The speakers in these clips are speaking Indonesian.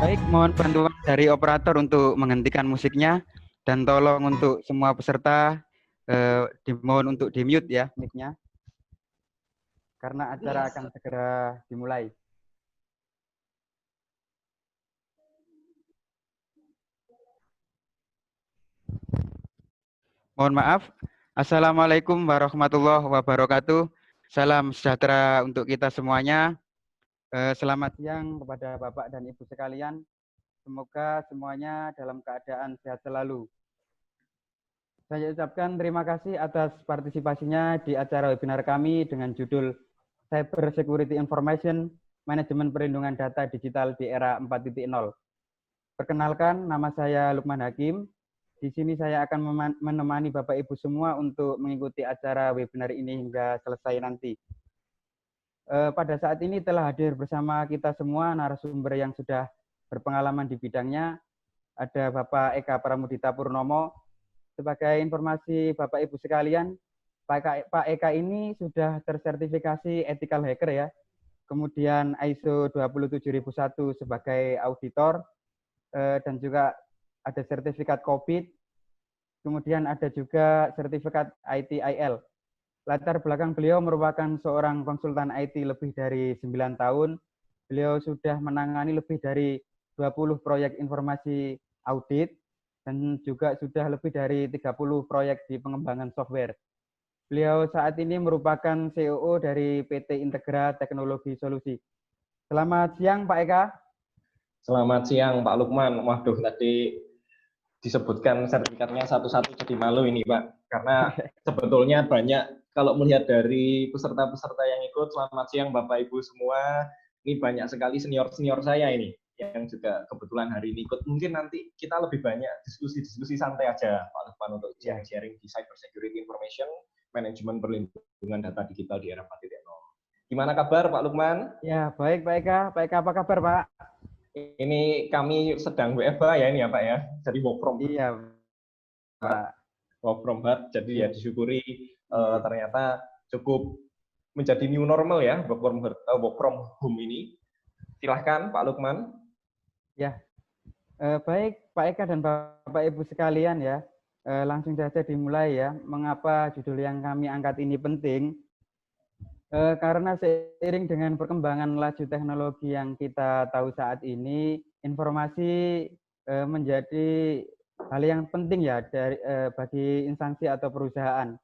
Baik, mohon bantuan dari operator untuk menghentikan musiknya dan tolong untuk semua peserta dimohon untuk di-mute ya mic-nya karena acara akan segera dimulai. Mohon maaf. Assalamualaikum warahmatullahi wabarakatuh. Salam sejahtera untuk kita semuanya. Selamat siang kepada Bapak dan Ibu sekalian. Semoga semuanya dalam keadaan sehat selalu. Saya ucapkan terima kasih atas partisipasinya di acara webinar kami dengan judul Cyber Security Information, Manajemen Perlindungan Data Digital di Era 4.0. Perkenalkan, nama saya Lukman Hakim. Di sini saya akan menemani Bapak Ibu semua untuk mengikuti acara webinar ini hingga selesai nanti. Pada saat ini telah hadir bersama kita semua narasumber yang sudah berpengalaman di bidangnya. Ada Bapak Eka Pramudita Purnomo. Sebagai informasi Bapak Ibu sekalian, Pak Eka ini sudah tersertifikasi ethical hacker ya. Kemudian ISO 27001 sebagai auditor, dan juga ada sertifikat COVID, kemudian ada juga sertifikat ITIL. Latar belakang beliau merupakan seorang konsultan IT lebih dari 9 tahun. Beliau sudah menangani lebih dari 20 proyek informasi audit, dan juga sudah lebih dari 30 proyek di pengembangan software. Beliau saat ini merupakan COO dari PT Integra Teknologi Solusi. Selamat siang Pak Eka. Selamat siang Pak Lukman. Waduh, tadi disebutkan sertifikatnya satu-satu jadi malu ini Pak. Karena sebetulnya banyak, kalau melihat dari peserta-peserta yang ikut, selamat siang Bapak Ibu semua. Ini banyak sekali senior-senior saya ini yang juga kebetulan hari ini ikut. Mungkin nanti kita lebih banyak diskusi-diskusi santai aja Pak Lukman untuk sharing-sharing di Cyber Security Information, Manajemen Perlindungan Data Digital di Era 4.0. Gimana kabar Pak Lukman? Ya, baik Pak Eka. Pak Eka apa kabar Pak? Ini kami sedang WFH ya ini ya Pak ya, jadi work from home. Iya Pak. Work from home, jadi ya disyukuri ternyata cukup menjadi new normal ya work from home ini. Silahkan Pak Lukman. Ya, baik Pak Eka dan Bapak Ibu sekalian ya, langsung saja dimulai ya. Mengapa judul yang kami angkat ini penting? Karena seiring dengan perkembangan laju teknologi yang kita tahu saat ini, informasi menjadi hal yang penting ya bagi instansi atau perusahaan.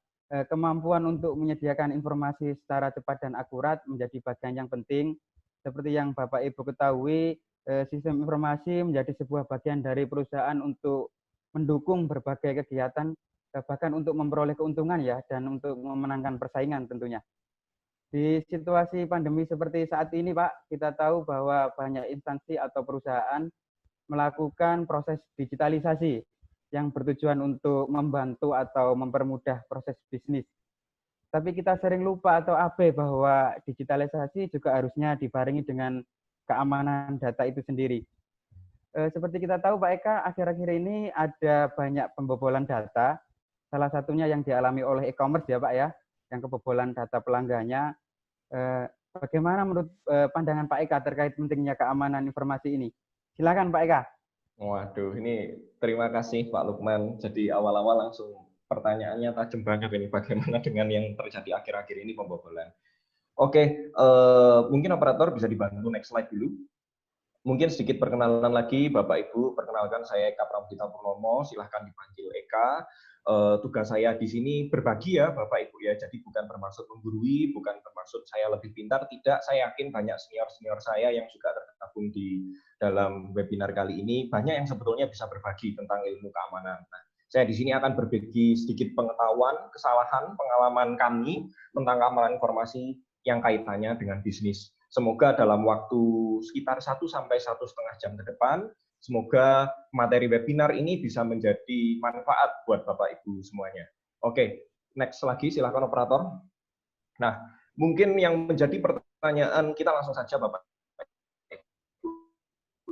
Kemampuan untuk menyediakan informasi secara cepat dan akurat menjadi bagian yang penting. Seperti yang Bapak Ibu ketahui, sistem informasi menjadi sebuah bagian dari perusahaan untuk mendukung berbagai kegiatan, bahkan untuk memperoleh keuntungan ya, dan untuk memenangkan persaingan tentunya. Di situasi pandemi seperti saat ini, Pak, kita tahu bahwa banyak instansi atau perusahaan melakukan proses digitalisasi yang bertujuan untuk membantu atau mempermudah proses bisnis. Tapi kita sering lupa atau abai bahwa digitalisasi juga harusnya dibarengi dengan keamanan data itu sendiri. Seperti kita tahu, Pak Eka, akhir-akhir ini ada banyak pembobolan data. Salah satunya yang dialami oleh e-commerce ya, Pak ya, yang kebobolan data pelanggannya. Bagaimana menurut pandangan Pak Eka terkait pentingnya keamanan informasi ini? Silakan Pak Eka. Waduh, ini terima kasih Pak Lukman. Jadi awal-awal langsung pertanyaannya tajam banget ini, bagaimana dengan yang terjadi akhir-akhir ini pembobolan. Oke, mungkin operator bisa dibantu next slide dulu. Mungkin sedikit perkenalan lagi, Bapak Ibu. Perkenalkan, saya Eka Pramudita Purnomo. Silahkan dipanggil Eka. Tugas saya di sini berbagi ya, Bapak Ibu ya. Jadi bukan bermaksud menggurui, bukan bermaksud saya lebih pintar. Tidak, saya yakin banyak senior-senior saya yang juga tergabung di dalam webinar kali ini. Banyak yang sebetulnya bisa berbagi tentang ilmu keamanan. Nah, saya di sini akan berbagi sedikit pengetahuan, kesalahan, pengalaman kami tentang keamanan informasi yang kaitannya dengan bisnis. Semoga dalam waktu sekitar 1 sampai 1,5 jam ke depan, semoga materi webinar ini bisa menjadi manfaat buat Bapak Ibu semuanya. Oke, next lagi silakan operator. Nah, mungkin yang menjadi pertanyaan kita langsung saja Bapak Ibu,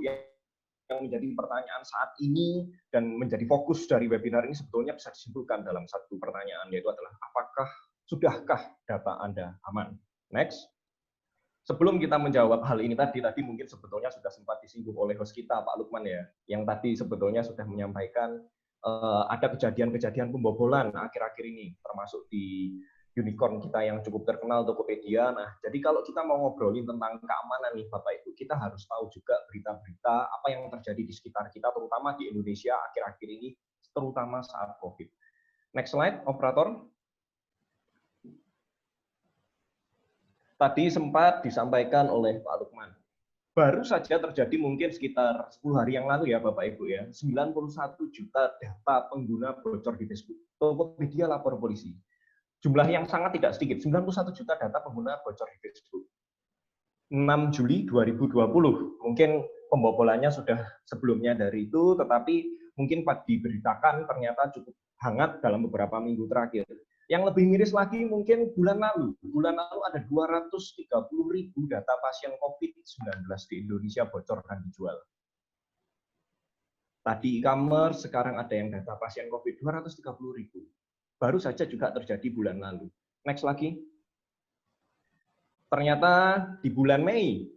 yang menjadi pertanyaan saat ini dan menjadi fokus dari webinar ini sebetulnya bisa disimpulkan dalam satu pertanyaan, yaitu adalah apakah sudahkah data Anda aman? Next. sebelum kita menjawab hal ini tadi mungkin sebetulnya sudah sempat disinggung oleh host kita, Pak Lukman ya, yang tadi sebetulnya sudah menyampaikan ada kejadian-kejadian pembobolan akhir-akhir ini, termasuk di unicorn kita yang cukup terkenal, Tokopedia. Nah, jadi kalau kita mau ngobrolin tentang keamanan nih, Bapak Ibu, kita harus tahu juga berita-berita apa yang terjadi di sekitar kita, terutama di Indonesia akhir-akhir ini, terutama saat COVID. Next slide, operator. Tadi sempat disampaikan oleh Pak Lukman. Baru saja terjadi mungkin sekitar 10 hari yang lalu ya Bapak Ibu ya, 91 juta data pengguna bocor di Facebook. Tokopedia lapor polisi. Jumlah yang sangat tidak sedikit, 91 juta data pengguna bocor di Facebook. 6 Juli 2020, mungkin pembobolannya sudah sebelumnya dari itu, tetapi mungkin diberitakan ternyata cukup hangat dalam beberapa minggu terakhir. Yang lebih miris lagi mungkin bulan lalu ada 230.000 data pasien COVID-19 di Indonesia bocor dan dijual. Tadi e-commerce, sekarang ada yang data pasien COVID 230.000. Baru saja juga terjadi bulan lalu. Next lagi. Ternyata di bulan Mei,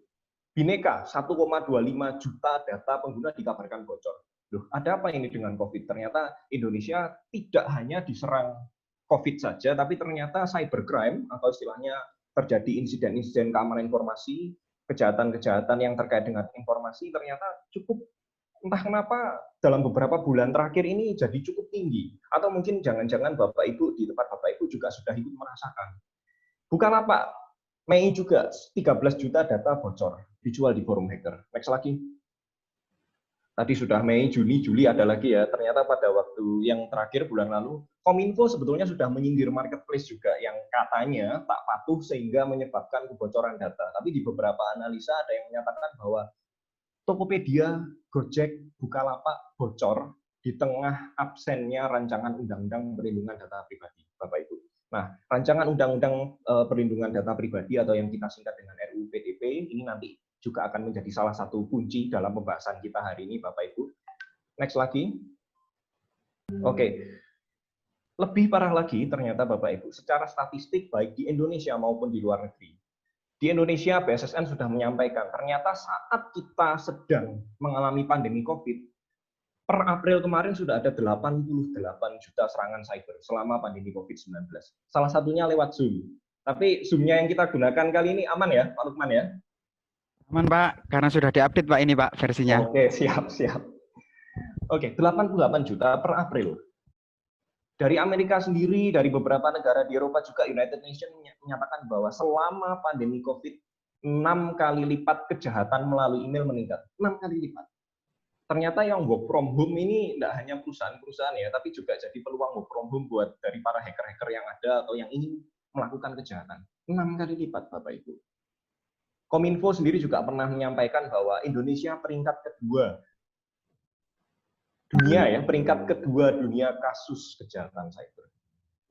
Bineka 1,25 juta data pengguna dikabarkan bocor. Loh, ada apa ini dengan COVID? Ternyata Indonesia tidak hanya diserang COVID saja, tapi ternyata cybercrime atau istilahnya terjadi insiden-insiden keamanan informasi, kejahatan-kejahatan yang terkait dengan informasi ternyata cukup, entah kenapa dalam beberapa bulan terakhir ini jadi cukup tinggi. Atau mungkin jangan-jangan Bapak Ibu di tempat Bapak Ibu juga sudah ikut merasakan. Bukan apa, Mei juga 13 juta data bocor dijual di forum hacker. Next lagi. Tadi sudah Mei, Juni, Juli ada lagi ya. Ternyata pada waktu yang terakhir bulan lalu, Kominfo sebetulnya sudah menyindir marketplace juga yang katanya tak patuh sehingga menyebabkan kebocoran data. Tapi di beberapa analisa ada yang menyatakan bahwa Tokopedia, Gojek, Bukalapak bocor di tengah absennya rancangan undang-undang perlindungan data pribadi, Bapak Ibu. Nah, rancangan undang-undang perlindungan data pribadi atau yang kita singkat dengan RUU PDP ini nanti juga akan menjadi salah satu kunci dalam pembahasan kita hari ini, Bapak Ibu. Next lagi. Oke. Lebih parah lagi ternyata Bapak Ibu, secara statistik baik di Indonesia maupun di luar negeri. Di Indonesia, BSSN sudah menyampaikan, ternyata saat kita sedang mengalami pandemi COVID, per April kemarin sudah ada 88 juta serangan cyber selama pandemi COVID-19. Salah satunya lewat Zoom. Tapi Zoom-nya yang kita gunakan kali ini aman ya, Pak Lukman ya? Aman Pak, karena sudah diupdate Pak ini Pak versinya. Oke, siap. Oke, 88 juta per April. Dari Amerika sendiri, dari beberapa negara di Eropa juga United Nations menyatakan bahwa selama pandemi COVID, 6 kali lipat kejahatan melalui email meningkat. 6 kali lipat. Ternyata yang work from home ini tidak hanya perusahaan-perusahaan ya, tapi juga jadi peluang work from home buat dari para hacker-hacker yang ada atau yang ingin melakukan kejahatan. 6 kali lipat, Bapak Ibu. Kominfo sendiri juga pernah menyampaikan bahwa Indonesia peringkat kedua dunia ya, peringkat kedua dunia kasus kejahatan cyber.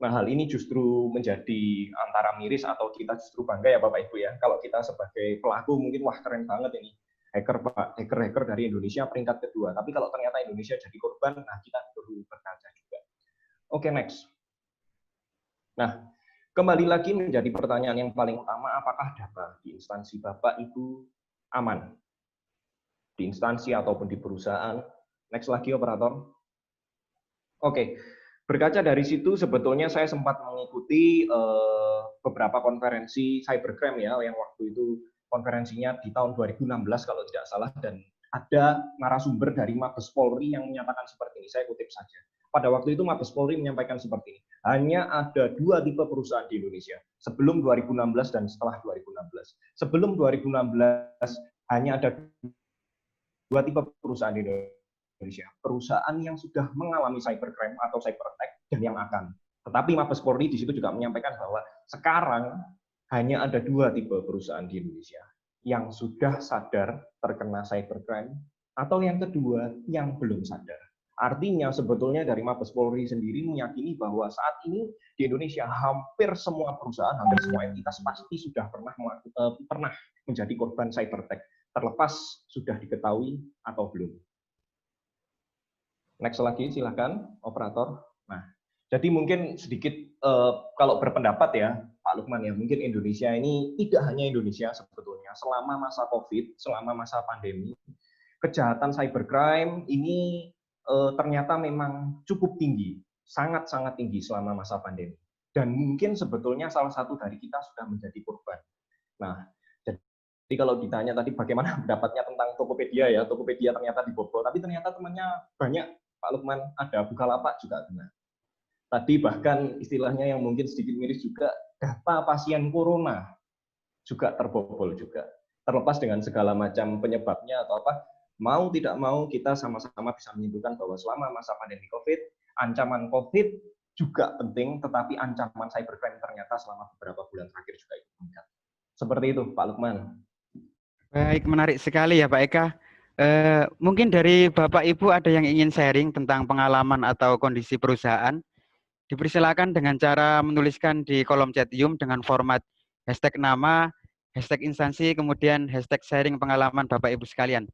Nah, hal ini justru menjadi antara miris atau kita justru bangga ya Bapak Ibu ya. Kalau kita sebagai pelaku mungkin wah keren banget ini. Hacker dari Indonesia peringkat kedua. Tapi kalau ternyata Indonesia jadi korban, nah kita perlu berkaca juga. Oke, next. Nah, kembali lagi menjadi pertanyaan yang paling utama, apakah data di instansi Bapak Ibu aman? Di instansi ataupun di perusahaan. Next lagi, operator. Oke, berkaca dari situ sebetulnya saya sempat mengikuti beberapa konferensi cybercrime ya, yang waktu itu konferensinya di tahun 2016 kalau tidak salah, dan ada narasumber dari Mabes Polri yang menyatakan seperti ini, saya kutip saja. Pada waktu itu Mabes Polri menyampaikan seperti ini, hanya ada 2 tipe perusahaan di Indonesia, sebelum 2016 dan setelah 2016. Sebelum 2016 hanya ada 2 tipe perusahaan di Indonesia, perusahaan yang sudah mengalami cybercrime atau cyber attack dan yang akan. Tetapi Mabes Polri di situ juga menyampaikan bahwa sekarang hanya ada 2 tipe perusahaan di Indonesia, yang sudah sadar terkena cybercrime atau yang kedua yang belum sadar. Artinya sebetulnya dari Mabes Polri sendiri meyakini bahwa saat ini di Indonesia hampir semua perusahaan, hampir semua entitas pasti sudah pernah menjadi korban cyber attack, terlepas sudah diketahui atau belum. Next lagi, silakan, operator. Nah, Jadi mungkin sedikit kalau berpendapat ya Pak Lukman ya, mungkin Indonesia ini tidak hanya Indonesia sebetulnya selama masa COVID, selama masa pandemi, kejahatan cybercrime ini ternyata memang cukup tinggi, sangat-sangat tinggi selama masa pandemi. Dan mungkin sebetulnya salah satu dari kita sudah menjadi korban. Nah, jadi kalau ditanya tadi bagaimana pendapatnya tentang Tokopedia ya, Tokopedia ternyata dibobol, tapi ternyata temannya banyak, Pak Lukman, ada Bukalapak juga kena. Tadi bahkan istilahnya yang mungkin sedikit miris juga, data pasien corona juga terbobol juga. Terlepas dengan segala macam penyebabnya atau apa, mau tidak mau kita sama-sama bisa menyimpulkan bahwa selama masa pandemi COVID, ancaman COVID juga penting, tetapi ancaman cybercrime ternyata selama beberapa bulan terakhir juga ikut meningkat. Seperti itu, Pak Lukman. Baik, menarik sekali ya Pak Eka. Mungkin dari Bapak Ibu ada yang ingin sharing tentang pengalaman atau kondisi perusahaan. Dipersilakan dengan cara menuliskan di kolom chat Zoom dengan format hashtag nama, hashtag instansi, kemudian hashtag sharing pengalaman Bapak Ibu sekalian.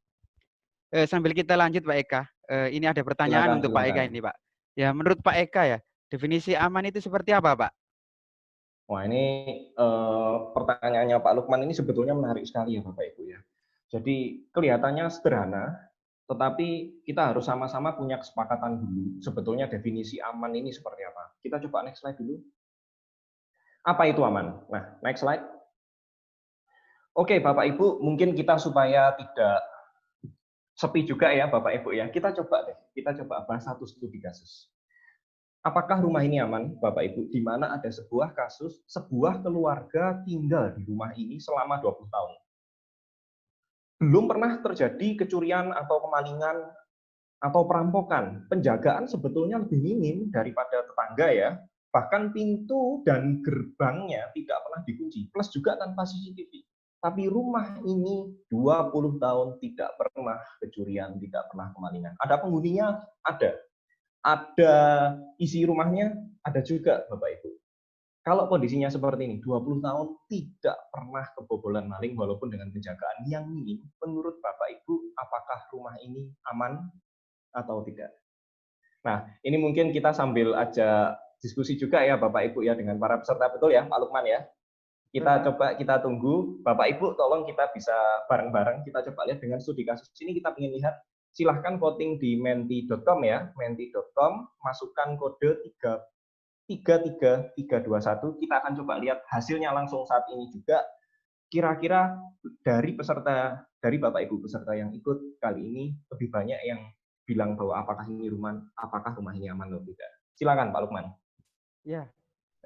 Sambil kita lanjut Pak Eka, ini ada pertanyaan Silakan, untuk Pak silakan. Eka ini Pak. Ya, menurut Pak Eka ya, definisi aman itu seperti apa Pak? Wah, ini pertanyaannya Pak Lukman ini sebetulnya menarik sekali ya Bapak Ibu ya. Jadi kelihatannya sederhana, tetapi kita harus sama-sama punya kesepakatan dulu. Sebetulnya definisi aman ini seperti apa? Kita coba next slide dulu. Apa itu aman? Nah, next slide. Oke, Bapak Ibu, mungkin kita supaya tidak sepi juga ya Bapak Ibu ya, kita coba bahas satu studi kasus. Apakah rumah ini aman, Bapak Ibu? Di mana ada sebuah kasus, sebuah keluarga tinggal di rumah ini selama 20 tahun. Belum pernah terjadi kecurian atau kemalingan atau perampokan. Penjagaan sebetulnya lebih minim daripada tetangga ya. Bahkan pintu dan gerbangnya tidak pernah dikunci, plus juga tanpa CCTV. Tapi rumah ini 20 tahun tidak pernah kecurian, tidak pernah kemalingan. Ada penghuninya? Ada. Ada isi rumahnya? Ada juga, Bapak Ibu. Kalau kondisinya seperti ini, 20 tahun tidak pernah kebobolan maling walaupun dengan penjagaan yang minim, menurut Bapak Ibu, apakah rumah ini aman atau tidak? Nah, ini mungkin kita sambil aja diskusi juga ya Bapak Ibu ya dengan para peserta, betul ya Pak Lukman ya? Betul, Kita Pak. coba, kita tunggu. Bapak Ibu tolong kita bisa bareng-bareng, kita coba lihat dengan studi kasus ini, kita ingin lihat, silahkan voting di menti.com ya, menti.com, masukkan kode 33321, kita akan coba lihat hasilnya langsung saat ini juga. Kira-kira dari peserta, dari Bapak Ibu peserta yang ikut kali ini, lebih banyak yang bilang bahwa apakah rumah ini aman atau tidak. Silakan Pak Lukman. Ya,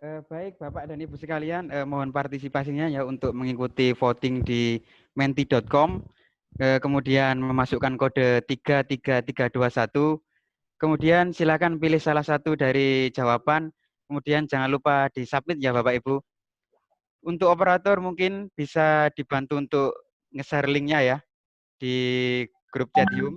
baik Bapak dan Ibu sekalian, mohon partisipasinya ya untuk mengikuti voting di menti.com, kemudian memasukkan kode 33321, kemudian silakan pilih salah satu dari jawaban, kemudian jangan lupa di-submit ya Bapak Ibu. Untuk operator mungkin bisa dibantu untuk nge-share linknya ya di grup chat Zoom.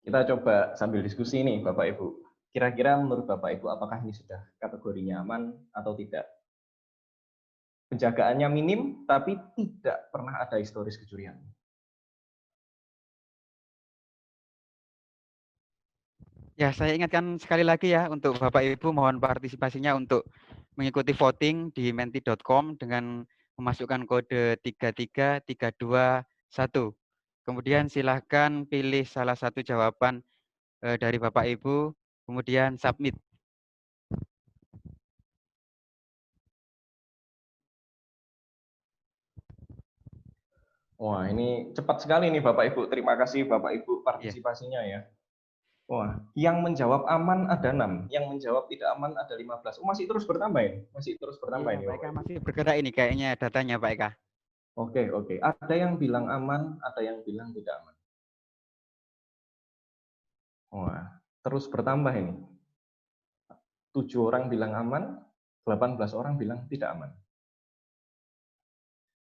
Kita coba sambil diskusi nih Bapak Ibu. Kira-kira menurut Bapak Ibu apakah ini sudah kategorinya aman atau tidak? Penjagaannya minim tapi tidak pernah ada historis kecurian. Ya, saya ingatkan sekali lagi ya untuk Bapak Ibu mohon partisipasinya untuk mengikuti voting di menti.com dengan memasukkan kode 33321. Kemudian silahkan pilih salah satu jawaban dari Bapak Ibu, kemudian submit. Wah, ini cepat sekali nih Bapak Ibu. Terima kasih Bapak Ibu Ya. partisipasinya ya. Wah, yang menjawab aman ada 6, yang menjawab tidak aman ada 15. Oh, masih terus bertambah ini. Masih terus bertambah Iya, ini Pak Bapak Eka Ibu. masih bergerak ini kayaknya datanya Pak Eka. Oke, oke. Ada yang bilang aman, ada yang bilang tidak aman. Wah, terus bertambah ini. 7 orang bilang aman, 18 orang bilang tidak aman.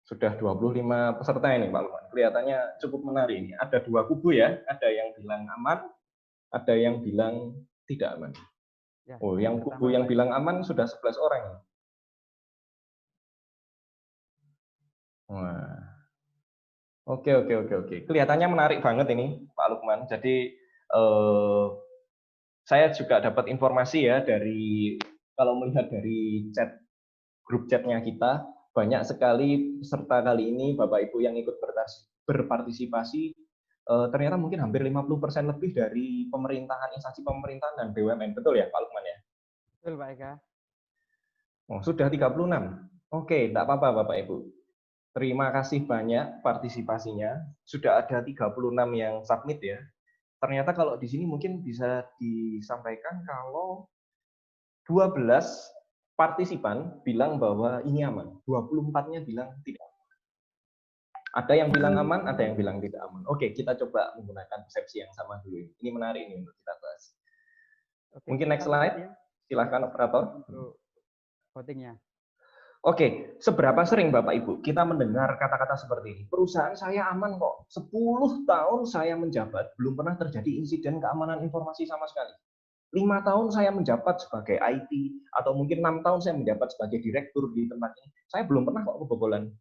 Sudah 25 peserta ini Pak Lukman. Kelihatannya cukup menarik ini. Ada 2 kubu ya, ada yang bilang aman, ada yang bilang tidak aman. Ya, Oh, yang kubu bertambah yang Pak Eka. bilang aman sudah 11 orang. Wah. Oke. Kelihatannya menarik banget ini Pak Lukman. Jadi eh, saya juga dapat informasi ya dari, kalau melihat dari grup chatnya kita, banyak sekali peserta kali ini Bapak Ibu yang ikut berpartisipasi, ternyata mungkin hampir 50% lebih dari pemerintahan, instansi pemerintahan dan BUMN. Betul ya Pak Lukman ya? Betul, Pak Eka. Oh, sudah 36. Oke, enggak apa-apa Bapak Ibu. Terima kasih banyak partisipasinya. Sudah ada 36 yang submit ya. Ternyata kalau di sini mungkin bisa disampaikan kalau 12 partisipan bilang bahwa ini aman. 24-nya bilang tidak. Ada yang bilang aman, ada yang bilang tidak aman. Oke, kita coba menggunakan persepsi yang sama dulu. Ini menarik ini untuk kita bahas. Oke, Mungkin next kita slide. ya Silahkan operator. untuk votingnya. Oke, seberapa sering Bapak Ibu kita mendengar kata-kata seperti ini? Perusahaan saya aman kok. 10 tahun saya menjabat, belum pernah terjadi insiden keamanan informasi sama sekali. 5 tahun saya menjabat sebagai IT, atau mungkin 6 tahun saya menjabat sebagai direktur di tempat ini. Saya belum pernah kok kebobolan.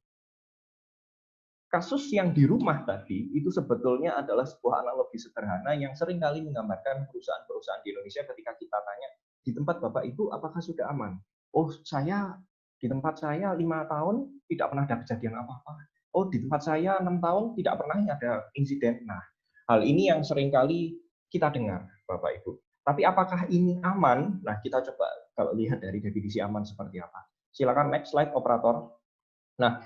Kasus yang di rumah tadi, itu sebetulnya adalah sebuah analogi sederhana yang seringkali menggambarkan perusahaan-perusahaan di Indonesia ketika kita tanya, di tempat Bapak Ibu apakah sudah aman? Oh, di tempat saya 5 tahun tidak pernah ada kejadian apa-apa. Oh, di tempat saya 6 tahun tidak pernah ada insiden. Nah, hal ini yang seringkali kita dengar, Bapak Ibu. Tapi apakah ini aman? Nah, kita coba kalau lihat dari definisi aman seperti apa. Silakan next slide, operator. Nah,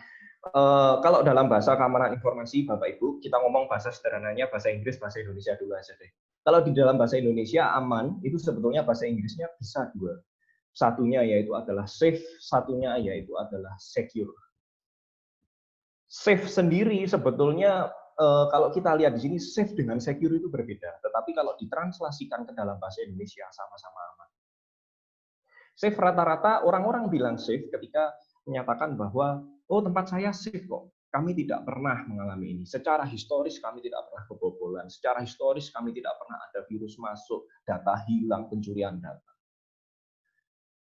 kalau dalam bahasa keamanan informasi, Bapak Ibu, kita ngomong bahasa sederhananya, bahasa Inggris, bahasa Indonesia dulu aja deh. Kalau di dalam bahasa Indonesia, aman, itu sebetulnya bahasa Inggrisnya bisa dua. Satunya yaitu adalah safe, satunya yaitu adalah secure. Safe sendiri sebetulnya kalau kita lihat di sini safe dengan secure itu berbeda. Tetapi kalau ditranslasikan ke dalam bahasa Indonesia sama-sama aman. Safe rata-rata orang-orang bilang safe ketika menyatakan bahwa oh tempat saya safe kok. Kami tidak pernah mengalami ini. Secara historis kami tidak pernah kebobolan. Secara historis kami tidak pernah ada virus masuk, data hilang, pencurian data.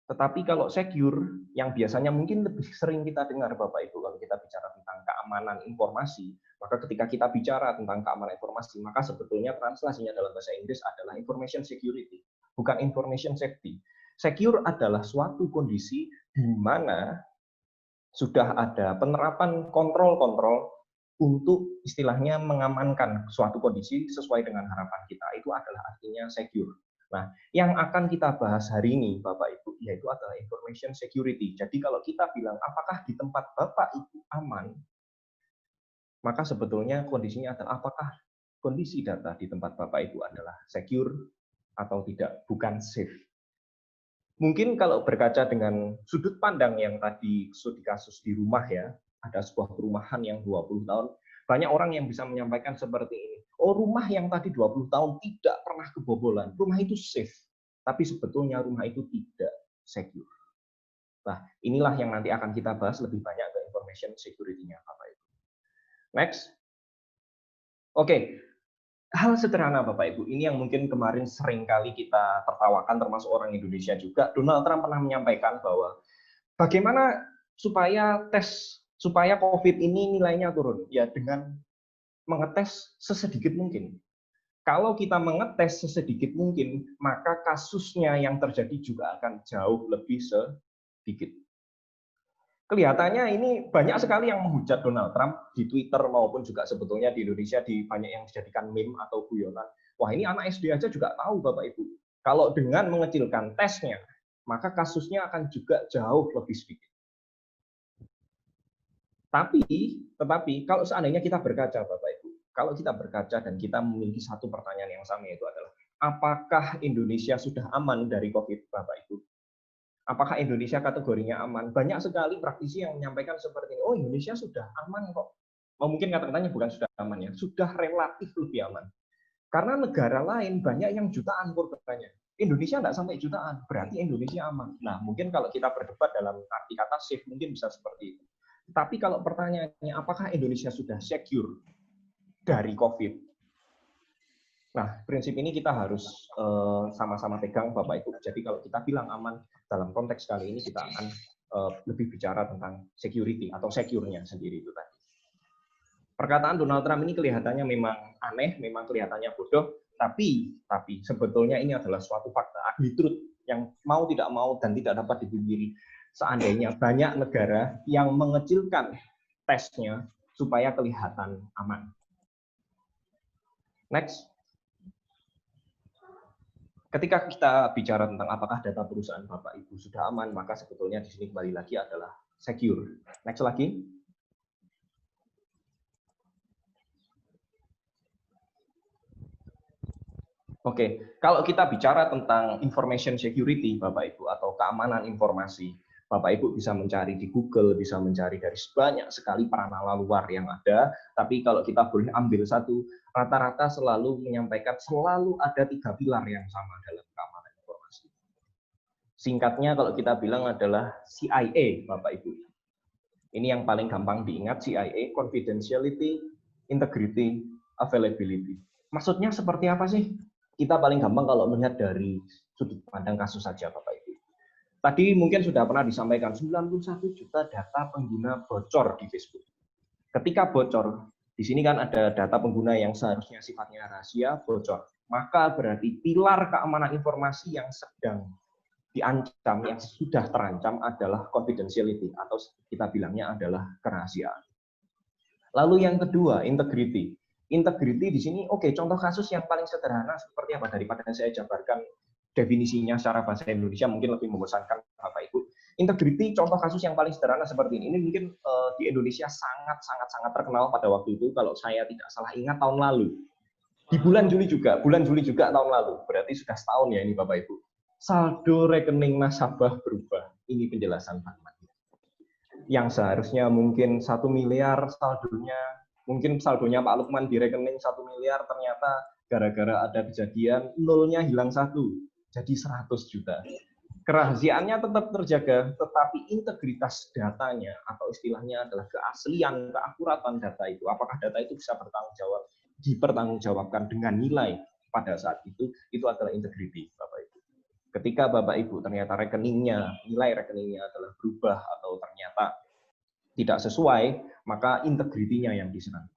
Tetapi kalau secure, yang biasanya mungkin lebih sering kita dengar Bapak Ibu kalau kita bicara tentang keamanan informasi, maka ketika kita bicara tentang keamanan informasi, maka sebetulnya translasinya dalam bahasa Inggris adalah information security, bukan information safety. Secure adalah suatu kondisi di mana sudah ada penerapan kontrol-kontrol untuk istilahnya mengamankan suatu kondisi sesuai dengan harapan kita. Itu adalah artinya secure. Nah, yang akan kita bahas hari ini, Bapak Ibu, yaitu adalah information security. Jadi kalau kita bilang, apakah di tempat Bapak Ibu aman, maka sebetulnya kondisinya adalah apakah kondisi data di tempat Bapak Ibu adalah secure atau tidak, bukan safe. Mungkin kalau berkaca dengan sudut pandang yang tadi studi kasus di rumah ya, ada sebuah perumahan yang 20 tahun, banyak orang yang bisa menyampaikan seperti ini. Oh, rumah yang tadi 20 tahun tidak pernah kebobolan. Rumah itu safe. Tapi sebetulnya rumah itu tidak secure. Nah, inilah yang nanti akan kita bahas lebih banyak ke information security-nya, Bapak Ibu. Next. Oke. Hal sederhana Bapak Ibu, ini yang mungkin kemarin sering kali kita tertawakan termasuk orang Indonesia juga. Donald Trump pernah menyampaikan bahwa bagaimana supaya COVID ini nilainya turun, ya dengan mengetes sesedikit mungkin. Kalau kita mengetes sesedikit mungkin, maka kasusnya yang terjadi juga akan jauh lebih sedikit. Kelihatannya ini banyak sekali yang menghujat Donald Trump di Twitter maupun juga sebetulnya di Indonesia banyak yang dijadikan meme atau guyonan. Wah, ini anak SD aja juga tahu Bapak Ibu. Kalau dengan mengecilkan tesnya, maka kasusnya akan juga jauh lebih sedikit. Tetapi kalau seandainya kita berkaca Bapak Ibu, kalau kita berkaca dan kita memiliki satu pertanyaan yang sama, yaitu adalah apakah Indonesia sudah aman dari COVID Bapak Ibu? Apakah Indonesia kategorinya aman? Banyak sekali praktisi yang menyampaikan seperti ini, oh Indonesia sudah aman kok. Oh, mungkin kata-katanya bukan sudah aman ya, sudah relatif lebih aman. Karena negara lain banyak yang jutaan korbannya. Indonesia nggak sampai jutaan, berarti Indonesia aman. Nah, mungkin kalau kita berdebat dalam arti kata safe, mungkin bisa seperti itu. Tapi kalau pertanyaannya, apakah Indonesia sudah secure dari COVID? Nah, prinsip ini kita harus sama-sama pegang, Bapak Ibu. Jadi kalau kita bilang aman, dalam konteks kali ini kita akan lebih bicara tentang security atau secure-nya sendiri itu tadi. Perkataan Donald Trump ini kelihatannya memang aneh, memang kelihatannya bodoh, tapi sebetulnya ini adalah suatu fakta, ugly truth yang mau tidak mau dan tidak dapat dipungkiri. Seandainya banyak negara yang mengecilkan tesnya supaya kelihatan aman. Next. Ketika kita bicara tentang apakah data perusahaan Bapak Ibu sudah aman, maka sebetulnya di sini kembali lagi adalah secure. Next lagi. Oke, kalau kita bicara tentang information security, Bapak Ibu, atau keamanan informasi, Bapak Ibu bisa mencari di Google, bisa mencari dari banyak sekali peranala luar yang ada, tapi kalau kita boleh ambil satu, rata-rata selalu menyampaikan selalu ada 3 pilar yang sama dalam keamanan informasi. Singkatnya kalau kita bilang adalah CIA, Bapak Ibu. Ini yang paling gampang diingat, CIA, confidentiality, integrity, availability. Maksudnya seperti apa sih? Kita paling gampang kalau melihat dari sudut pandang kasus saja, Bapak Ibu. Tadi mungkin sudah pernah disampaikan, 91 juta data pengguna bocor di Facebook. Ketika bocor, di sini kan ada data pengguna yang seharusnya sifatnya rahasia, bocor. Maka berarti pilar keamanan informasi yang sedang diancam, yang sudah terancam adalah confidentiality, atau kita bilangnya adalah kerahasiaan. Lalu yang kedua, integrity. Integrity di sini, oke, contoh kasus yang paling sederhana seperti apa daripada saya jabarkan definisinya secara bahasa Indonesia mungkin lebih membosankan Bapak Ibu. Integrity contoh kasus yang paling sederhana seperti ini mungkin di Indonesia sangat terkenal pada waktu itu kalau saya tidak salah ingat tahun lalu. Di bulan Juli juga tahun lalu. Berarti sudah setahun ya ini Bapak Ibu. Saldo rekening nasabah berubah. Ini penjelasan Pak Mandiri. Yang seharusnya mungkin 1 miliar saldonya, mungkin saldonya Pak Lukman di rekening 1 miliar, ternyata gara-gara ada kejadian, nolnya hilang 1, jadi 100 juta. Kerahasiaannya tetap terjaga, tetapi integritas datanya, atau istilahnya adalah keaslian, keakuratan data itu, apakah data itu bisa dipertanggungjawabkan dengan nilai pada saat itu adalah integrity, Bapak Ibu. Ketika Bapak Ibu ternyata nilai rekeningnya adalah berubah atau ternyata tidak sesuai, maka integritinya yang diserang.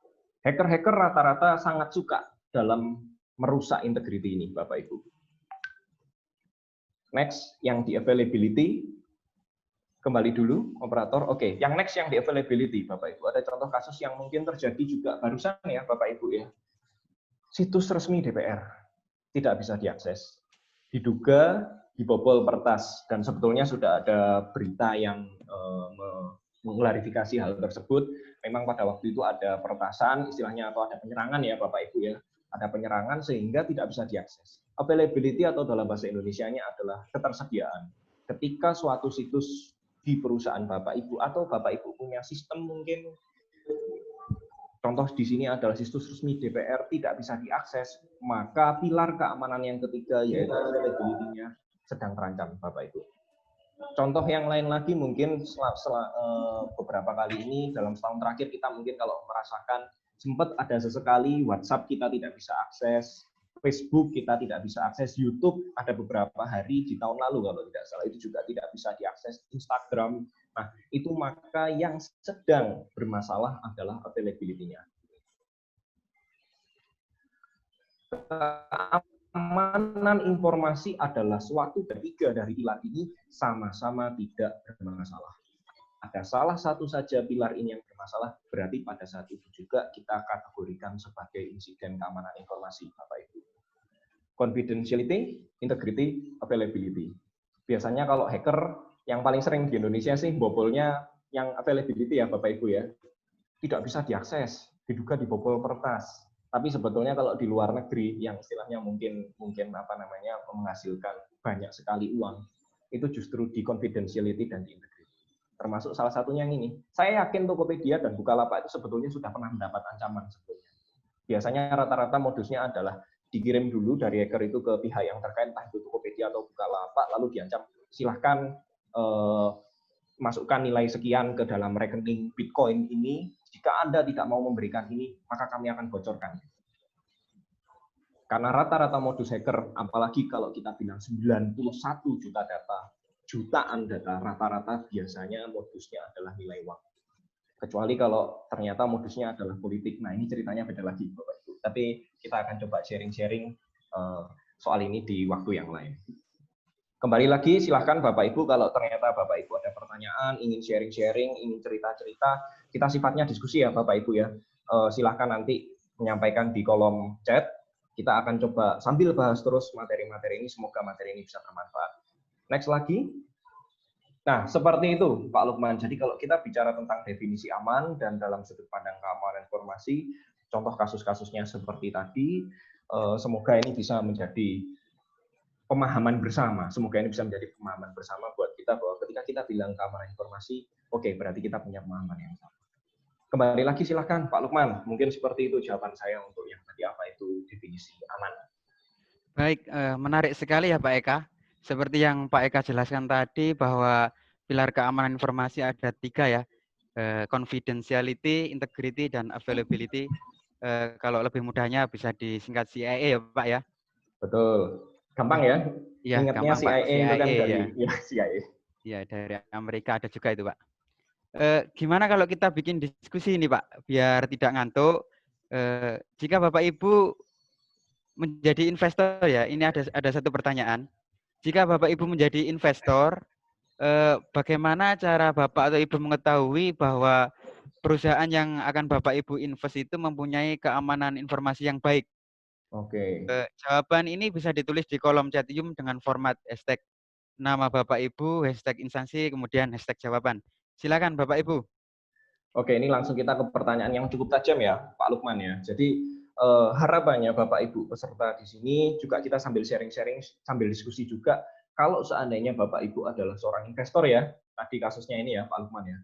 Hacker-hacker rata-rata sangat suka dalam merusak integrity ini, Bapak Ibu. Next, yang di availability. Kembali dulu, operator. Oke, yang next yang di availability, Bapak Ibu. Ada contoh kasus yang mungkin terjadi juga barusan ya, Bapak Ibu ya. Situs resmi DPR tidak bisa diakses. Diduga dibobol peretas, dan sebetulnya sudah ada berita yang mengklarifikasi hal tersebut. Memang pada waktu itu ada peretasan, istilahnya, atau ada penyerangan ya Bapak Ibu ya. Ada penyerangan sehingga tidak bisa diakses. Availability atau dalam bahasa Indonesianya adalah ketersediaan. Ketika suatu situs di perusahaan Bapak Ibu atau Bapak Ibu punya sistem mungkin, contoh di sini adalah situs resmi DPR tidak bisa diakses, maka pilar keamanan yang ketiga yaitu availability-nya sedang terancam Bapak Ibu. Contoh yang lain lagi mungkin beberapa kali ini dalam setahun terakhir kita mungkin kalau merasakan sempat ada sesekali WhatsApp kita tidak bisa akses, Facebook kita tidak bisa akses, YouTube ada beberapa hari di tahun lalu kalau tidak salah itu juga tidak bisa diakses, Instagram. Nah, itu maka yang sedang bermasalah adalah availability-nya. Keamanan informasi adalah suatu ketiga dari pilar ini sama-sama tidak bermasalah. Ada salah satu saja pilar ini yang bermasalah, berarti pada saat itu juga kita kategorikan sebagai insiden keamanan informasi, Bapak Ibu. Confidentiality, integrity, availability. Biasanya kalau hacker, yang paling sering di Indonesia sih bobolnya yang availability ya Bapak Ibu ya. Tidak bisa diakses, diduga dibobol peretas. Tapi sebetulnya kalau di luar negeri yang istilahnya mungkin menghasilkan banyak sekali uang, itu justru di confidentiality dan di integrity. Termasuk salah satunya yang ini. Saya yakin Tokopedia dan Bukalapak itu sebetulnya sudah pernah mendapat ancaman sebetulnya. Biasanya rata-rata modusnya adalah dikirim dulu dari hacker itu ke pihak yang terkait, entah itu Tokopedia atau Bukalapak, lalu diancam silahkan masukkan nilai sekian ke dalam rekening Bitcoin ini. Jika Anda tidak mau memberikan ini, maka kami akan bocorkan. Karena rata-rata modus hacker, apalagi kalau kita bilang 91 juta data, jutaan data, rata-rata biasanya modusnya adalah nilai uang. Kecuali kalau ternyata modusnya adalah politik. Nah, ini ceritanya beda lagi, Bapak Ibu. Tapi kita akan coba sharing-sharing soal ini di waktu yang lain. Kembali lagi, silahkan Bapak Ibu, kalau ternyata Bapak Ibu ada pertanyaan, ingin sharing-sharing, ingin cerita-cerita, kita sifatnya diskusi ya Bapak Ibu ya. Silahkan nanti menyampaikan di kolom chat. Kita akan coba sambil bahas terus materi-materi ini, semoga materi ini bisa bermanfaat. Next lagi. Nah, seperti itu Pak Lukman. Jadi kalau kita bicara tentang definisi aman dan dalam sudut pandang keamanan informasi, contoh kasus-kasusnya seperti tadi, semoga ini bisa menjadi pemahaman bersama. Semoga ini bisa menjadi pemahaman bersama buat kita bahwa ketika kita bilang keamanan informasi, oke, berarti kita punya pemahaman yang sama. Kembali lagi silahkan Pak Lukman, mungkin seperti itu jawaban saya untuk yang tadi apa itu definisi aman. Baik, menarik sekali ya Pak Eka. Seperti yang Pak Eka jelaskan tadi bahwa pilar keamanan informasi ada 3 ya, confidentiality, integrity, dan availability. Kalau lebih mudahnya bisa disingkat CIA ya Pak ya. Betul. Gampang ya? Iya, Ingatnya gampang Pak, CIA itu kan CIA dari ya. ya, CIA. Iya, dari Amerika ada juga itu Pak. Gimana kalau kita bikin diskusi ini Pak, biar tidak ngantuk. Jika Bapak Ibu menjadi investor ya, ini ada satu pertanyaan. Jika Bapak Ibu menjadi investor, bagaimana cara Bapak atau Ibu mengetahui bahwa perusahaan yang akan Bapak Ibu invest itu mempunyai keamanan informasi yang baik? Oke. Jawaban ini bisa ditulis di kolom Chatium dengan format hashtag nama Bapak Ibu, hashtag instansi, kemudian hashtag jawaban. Silakan Bapak Ibu. Oke, ini langsung kita ke pertanyaan yang cukup tajam ya, Pak Lukman ya. Jadi harapannya Bapak Ibu peserta di sini juga kita sambil sharing-sharing, sambil diskusi juga. Kalau seandainya Bapak Ibu adalah seorang investor ya, tadi kasusnya ini ya Pak Lukman ya.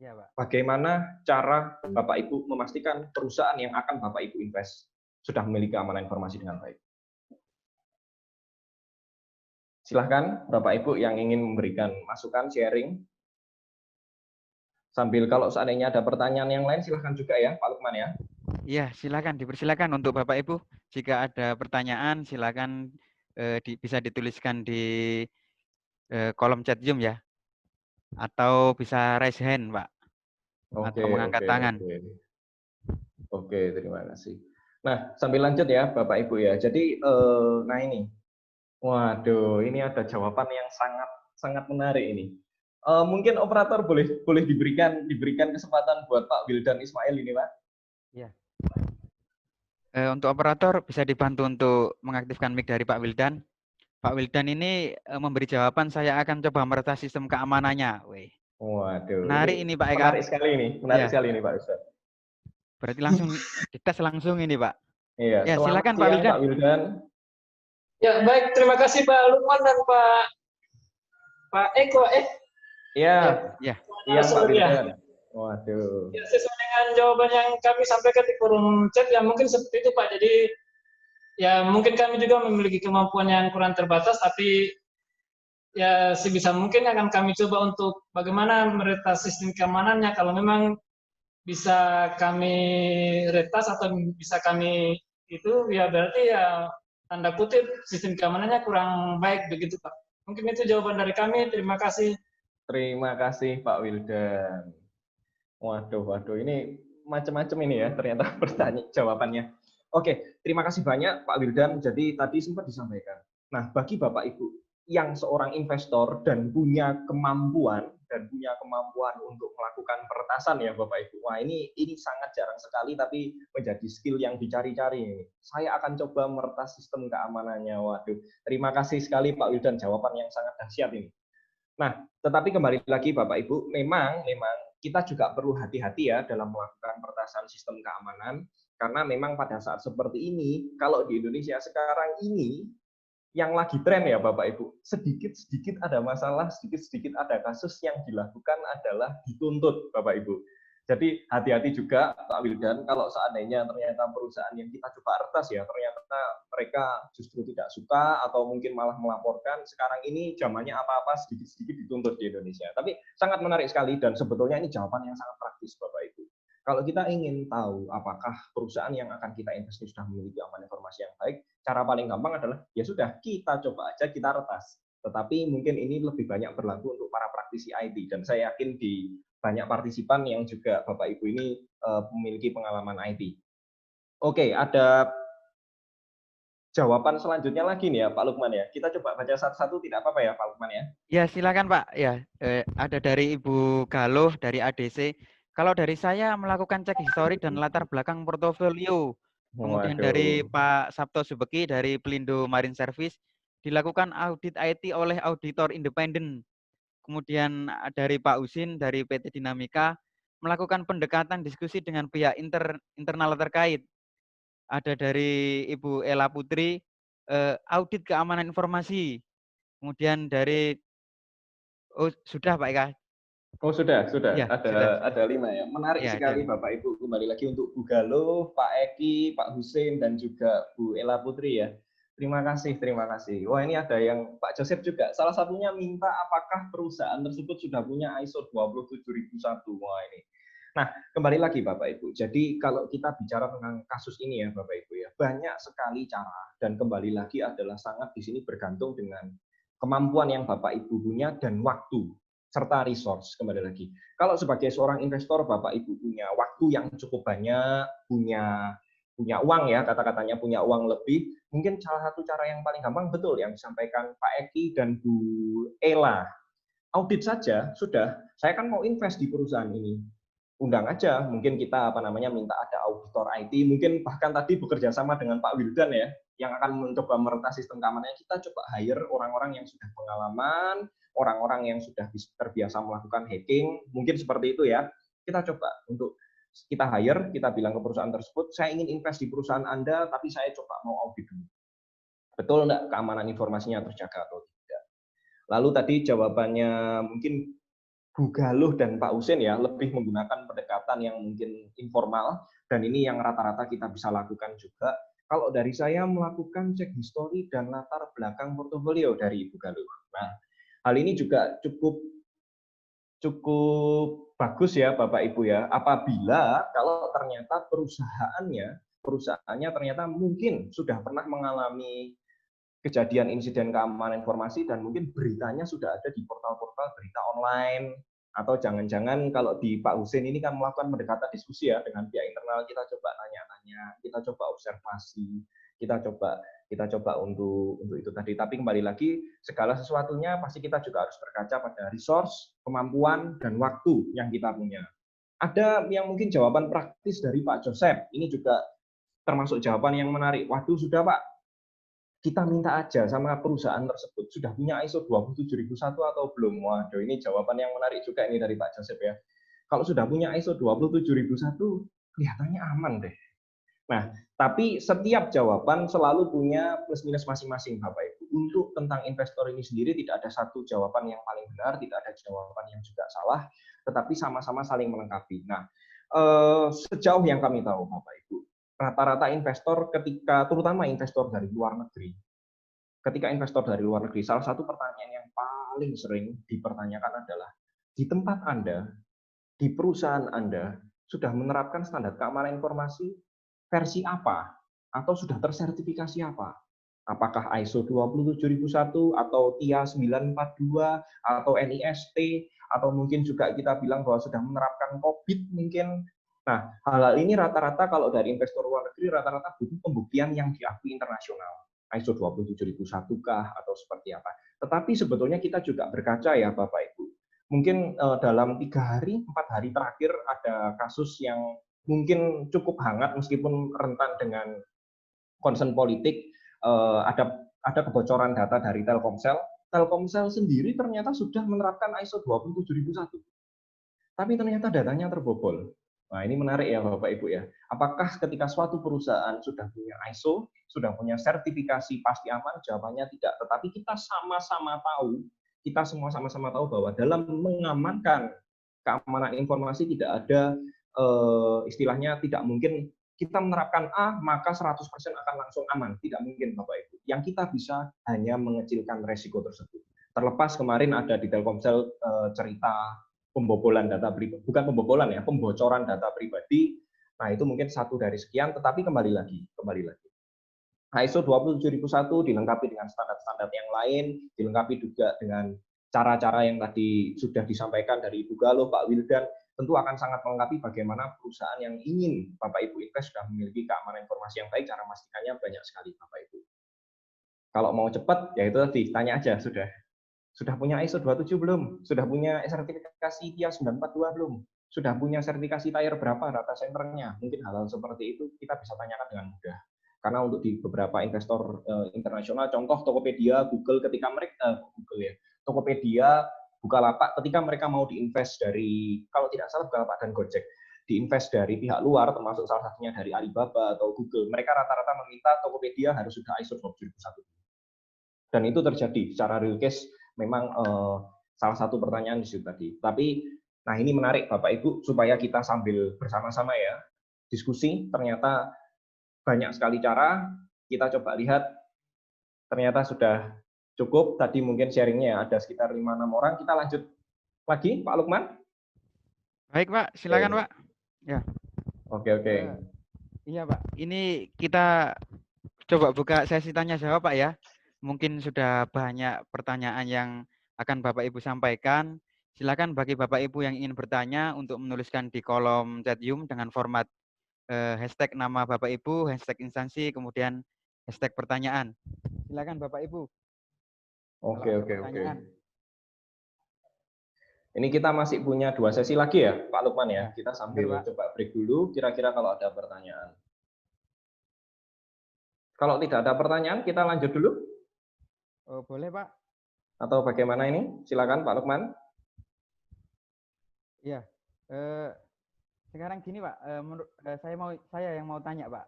Iya Pak. Bagaimana cara Bapak Ibu memastikan perusahaan yang akan Bapak Ibu invest sudah memiliki keamanan informasi dengan baik? Silahkan Bapak Ibu yang ingin memberikan masukan, sharing. Sambil kalau seandainya ada pertanyaan yang lain, silahkan juga ya Pak Lukman ya. Iya, silakan dipersilakan untuk Bapak Ibu. Jika ada pertanyaan, silakan bisa dituliskan di kolom chat Zoom ya, atau bisa raise hand, Pak, atau mengangkat tangan. Oke, terima kasih. Nah, sambil lanjut ya Bapak Ibu ya. Jadi, nah ini, waduh, ini ada jawaban yang sangat sangat menarik ini. Mungkin operator boleh diberikan kesempatan buat Pak Wildan Ismail ini, Pak. Iya. Untuk operator bisa dibantu untuk mengaktifkan mic dari Pak Wildan. Pak Wildan ini memberi jawaban, saya akan coba meretas sistem keamanannya. Wih. Waduh, Menarik ini Pak Eka. menarik Ya. sekali ini Pak Ustaz. Berarti langsung dites langsung ini Pak. Iya, Ya, selamat silakan Pak siang Wildan. Pak Wildan. Ya, baik. Terima kasih Pak Lukman dan Pak Eko. Iya, Ya. iya Pak Ya. Wildan. Waduh. Ya, sesuai dengan jawaban yang kami sampaikan di forum chat, ya mungkin seperti itu Pak. Jadi, ya mungkin kami juga memiliki kemampuan yang kurang terbatas, tapi ya sebisa mungkin akan kami coba untuk bagaimana meretas sistem keamanannya. Kalau memang bisa kami retas atau bisa kami itu, ya berarti ya tanda kutip sistem keamanannya kurang baik begitu Pak. Mungkin itu jawaban dari kami. Terima kasih. Terima kasih Pak Wildan. Waduh, ini macam-macam ini ya ternyata pertanyaan jawabannya. Oke, terima kasih banyak Pak Wildan. Jadi tadi sempat disampaikan. Nah, bagi Bapak Ibu yang seorang investor dan punya kemampuan untuk melakukan peretasan ya Bapak Ibu. Wah, ini sangat jarang sekali tapi menjadi skill yang dicari-cari. Saya akan coba meretas sistem keamanannya. Waduh, terima kasih sekali Pak Wildan, jawaban yang sangat dahsyat ini. Nah, tetapi kembali lagi Bapak Ibu, memang kita juga perlu hati-hati ya dalam melakukan peretasan sistem keamanan, karena memang pada saat seperti ini, kalau di Indonesia sekarang ini, yang lagi tren ya Bapak Ibu, sedikit-sedikit ada masalah, sedikit-sedikit ada kasus yang dilakukan adalah dituntut Bapak Ibu. Jadi hati-hati juga Pak Wildan, kalau seandainya ternyata perusahaan yang kita coba retas ya, ternyata mereka justru tidak suka atau mungkin malah melaporkan, sekarang ini zamannya apa-apa sedikit-sedikit dituntut di Indonesia. Tapi sangat menarik sekali dan sebetulnya ini jawaban yang sangat praktis Bapak Ibu. Kalau kita ingin tahu apakah perusahaan yang akan kita investasi sudah memiliki aman informasi yang baik, cara paling gampang adalah ya sudah kita coba aja kita retas. Tetapi mungkin ini lebih banyak berlaku untuk para praktisi IT dan saya yakin di banyak partisipan yang juga Bapak Ibu ini memiliki pengalaman IT. Oke, ada jawaban selanjutnya lagi nih ya Pak Lukman ya. Kita coba baca satu-satu, tidak apa-apa ya Pak Lukman ya. Ya, silakan Pak. Ya, ada dari Ibu Galuh dari ADC. Kalau dari saya melakukan cek histori dan latar belakang portofolio. Kemudian dari Waduh. Pak Sabto Subeki dari Pelindo Marine Service dilakukan audit IT oleh auditor independen. Kemudian dari Pak Usin dari PT Dinamika melakukan pendekatan diskusi dengan pihak internal terkait. Ada dari Ibu Ella Putri audit keamanan informasi. Kemudian dari sudah Pak Eka. Oh sudah. Ya, sudah. Ada 5 ya. Menarik Ya, sekali ada. Bapak Ibu. Kembali lagi untuk Bu Galuh, Pak Eki, Pak Husin, dan juga Bu Ella Putri ya. Terima kasih, terima kasih. Wah ini ada yang Pak Joseph juga. Salah satunya minta apakah perusahaan tersebut sudah punya ISO 27001. Wah ini. Nah, kembali lagi Bapak Ibu. Jadi kalau kita bicara tentang kasus ini ya Bapak Ibu ya, banyak sekali cara dan kembali lagi adalah sangat di sini bergantung dengan kemampuan yang Bapak Ibu punya dan waktu serta resource kembali lagi. Kalau sebagai seorang investor Bapak Ibu punya waktu yang cukup banyak, punya uang ya, kata-katanya punya uang lebih, mungkin salah satu cara yang paling gampang betul yang disampaikan Pak Eki dan Bu Ella. Audit saja sudah, saya kan mau invest di perusahaan ini. Undang aja, mungkin kita minta ada auditor IT, mungkin bahkan tadi bekerja sama dengan Pak Wildan ya, yang akan mencoba meretas sistem keamanannya. Kita coba hire orang-orang yang sudah pengalaman, orang-orang yang sudah terbiasa melakukan hacking, mungkin seperti itu ya. Kita coba untuk kita hire, kita bilang ke perusahaan tersebut, saya ingin invest di perusahaan Anda, tapi saya coba mau audit dulu. Betul enggak keamanan informasinya terjaga atau tidak? Lalu tadi jawabannya mungkin Bu Galuh dan Pak Usin ya lebih menggunakan pendekatan yang mungkin informal dan ini yang rata-rata kita bisa lakukan juga. Kalau dari saya melakukan cek histori dan latar belakang portofolio dari Ibu Galuh. Nah, hal ini juga cukup bagus ya Bapak Ibu ya. Apabila kalau ternyata perusahaannya ternyata mungkin sudah pernah mengalami kejadian insiden keamanan informasi dan mungkin beritanya sudah ada di portal-portal berita online atau jangan-jangan kalau di Pak Husin ini kan melakukan pendekatan diskusi ya dengan pihak internal, kita coba tanya-tanya, kita coba observasi, kita coba untuk itu tadi. Tapi kembali lagi segala sesuatunya pasti kita juga harus berkaca pada resource, kemampuan dan waktu yang kita punya. Ada yang mungkin jawaban praktis dari Pak Joseph, ini juga termasuk jawaban yang menarik. Waduh sudah Pak, kita minta aja sama perusahaan tersebut sudah punya ISO 27001 atau belum. Waduh, ini jawaban yang menarik juga ini dari Pak Joseph ya. Kalau sudah punya ISO 27001, kelihatannya aman deh. Nah, tapi setiap jawaban selalu punya plus minus masing-masing Bapak Ibu. Untuk tentang investor ini sendiri tidak ada satu jawaban yang paling benar, tidak ada jawaban yang juga salah, tetapi sama-sama saling melengkapi. Nah, sejauh yang kami tahu Bapak Ibu, rata-rata investor terutama investor dari luar negeri, ketika investor dari luar negeri, salah satu pertanyaan yang paling sering dipertanyakan adalah, di tempat Anda, di perusahaan Anda, sudah menerapkan standar keamanan informasi versi apa? Atau sudah tersertifikasi apa? Apakah ISO 27001 atau TIA 942 atau NIST atau mungkin juga kita bilang bahwa sudah menerapkan COVID mungkin. Nah, hal-hal ini rata-rata kalau dari investor luar negeri rata-rata butuh pembuktian yang diakui internasional. ISO 27001 kah atau seperti apa. Tetapi sebetulnya kita juga berkaca ya Bapak Ibu. Mungkin dalam 3 hari, 4 hari terakhir ada kasus yang mungkin cukup hangat meskipun rentan dengan concern politik. Ada kebocoran data dari Telkomsel. Telkomsel sendiri ternyata sudah menerapkan ISO 27001. Tapi ternyata datanya terbobol. Nah, ini menarik ya Bapak Ibu ya. Apakah ketika suatu perusahaan sudah punya ISO, sudah punya sertifikasi pasti aman? Jawabannya tidak. Tetapi kita sama-sama tahu, kita semua sama-sama tahu bahwa dalam mengamankan keamanan informasi tidak ada istilahnya tidak mungkin kita menerapkan A maka 100% akan langsung aman. Tidak mungkin Bapak Ibu. Yang kita bisa hanya mengecilkan resiko tersebut. Terlepas kemarin ada di Telkomsel cerita pembobolan data pribadi, bukan pembobolan ya, pembocoran data pribadi. Nah, itu mungkin satu dari sekian, tetapi kembali lagi. ISO 27001 dilengkapi dengan standar-standar yang lain, dilengkapi juga dengan cara-cara yang tadi sudah disampaikan dari Ibu Galuh, Pak Wildan, tentu akan sangat melengkapi bagaimana perusahaan yang ingin Bapak Ibu invest sudah memiliki keamanan informasi yang baik. Cara memastikannya banyak sekali Bapak Ibu. Kalau mau cepat, ya itu tadi, tanya aja sudah punya ISO 27 belum? Sudah punya sertifikasi TIA 942 belum? Sudah punya sertifikasi tier berapa data centernya? Mungkin hal-hal seperti itu kita bisa tanyakan dengan mudah. Karena untuk di beberapa investor internasional, contoh Tokopedia, Google, ketika mereka Tokopedia, Bukalapak, ketika mereka mau diinvest dari, kalau tidak salah Bukalapak dan Gojek, diinvest dari pihak luar, termasuk salah satunya dari Alibaba atau Google, mereka rata-rata meminta Tokopedia harus sudah ISO 27001. Dan itu terjadi secara real case, memang salah satu pertanyaan di situ tadi. Tapi, nah ini menarik Bapak Ibu, supaya kita sambil bersama-sama ya, diskusi, ternyata banyak sekali cara, kita coba lihat, ternyata sudah cukup, tadi mungkin sharingnya ada sekitar 5-6 orang, kita lanjut lagi, Pak Lukman. Baik Pak, silakan Pak. Ya. Oke. Iya Pak, ini kita coba buka sesi tanya jawab Pak ya. Mungkin sudah banyak pertanyaan yang akan Bapak Ibu sampaikan. Silakan bagi Bapak Ibu yang ingin bertanya untuk menuliskan di kolom chat Zoom dengan format hashtag nama Bapak Ibu, hashtag instansi, kemudian hashtag pertanyaan. Silakan Bapak Ibu. Oke. Ini kita masih punya 2 sesi lagi ya, Pak Lukman ya. Kita sambil coba break dulu, kira-kira kalau ada pertanyaan. Kalau tidak ada pertanyaan, kita lanjut dulu. Oh, boleh Pak. Atau bagaimana ini? Silakan Pak Lukman. Iya. Sekarang gini Pak, saya yang mau tanya Pak.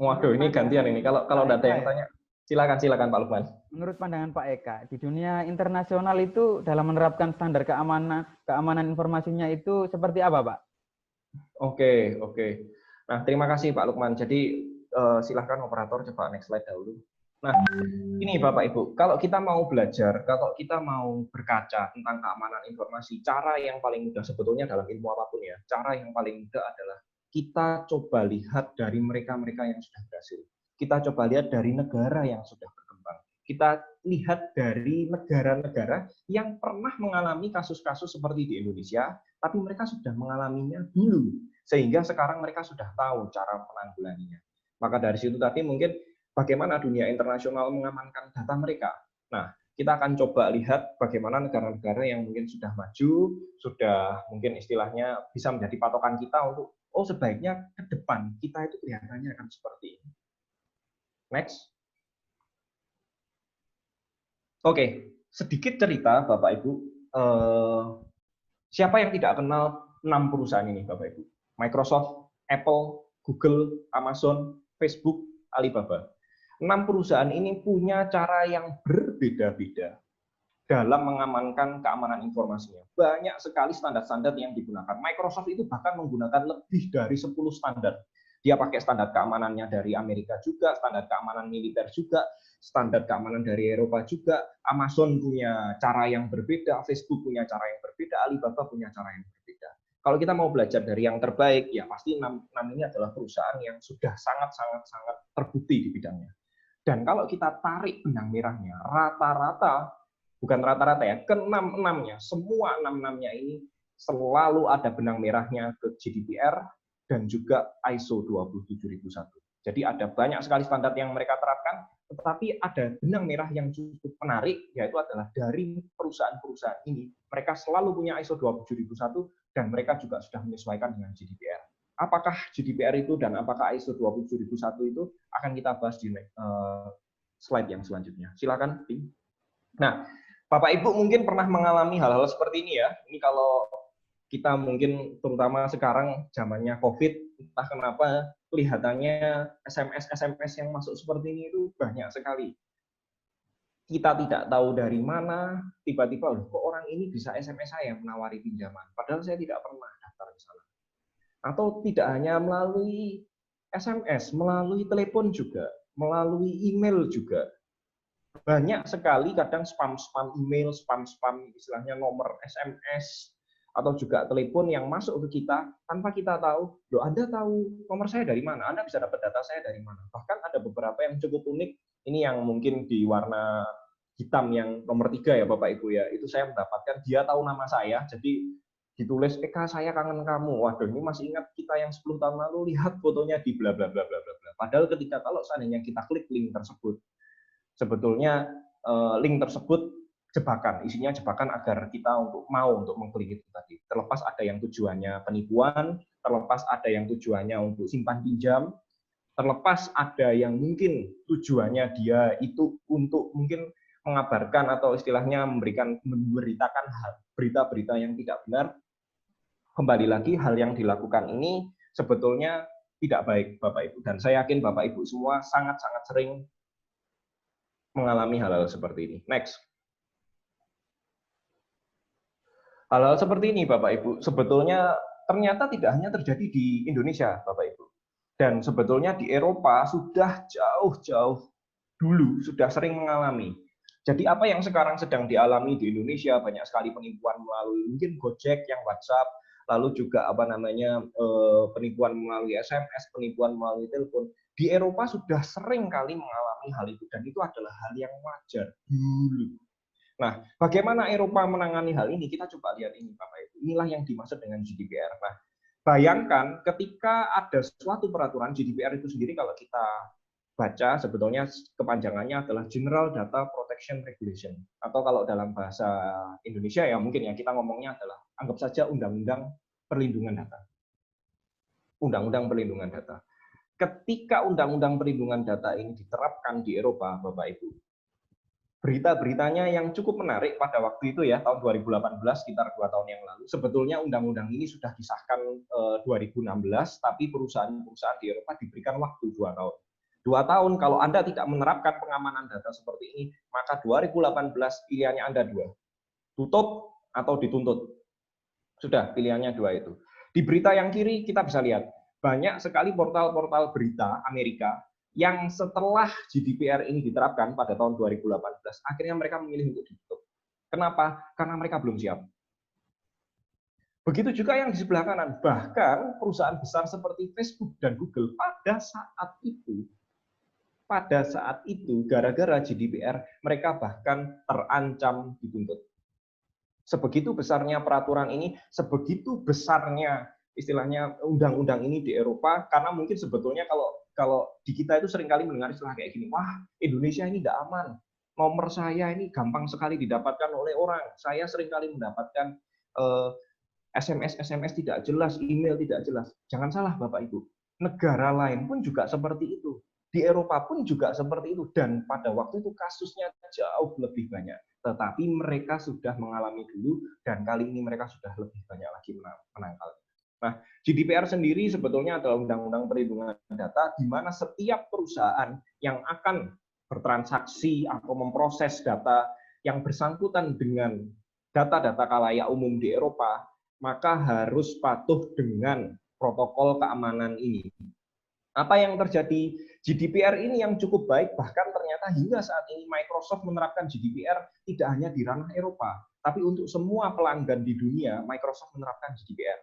Waduh, ini gantian ini. Kalau tidak ada yang tanya, silakan Pak Lukman. Menurut pandangan Pak Eka, di dunia internasional itu dalam menerapkan standar keamanan informasinya itu seperti apa Pak? Oke. Nah, terima kasih Pak Lukman. Jadi silakan operator coba next slide dahulu. Nah, ini Bapak Ibu, kalau kita mau belajar, kalau kita mau berkaca tentang keamanan informasi, cara yang paling mudah sebetulnya dalam ilmu apapun ya, cara yang paling mudah adalah kita coba lihat dari mereka-mereka yang sudah berhasil. Kita coba lihat dari negara yang sudah berkembang. Kita lihat dari negara-negara yang pernah mengalami kasus-kasus seperti di Indonesia, tapi mereka sudah mengalaminya dulu, sehingga sekarang mereka sudah tahu cara menanggulanginya. Maka dari situ tadi mungkin bagaimana dunia internasional mengamankan data mereka. Nah, kita akan coba lihat bagaimana negara-negara yang mungkin sudah maju, sudah mungkin istilahnya bisa menjadi patokan kita untuk, oh sebaiknya ke depan kita itu kelihatannya akan seperti ini. Next. Oke, sedikit cerita Bapak Ibu. Siapa yang tidak kenal 6 perusahaan ini Bapak Ibu? Microsoft, Apple, Google, Amazon, Facebook, Alibaba. 6 perusahaan ini punya cara yang berbeda-beda dalam mengamankan keamanan informasinya. Banyak sekali standar-standar yang digunakan. Microsoft itu bahkan menggunakan lebih dari 10 standar. Dia pakai standar keamanannya dari Amerika juga, standar keamanan militer juga, standar keamanan dari Eropa juga. Amazon punya cara yang berbeda, Facebook punya cara yang berbeda, Alibaba punya cara yang berbeda. Kalau kita mau belajar dari yang terbaik, ya pasti 6 ini adalah perusahaan yang sudah sangat-sangat terbukti di bidangnya. Dan kalau kita tarik benang merahnya, rata-rata, bukan rata-rata ya, ke-6-6-nya, semua 6-6-nya ini selalu ada benang merahnya ke GDPR dan juga ISO 27001. Jadi ada banyak sekali standar yang mereka terapkan, tetapi ada benang merah yang cukup menarik, yaitu adalah dari perusahaan-perusahaan ini, mereka selalu punya ISO 27001 dan mereka juga sudah menyesuaikan dengan GDPR. Apakah GDPR itu dan apakah ISO 27001 itu akan kita bahas di slide yang selanjutnya. Silakan, Tim. Nah, Bapak Ibu mungkin pernah mengalami hal-hal seperti ini ya. Ini kalau kita mungkin terutama sekarang zamannya COVID, entah kenapa kelihatannya SMS yang masuk seperti ini itu banyak sekali. Kita tidak tahu dari mana, tiba-tiba loh, kok orang ini bisa SMS saya menawari pinjaman, padahal saya tidak pernah daftar di sana. Atau tidak hanya melalui SMS, melalui telepon juga, melalui email juga. Banyak sekali kadang spam-spam email, spam-spam istilahnya nomor SMS, atau juga telepon yang masuk ke kita tanpa kita tahu, loh Anda tahu nomor saya dari mana? Anda bisa dapat data saya dari mana? Bahkan ada beberapa yang cukup unik, ini yang mungkin di warna hitam yang nomor 3 ya Bapak Ibu ya, itu saya mendapatkan dia tahu nama saya, jadi ditulis Eka saya kangen kamu. Waduh, ini masih ingat kita yang 10 tahun lalu, lihat fotonya di bla bla bla bla bla bla. Padahal ketika kalau seandainya kita klik link tersebut, sebetulnya link tersebut jebakan, isinya jebakan agar kita untuk mengklik itu tadi. Terlepas ada yang tujuannya penipuan, terlepas ada yang tujuannya untuk simpan pinjam, terlepas ada yang mungkin tujuannya dia itu untuk mungkin mengabarkan atau istilahnya memberitakan berita-berita yang tidak benar. Kembali lagi, hal yang dilakukan ini sebetulnya tidak baik Bapak Ibu. Dan saya yakin Bapak Ibu semua sangat-sangat sering mengalami hal-hal seperti ini. Next. Hal-hal seperti ini Bapak Ibu, sebetulnya ternyata tidak hanya terjadi di Indonesia Bapak Ibu. Dan sebetulnya di Eropa sudah jauh-jauh dulu sudah sering mengalami. Jadi apa yang sekarang sedang dialami di Indonesia, banyak sekali penipuan melalui mungkin Gojek yang WhatsApp, lalu juga penipuan melalui SMS, penipuan melalui telepon. Di Eropa sudah sering kali mengalami hal itu, dan itu adalah hal yang wajar dulu. Nah, bagaimana Eropa menangani hal ini? Kita coba lihat ini, Bapak Ibu. Inilah yang dimaksud dengan GDPR. Nah, bayangkan ketika ada suatu peraturan GDPR itu sendiri, kalau kita baca sebetulnya kepanjangannya adalah General Data Protection Regulation, atau kalau dalam bahasa Indonesia ya mungkin ya kita ngomongnya adalah anggap saja Undang-Undang Perlindungan Data. Undang-Undang Perlindungan Data. Ketika Undang-Undang Perlindungan Data ini diterapkan di Eropa, Bapak Ibu, berita-beritanya yang cukup menarik pada waktu itu ya, tahun 2018, sekitar 2 tahun yang lalu, sebetulnya undang-undang ini sudah disahkan 2016, tapi perusahaan-perusahaan di Eropa diberikan waktu 2 tahun. 2 tahun, kalau Anda tidak menerapkan pengamanan data seperti ini, maka 2018 pilihannya Anda 2. Tutup atau dituntut. Sudah, pilihannya 2 itu. Di berita yang kiri kita bisa lihat, banyak sekali portal-portal berita Amerika yang setelah GDPR ini diterapkan pada tahun 2018, akhirnya mereka memilih untuk ditutup. Kenapa? Karena mereka belum siap. Begitu juga yang di sebelah kanan. Bahkan perusahaan besar seperti Facebook dan Google pada saat itu, gara-gara GDPR, mereka bahkan terancam dituntut. Sebegitu besarnya peraturan ini, sebegitu besarnya istilahnya undang-undang ini di Eropa, karena mungkin sebetulnya kalau di kita itu seringkali mendengar istilah kayak gini, wah Indonesia ini tidak aman, nomor saya ini gampang sekali didapatkan oleh orang, saya seringkali mendapatkan SMS tidak jelas, email tidak jelas. Jangan salah Bapak Ibu, negara lain pun juga seperti itu. Di Eropa pun juga seperti itu, dan pada waktu itu kasusnya jauh lebih banyak. Tetapi mereka sudah mengalami dulu, dan kali ini mereka sudah lebih banyak lagi menangkal. Nah, GDPR sendiri sebetulnya adalah Undang-Undang Perlindungan Data, di mana setiap perusahaan yang akan bertransaksi atau memproses data yang bersangkutan dengan data-data khalayak umum di Eropa, maka harus patuh dengan protokol keamanan ini. Apa yang terjadi? GDPR ini yang cukup baik, bahkan ternyata hingga saat ini Microsoft menerapkan GDPR tidak hanya di ranah Eropa, tapi untuk semua pelanggan di dunia, Microsoft menerapkan GDPR.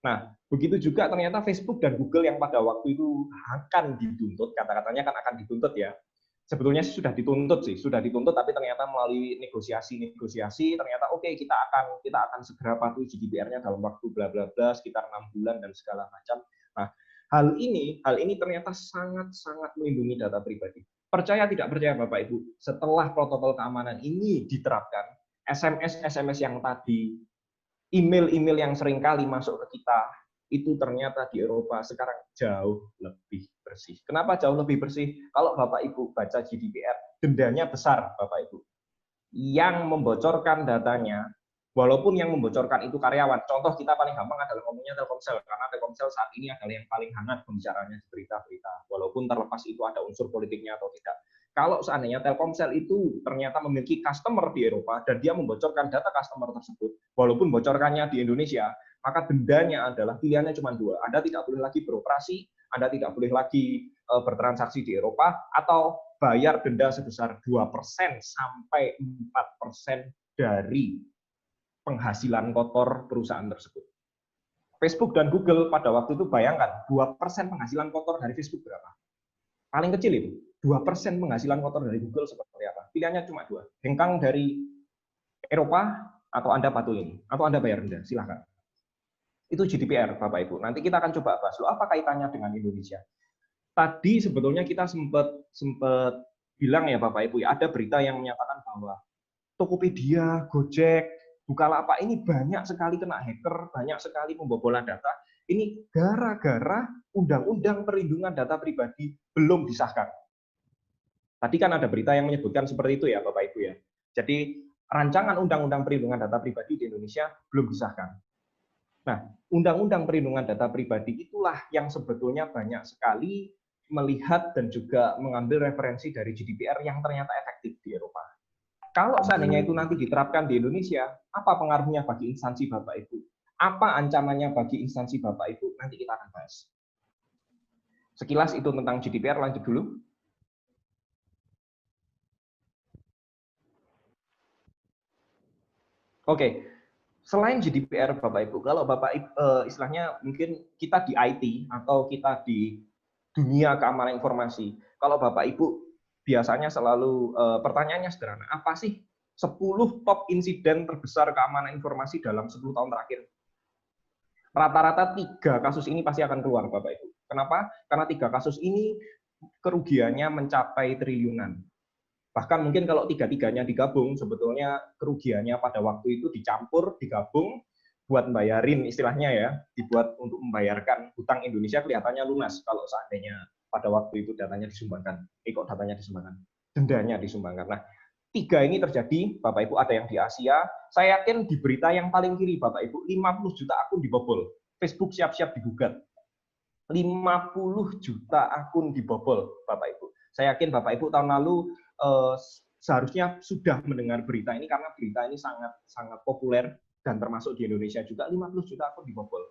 Nah, begitu juga ternyata Facebook dan Google yang pada waktu itu akan dituntut, kata-katanya kan akan dituntut ya. Sebetulnya sudah dituntut, tapi ternyata melalui negosiasi ternyata oke, kita akan segera patuhi GDPR-nya dalam waktu bla bla bla sekitar 6 bulan dan segala macam. Nah, hal ini ternyata sangat-sangat melindungi data pribadi. Percaya tidak percaya Bapak Ibu, setelah protokol keamanan ini diterapkan, SMS yang tadi, email yang sering kali masuk ke kita, itu ternyata di Eropa sekarang jauh lebih bersih. Kenapa jauh lebih bersih? Kalau Bapak Ibu baca GDPR, dendanya besar Bapak Ibu. Yang membocorkan datanya, walaupun yang membocorkan itu karyawan, contoh kita paling gampang adalah ngomongnya Telkomsel, karena Telkomsel saat ini adalah yang paling hangat pembicaraannya di berita-berita, walaupun terlepas itu ada unsur politiknya atau tidak. Kalau seandainya Telkomsel itu ternyata memiliki customer di Eropa dan dia membocorkan data customer tersebut, walaupun bocorkannya di Indonesia, maka dendanya adalah pilihannya cuma 2. Anda tidak boleh lagi beroperasi, Anda tidak boleh lagi bertransaksi di Eropa, atau bayar denda sebesar 2% sampai 4% dari penghasilan kotor perusahaan tersebut. Facebook dan Google pada waktu itu bayangkan 2% penghasilan kotor dari Facebook berapa? Paling kecil itu 2% penghasilan kotor dari Google seperti apa? Pilihannya cuma 2. Hengkang dari Eropa, atau Anda patuh ini, atau Anda bayar denda, silahkan. Itu GDPR, Bapak Ibu. Nanti kita akan coba bahas, loh, apa kaitannya dengan Indonesia? Tadi sebetulnya kita sempat bilang ya Bapak Ibu, ya, ada berita yang menyatakan bahwa Tokopedia, Gojek, Bukalapak ini banyak sekali kena hacker, banyak sekali pembobolan data. Ini gara-gara Undang-Undang Perlindungan Data Pribadi belum disahkan. Tadi kan ada berita yang menyebutkan seperti itu ya Bapak Ibu ya. Jadi rancangan Undang-Undang Perlindungan Data Pribadi di Indonesia belum disahkan. Nah, Undang-Undang Perlindungan Data Pribadi itulah yang sebetulnya banyak sekali melihat dan juga mengambil referensi dari GDPR yang ternyata efektif di Eropa. Kalau seandainya itu nanti diterapkan di Indonesia, apa pengaruhnya bagi instansi Bapak Ibu? Apa ancamannya bagi instansi Bapak Ibu? Nanti kita akan bahas. Sekilas itu tentang GDPR, lanjut dulu. Oke, selain GDPR Bapak Ibu, kalau Bapak Ibu istilahnya mungkin kita di IT atau kita di dunia keamanan informasi, kalau Bapak Ibu biasanya selalu pertanyaannya sederhana, apa sih 10 top insiden terbesar keamanan informasi dalam 10 tahun terakhir? Rata-rata 3 kasus ini pasti akan keluar Bapak Ibu. Kenapa? Karena 3 kasus ini kerugiannya mencapai triliunan. Bahkan mungkin kalau 3-3-nya digabung, sebetulnya kerugiannya pada waktu itu dicampur, digabung, buat membayarin istilahnya ya, dibuat untuk membayarkan hutang Indonesia kelihatannya lunas kalau seandainya pada waktu itu datanya disumbangkan. Kok datanya disumbangkan? Dendanya disumbangkan. Nah, 3 ini terjadi, Bapak Ibu, ada yang di Asia. Saya yakin di berita yang paling kiri, Bapak Ibu, 50 juta akun dibobol. Facebook siap-siap digugat. 50 juta akun dibobol, Bapak Ibu. Saya yakin Bapak Ibu tahun lalu seharusnya sudah mendengar berita ini karena berita ini sangat populer dan termasuk di Indonesia juga. 50 juta akun dibobol.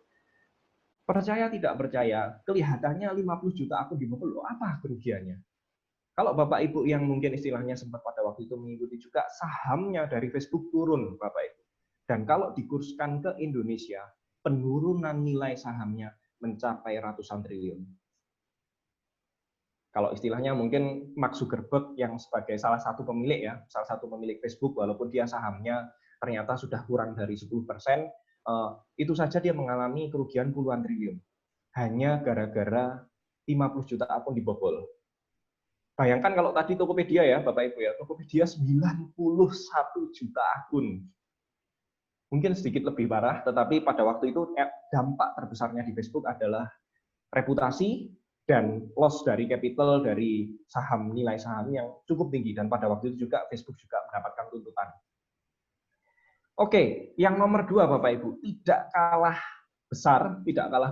Percaya tidak percaya, kelihatannya 50 juta akun dibobol. Loh, apa kerugiannya? Kalau Bapak Ibu yang mungkin istilahnya sempat pada waktu itu mengikuti juga, sahamnya dari Facebook turun, Bapak Ibu. Dan kalau dikurskan ke Indonesia, penurunan nilai sahamnya mencapai ratusan triliun. Kalau istilahnya mungkin Mark Zuckerberg yang sebagai salah satu pemilik ya, salah satu pemilik Facebook, walaupun dia sahamnya ternyata sudah kurang dari 10%, itu saja dia mengalami kerugian puluhan triliun. Hanya gara-gara 50 juta akun dibobol. Bayangkan kalau tadi Tokopedia ya, Bapak Ibu ya, Tokopedia 91 juta akun. Mungkin sedikit lebih parah, tetapi pada waktu itu dampak terbesarnya di Facebook adalah reputasi dan loss dari capital dari saham, nilai saham yang cukup tinggi, dan pada waktu itu juga Facebook juga mendapatkan tuntutan. Oke, yang nomor 2 Bapak Ibu, tidak kalah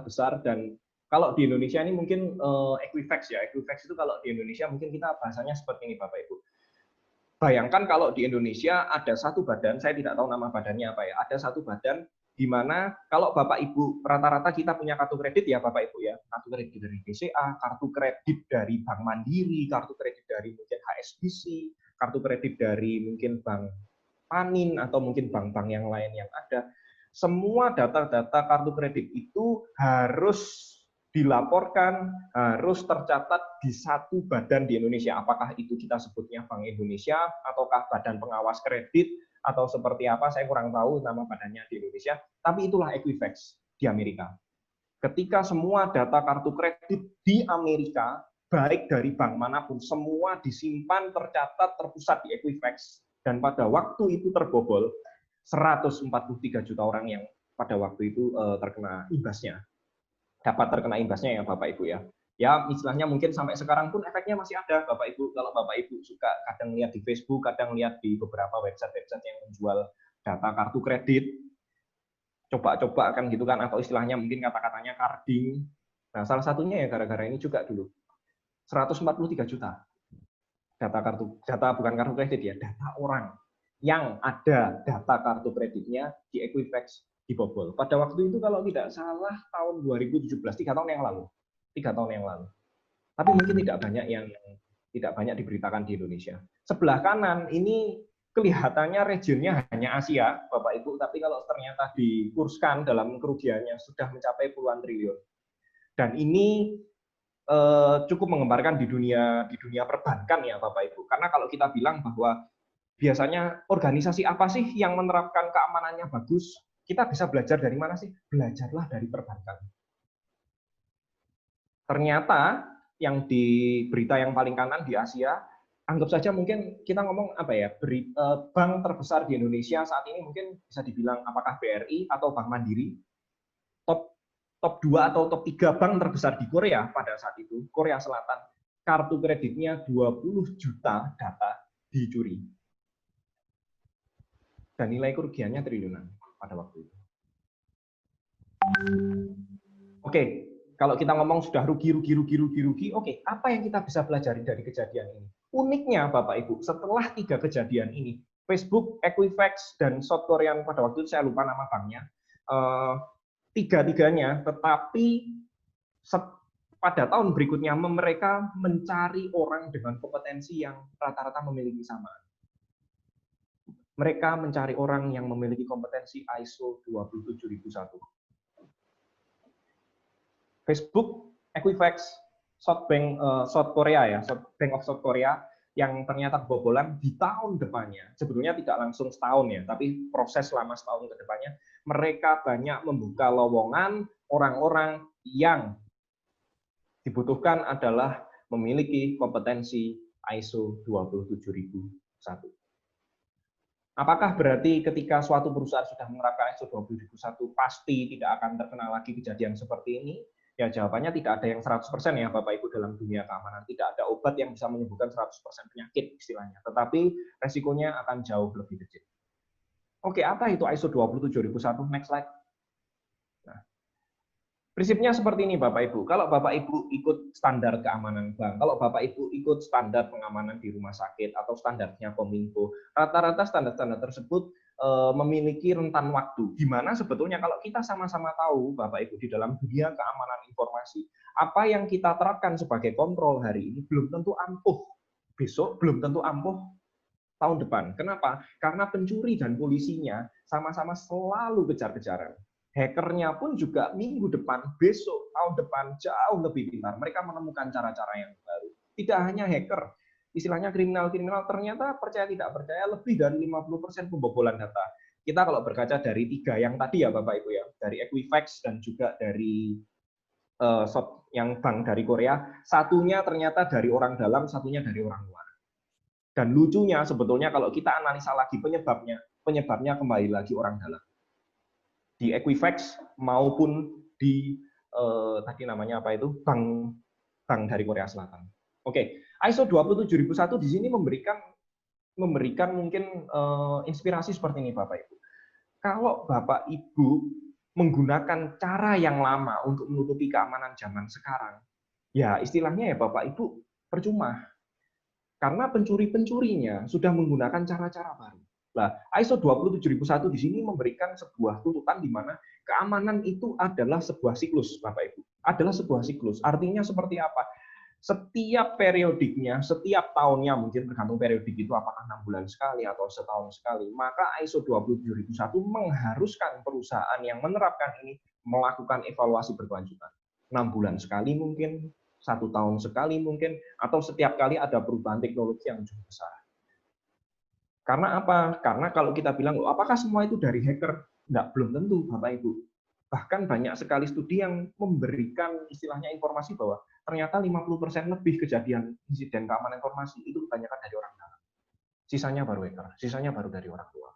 besar, dan kalau di Indonesia ini mungkin Equifax ya, Equifax itu kalau di Indonesia mungkin kita bahasanya seperti ini Bapak Ibu. Bayangkan kalau di Indonesia ada satu badan, saya tidak tahu nama badannya apa ya, ada satu badan di mana kalau Bapak Ibu rata-rata kita punya kartu kredit ya Bapak Ibu ya, kartu kredit dari BCA, kartu kredit dari Bank Mandiri, kartu kredit dari mungkin HSBC, kartu kredit dari mungkin Bank Panin atau mungkin bank-bank yang lain yang ada. Semua data-data kartu kredit itu harus dilaporkan, harus tercatat di satu badan di Indonesia. Apakah itu kita sebutnya Bank Indonesia ataukah Badan Pengawas Kredit atau seperti apa, saya kurang tahu nama badannya di Indonesia, tapi itulah Equifax di Amerika. Ketika semua data kartu kredit di Amerika, baik dari bank manapun, semua disimpan, tercatat, terpusat di Equifax, dan pada waktu itu terbobol, 143 juta orang yang pada waktu itu terkena imbasnya. Dapat terkena imbasnya ya Bapak Ibu ya. Ya, istilahnya mungkin sampai sekarang pun efeknya masih ada Bapak Ibu. Kalau Bapak Ibu suka kadang lihat di Facebook, kadang lihat di beberapa website-website yang menjual data kartu kredit, coba-coba kan gitu kan, atau istilahnya mungkin kata-katanya carding. Nah, salah satunya ya gara-gara ini juga dulu. 143 juta. Data bukan kartu kredit ya, data orang yang ada data kartu kreditnya di Equifax dibobol. Pada waktu itu kalau tidak salah tahun 2017, 3 tahun yang lalu. Tapi mungkin tidak banyak diberitakan di Indonesia. Sebelah kanan ini kelihatannya regionnya hanya Asia, Bapak Ibu, tapi kalau ternyata dikurskan dalam kerugiannya sudah mencapai puluhan triliun. Dan ini cukup menggemparkan di dunia perbankan ya Bapak Ibu. Karena kalau kita bilang bahwa biasanya organisasi apa sih yang menerapkan keamanannya bagus, kita bisa belajar dari mana sih? Belajarlah dari perbankan. Ternyata yang di berita yang paling kanan di Asia, anggap saja mungkin kita ngomong apa ya, bank terbesar di Indonesia saat ini mungkin bisa dibilang apakah BRI atau Bank Mandiri, top 2 atau top 3 bank terbesar di Korea pada saat itu, Korea Selatan, kartu kreditnya 20 juta data dicuri. Dan nilai kerugiannya triliunan pada waktu itu. Oke, kalau kita ngomong sudah rugi, oke, apa yang kita bisa pelajari dari kejadian ini? Uniknya Bapak Ibu, setelah 3 kejadian ini, Facebook, Equifax, dan South Korean pada waktu itu saya lupa nama banknya, tiga-tiganya, tetapi pada tahun berikutnya mereka mencari orang dengan kompetensi yang rata-rata memiliki kesamaan. Mereka mencari orang yang memiliki kompetensi ISO 27001. Facebook, Equifax, South Korea ya, Bank of South Korea yang ternyata kebobolan di tahun depannya. Sebetulnya tidak langsung setahun ya, tapi proses selama setahun ke depannya mereka banyak membuka lowongan orang-orang yang dibutuhkan adalah memiliki kompetensi ISO 27001. Apakah berarti ketika suatu perusahaan sudah menerapkan ISO 27001 pasti tidak akan terkena lagi kejadian seperti ini? Ya jawabannya tidak ada yang 100% ya Bapak Ibu dalam dunia keamanan. Tidak ada obat yang bisa menyembuhkan 100% penyakit istilahnya. Tetapi resikonya akan jauh lebih kecil. Oke, apa itu ISO 27001? Next slide. Nah, prinsipnya seperti ini Bapak Ibu. Kalau Bapak Ibu ikut standar keamanan bank, kalau Bapak Ibu ikut standar pengamanan di rumah sakit atau standarnya Kominfo, rata-rata standar-standar tersebut memiliki rentan waktu. Gimana sebetulnya kalau kita sama-sama tahu Bapak Ibu di dalam dunia keamanan informasi, apa yang kita terapkan sebagai kontrol hari ini belum tentu ampuh besok, belum tentu ampuh tahun depan. Kenapa? Karena pencuri dan polisinya sama-sama selalu kejar-kejaran. Hackernya pun juga minggu depan, besok, tahun depan jauh lebih pintar. Mereka menemukan cara-cara yang baru. Tidak hanya hacker, istilahnya kriminal-kriminal ternyata percaya tidak percaya lebih dari 50% pembobolan data. Kita kalau berkaca dari 3 yang tadi ya Bapak Ibu ya, dari Equifax dan juga dari yang bank dari Korea, satunya ternyata dari orang dalam, satunya dari orang luar. Dan lucunya sebetulnya kalau kita analisa lagi penyebabnya kembali lagi orang dalam. Di Equifax maupun di tadi namanya apa itu bank dari Korea Selatan. Oke, ISO 27001 di sini memberikan mungkin inspirasi seperti ini Bapak Ibu. Kalau Bapak Ibu menggunakan cara yang lama untuk menutupi keamanan zaman sekarang, ya istilahnya ya Bapak Ibu percuma. Karena pencuri-pencurinya sudah menggunakan cara-cara baru. Nah, ISO 27001 di sini memberikan sebuah tuntutan di mana keamanan itu adalah sebuah siklus, Bapak Ibu. Adalah sebuah siklus. Artinya seperti apa? Setiap periodiknya, setiap tahunnya, mungkin tergantung periodik itu apakah 6 bulan sekali atau setahun sekali, maka ISO 27001 mengharuskan perusahaan yang menerapkan ini melakukan evaluasi berkelanjutan. 6 bulan sekali mungkin, 1 tahun sekali mungkin, atau setiap kali ada perubahan teknologi yang cukup besar. Karena apa? Karena kalau kita bilang, apakah semua itu dari hacker? Enggak, belum tentu, Bapak Ibu. Bahkan banyak sekali studi yang memberikan istilahnya informasi bahwa ternyata 50% lebih kejadian insiden keamanan informasi itu kebanyakan dari orang dalam. Sisanya baru hacker, sisanya baru dari orang luar.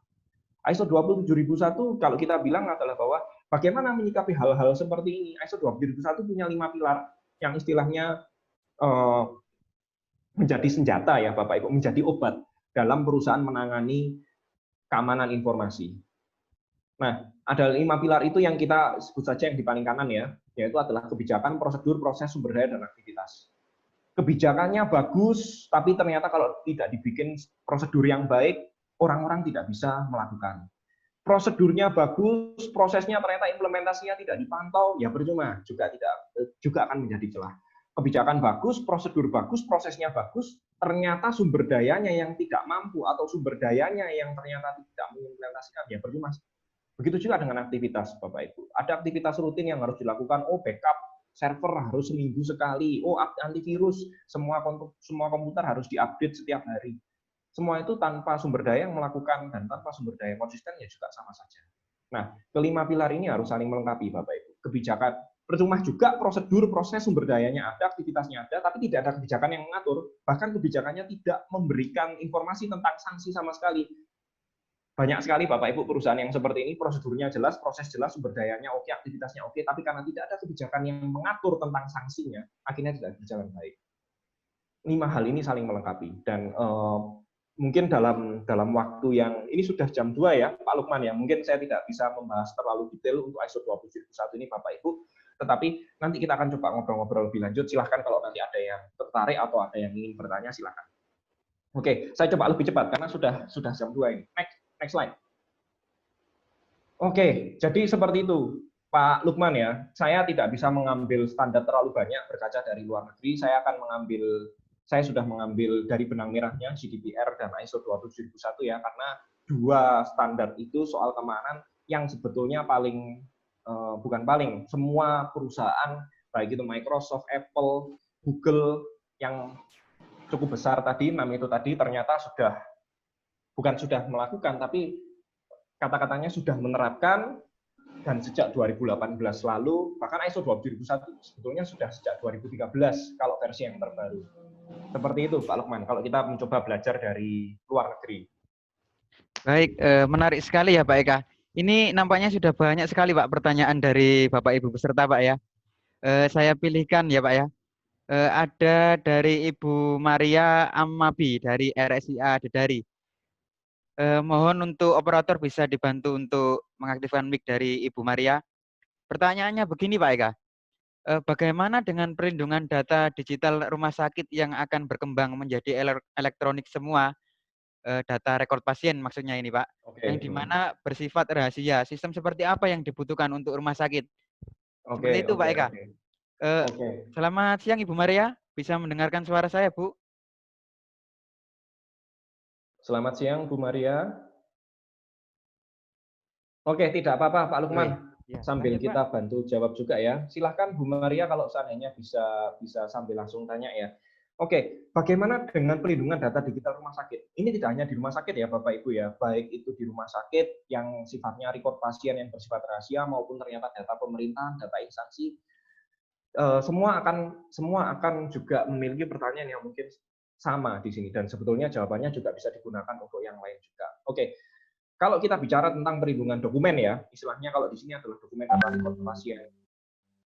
ISO 27001 kalau kita bilang adalah bahwa bagaimana menyikapi hal-hal seperti ini. ISO 27001 punya 5 pilar yang istilahnya menjadi senjata ya Bapak Ibu, menjadi obat dalam perusahaan menangani keamanan informasi. Nah, ada 5 pilar itu yang kita sebut saja yang di paling kanan ya, yaitu adalah kebijakan, prosedur, proses, sumber daya, dan aktivitas. Kebijakannya bagus, tapi ternyata kalau tidak dibikin prosedur yang baik, orang-orang tidak bisa melakukan. Prosedurnya bagus, prosesnya ternyata implementasinya tidak dipantau, ya percuma, juga akan menjadi celah. Kebijakan bagus, prosedur bagus, prosesnya bagus, ternyata sumber dayanya yang tidak mampu atau sumber dayanya yang ternyata tidak mengimplementasikan, ya percuma. Begitu juga dengan aktivitas, Bapak Ibu. Ada aktivitas rutin yang harus dilakukan, backup server harus seminggu sekali, oh antivirus, semua komputer harus diupdate setiap hari. Semua itu tanpa sumber daya yang melakukan dan tanpa sumber daya konsisten ya juga sama saja. Nah, kelima pilar ini harus saling melengkapi, Bapak Ibu. Kebijakan, percuma juga prosedur, proses sumber dayanya ada, aktivitasnya ada, tapi tidak ada kebijakan yang mengatur. Bahkan kebijakannya tidak memberikan informasi tentang sanksi sama sekali. Banyak sekali Bapak Ibu perusahaan yang seperti ini, prosedurnya jelas, proses jelas, sumber dayanya oke, aktivitasnya oke, tapi karena tidak ada kebijakan yang mengatur tentang sanksinya, akhirnya tidak berjalan baik. 5 hal ini saling melengkapi dan mungkin dalam waktu yang ini sudah jam 2 ya Pak Lukman ya, mungkin saya tidak bisa membahas terlalu detail untuk ISO 27001 ini Bapak Ibu, tetapi nanti kita akan coba ngobrol-ngobrol lebih lanjut. Silahkan kalau nanti ada yang tertarik atau ada yang ingin bertanya silahkan. Oke, saya coba lebih cepat karena sudah jam 2 ini. Next slide. Oke, jadi seperti itu Pak Lukman ya, saya tidak bisa mengambil standar terlalu banyak berkaca dari luar negeri, saya sudah mengambil dari benang merahnya GDPR dan ISO 27001 ya, karena dua standar itu soal keamanan yang sebetulnya semua perusahaan, baik itu Microsoft, Apple, Google, yang cukup besar tadi, 6 itu tadi, ternyata bukan sudah melakukan, tapi kata-katanya sudah menerapkan, dan sejak 2018 lalu, bahkan ISO 27001 sebetulnya sudah sejak 2013 kalau versi yang terbaru. Seperti itu Pak Lukman, kalau kita mencoba belajar dari luar negeri. Baik, menarik sekali ya Pak Eka. Ini nampaknya sudah banyak sekali Pak pertanyaan dari Bapak Ibu peserta Pak ya. Saya pilihkan ya Pak ya. Ada dari Ibu Maria Amabi dari RSIA Dedari. Mohon untuk operator bisa dibantu untuk mengaktifkan mic dari Ibu Maria. Pertanyaannya begini Pak Eka. Bagaimana dengan perlindungan data digital rumah sakit yang akan berkembang menjadi elektronik semua, data rekor pasien maksudnya ini Pak, yang dimana bersifat rahasia. Sistem seperti apa yang dibutuhkan untuk rumah sakit? Seperti itu Pak Eka. Selamat siang Ibu Maria, bisa mendengarkan suara saya Bu? Selamat siang Bu Maria. Oke, tidak apa-apa Pak Lukman. Ya, sambil lanjut, kita bantu jawab juga ya. Silahkan Bu Maria kalau seandainya bisa sambil langsung tanya ya. Oke, bagaimana dengan perlindungan data digital rumah sakit? Ini tidak hanya di rumah sakit ya Bapak Ibu ya, baik itu di rumah sakit yang sifatnya record pasien yang bersifat rahasia maupun ternyata data pemerintahan, data instansi, semua akan juga memiliki pertanyaan yang mungkin sama di sini dan sebetulnya jawabannya juga bisa digunakan untuk yang lain juga. Oke. Kalau kita bicara tentang perlindungan dokumen ya, istilahnya kalau di sini adalah dokumen data rekor pasien.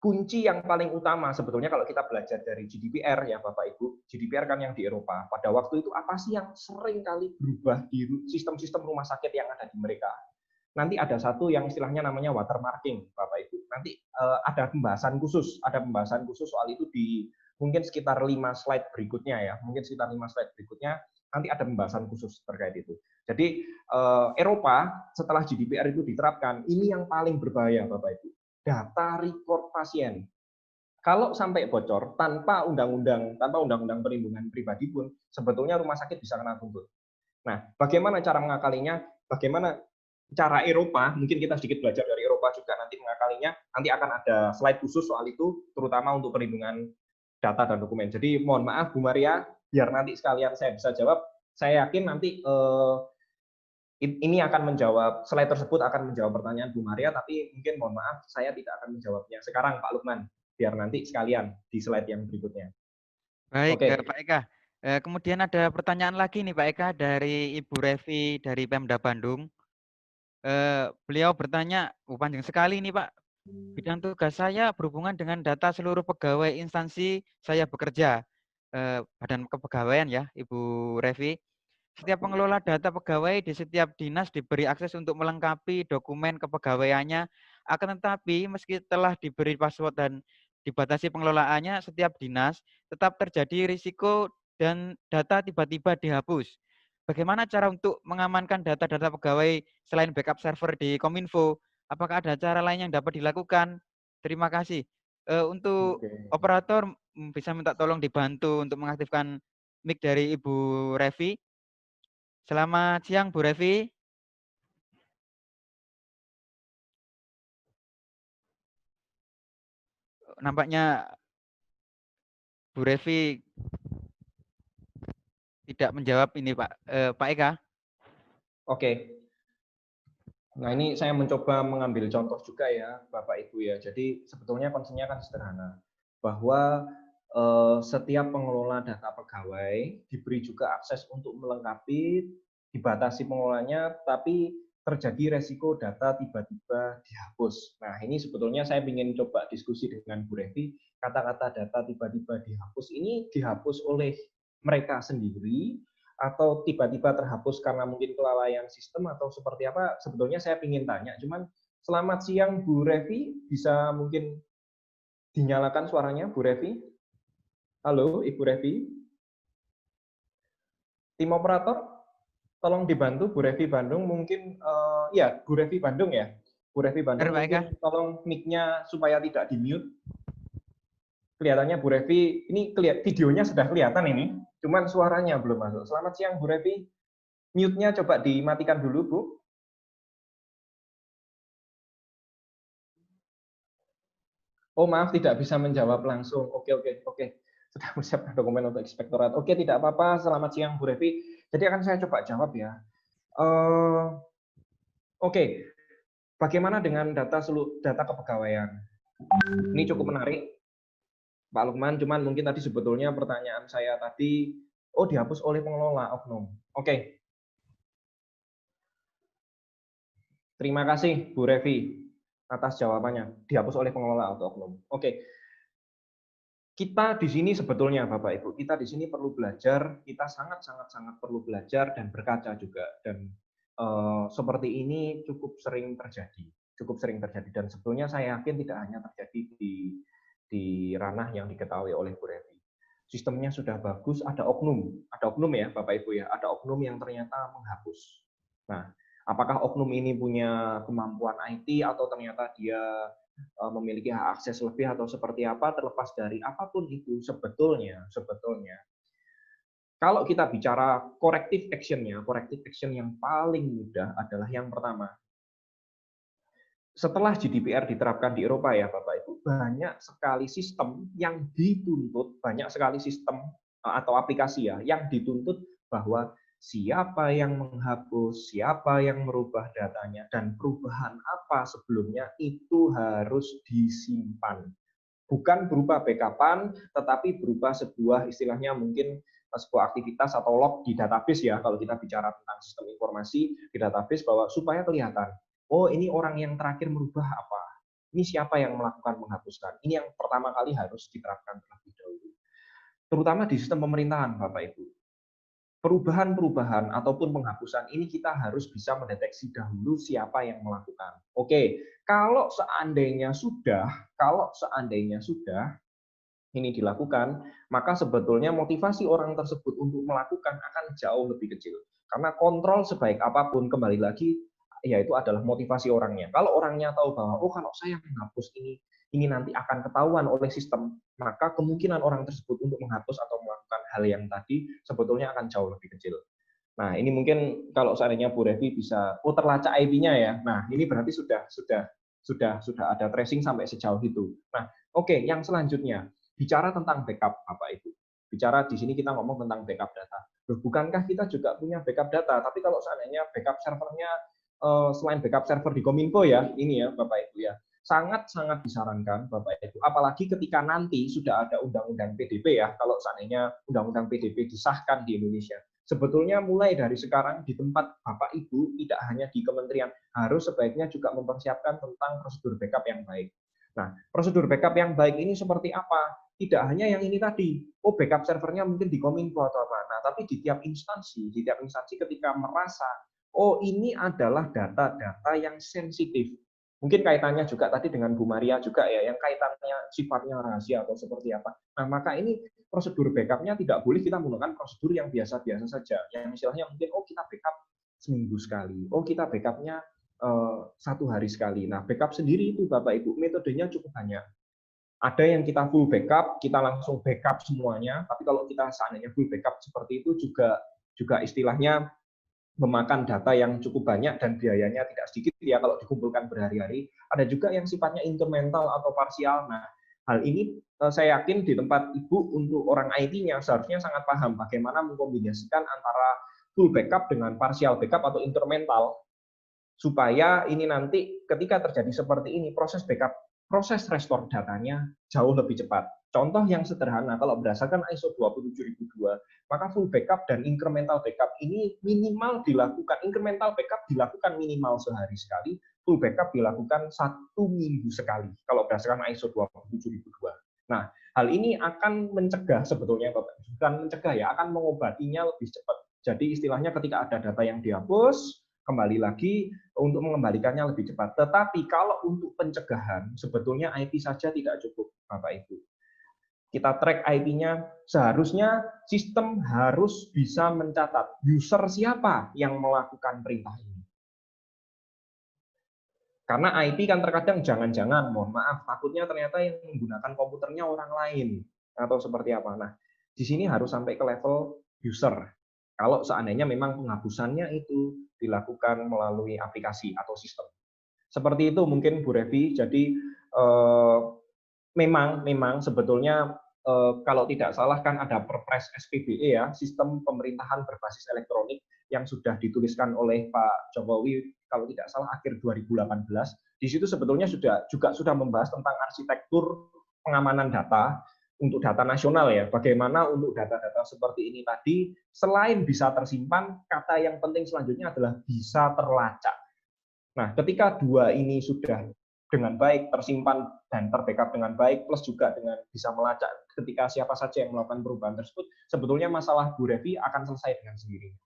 Kunci yang paling utama sebetulnya kalau kita belajar dari GDPR ya Bapak Ibu, GDPR kan yang di Eropa. Pada waktu itu apa sih yang sering kali berubah di sistem-sistem rumah sakit yang ada di mereka? Nanti ada satu yang istilahnya namanya watermarking Bapak Ibu. Nanti ada pembahasan khusus soal itu di mungkin sekitar 5 slide berikutnya ya. Nanti ada pembahasan khusus terkait itu. Jadi Eropa setelah GDPR itu diterapkan, ini yang paling berbahaya Bapak Ibu. Data record pasien. Kalau sampai bocor tanpa undang-undang perlindungan pribadi pun, sebetulnya rumah sakit bisa kena tuntut. Nah, bagaimana cara mengakalinya? Bagaimana cara Eropa? Mungkin kita sedikit belajar dari Eropa juga nanti mengakalinya. Nanti akan ada slide khusus soal itu, terutama untuk perlindungan data dan dokumen. Jadi mohon maaf Bu Maria, biar nanti sekalian saya bisa jawab. Saya yakin nanti ini akan menjawab, slide tersebut akan menjawab pertanyaan Bu Maria, tapi mungkin mohon maaf, saya tidak akan menjawabnya sekarang Pak Lukman, biar nanti sekalian di slide yang berikutnya. Baik, Pak Eka. Kemudian ada pertanyaan lagi nih Pak Eka dari Ibu Revi dari Pemda Bandung. Beliau bertanya, panjang sekali ini Pak. Bidang tugas saya berhubungan dengan data seluruh pegawai instansi saya bekerja. Badan Kepegawaian ya, Ibu Revi. Setiap pengelola data pegawai di setiap dinas diberi akses untuk melengkapi dokumen kepegawaiannya. Akan tetapi, meski telah diberi password dan dibatasi pengelolaannya, setiap dinas tetap terjadi risiko dan data tiba-tiba dihapus. Bagaimana cara untuk mengamankan data-data pegawai selain backup server di Kominfo? Apakah ada cara lain yang dapat dilakukan? Terima kasih. Untuk operator bisa minta tolong dibantu untuk mengaktifkan mic dari Ibu Revi. Selamat siang Bu Revi. nampaknya Bu Revi tidak menjawab ini Pak. Pak Eka. Oke. Nah, ini saya mencoba mengambil contoh juga ya, Bapak Ibu ya. Jadi sebetulnya konsepnya kan sederhana, bahwa setiap pengelola data pegawai diberi juga akses untuk melengkapi, dibatasi pengelolanya, tapi terjadi resiko data tiba-tiba dihapus. Nah, ini sebetulnya saya ingin coba diskusi dengan Bu Revi, kata-kata data tiba-tiba dihapus ini dihapus oleh mereka sendiri, atau tiba-tiba terhapus karena mungkin kelalaian sistem atau seperti apa, sebetulnya saya ingin tanya. Cuman selamat siang Bu Revi, bisa mungkin dinyalakan suaranya Bu Revi? Halo Ibu Revi? Tim operator, tolong dibantu Bu Revi Bandung mungkin, ya Bu Revi Bandung ya? Bu Revi Bandung mungkin tolong mic-nya supaya tidak di-mute. Kelihatannya Bu Revi, ini videonya sudah kelihatan ini, cuman suaranya belum masuk. Selamat siang Bu Revi. Mute-nya coba dimatikan dulu, Bu. Oh, maaf, tidak bisa menjawab langsung. Oke. Sudah menyiapkan dokumen untuk inspektorat. Oke, tidak apa-apa. Selamat siang, Bu Revi. Jadi akan saya coba jawab ya. Oke, bagaimana dengan data kepegawaian? Ini cukup menarik, Pak Lukman. Cuman mungkin tadi sebetulnya pertanyaan saya tadi, dihapus oleh pengelola oknum. Oke. Terima kasih Bu Revi atas jawabannya. Dihapus oleh pengelola atau oknum. Oke. Kita di sini sebetulnya Bapak Ibu, kita di sini perlu belajar, kita sangat perlu belajar dan berkaca juga. Dan seperti ini cukup sering terjadi. Dan sebetulnya saya yakin tidak hanya terjadi di ranah yang diketahui oleh Bu Revi. Sistemnya sudah bagus, ada oknum ya Bapak Ibu ya, ada oknum yang ternyata menghapus. Nah, apakah oknum ini punya kemampuan IT atau ternyata dia memiliki hak akses lebih atau seperti apa, terlepas dari apapun itu sebetulnya kalau kita bicara corrective action yang paling mudah adalah yang pertama. Setelah GDPR diterapkan di Eropa ya Bapak Ibu, banyak sekali sistem yang dituntut, banyak sekali sistem atau aplikasi ya yang dituntut bahwa siapa yang menghapus, siapa yang merubah datanya, dan perubahan apa sebelumnya itu harus disimpan. Bukan berupa backup-an, tetapi berupa sebuah istilahnya mungkin sebuah aktivitas atau log di database ya, kalau kita bicara tentang sistem informasi di database, bahwa supaya kelihatan, oh ini orang yang terakhir merubah apa, ini siapa yang melakukan menghapuskan. Ini yang pertama kali harus diterapkan terlebih dahulu. Terutama di sistem pemerintahan Bapak Ibu. Perubahan-perubahan ataupun penghapusan ini kita harus bisa mendeteksi dahulu siapa yang melakukan. Oke, kalau seandainya sudah ini dilakukan, maka sebetulnya motivasi orang tersebut untuk melakukan akan jauh lebih kecil. Karena kontrol sebaik apapun, kembali lagi, yaitu adalah motivasi orangnya. Kalau orangnya tahu bahwa, kalau saya menghapus ini nanti akan ketahuan oleh sistem, maka kemungkinan orang tersebut untuk menghapus atau melakukan hal yang tadi sebetulnya akan jauh lebih kecil. Nah, ini mungkin kalau seandainya Bu Revi bisa, terlacak IP-nya ya. Nah, ini berarti sudah ada tracing sampai sejauh itu. Nah, oke, yang selanjutnya bicara tentang backup Bapak Ibu. Bicara di sini kita ngomong tentang backup data. Loh, bukankah kita juga punya backup data? Tapi kalau seandainya backup servernya selain backup server di Kominfo ya, ini ya Bapak Ibu ya, sangat disarankan Bapak Ibu, apalagi ketika nanti sudah ada undang-undang PDP ya, kalau seandainya undang-undang PDP disahkan di Indonesia, sebetulnya mulai dari sekarang di tempat Bapak Ibu, tidak hanya di kementerian, harus sebaiknya juga mempersiapkan tentang prosedur backup yang baik. Nah, prosedur backup yang baik ini seperti apa? Tidak hanya yang ini tadi, backup servernya mungkin di Kominfo atau apa, nah, tapi di tiap instansi ketika merasa, ini adalah data-data yang sensitif. Mungkin kaitannya juga tadi dengan Bu Maria juga ya, yang kaitannya sifatnya rahasia atau seperti apa. Nah, maka ini prosedur backup-nya tidak boleh kita menggunakan prosedur yang biasa-biasa saja. Yang istilahnya mungkin, kita backup seminggu sekali. Kita backup-nya 1 hari sekali. Nah, backup sendiri itu Bapak Ibu, metodenya cukup banyak. Ada yang kita full backup, kita langsung backup semuanya. Tapi kalau kita seandainya full backup seperti itu juga istilahnya memakan data yang cukup banyak dan biayanya tidak sedikit ya kalau dikumpulkan berhari-hari. Ada juga yang sifatnya incremental atau parsial. Nah, hal ini saya yakin di tempat Ibu untuk orang IT-nya seharusnya sangat paham bagaimana mengkombinasikan antara full backup dengan partial backup atau incremental, supaya ini nanti ketika terjadi seperti ini, proses restore datanya jauh lebih cepat. Contoh yang sederhana, kalau berdasarkan ISO 27002, maka full backup dan incremental backup ini minimal dilakukan, incremental backup dilakukan minimal sehari sekali, full backup dilakukan 1 minggu sekali, kalau berdasarkan ISO 27002. Nah, hal ini akan mencegah sebetulnya, bukan mencegah ya, akan mengobatinya lebih cepat. Jadi istilahnya ketika ada data yang dihapus, kembali lagi untuk mengembalikannya lebih cepat. Tetapi kalau untuk pencegahan, sebetulnya IP saja tidak cukup, Bapak Ibu. Kita track IP-nya, seharusnya sistem harus bisa mencatat user siapa yang melakukan perintah ini. Karena IP kan terkadang jangan-jangan, mohon maaf, takutnya ternyata yang menggunakan komputernya orang lain, atau seperti apa. Nah, di sini harus sampai ke level user. Kalau seandainya memang penghapusannya itu dilakukan melalui aplikasi atau sistem. Seperti itu mungkin Bu Revi. Jadi memang sebetulnya kalau tidak salah kan ada Perpres SPBE ya, sistem pemerintahan berbasis elektronik yang sudah dituliskan oleh Pak Jokowi kalau tidak salah akhir 2018. Di situ sebetulnya juga sudah membahas tentang arsitektur pengamanan data untuk data nasional ya. Bagaimana untuk data-data seperti ini tadi selain bisa tersimpan, kata yang penting selanjutnya adalah bisa terlacak. Nah, ketika dua ini sudah dengan baik tersimpan dan terbackup dengan baik, plus juga dengan bisa melacak ketika siapa saja yang melakukan perubahan tersebut, sebetulnya masalah Bu Revi akan selesai dengan sendirinya.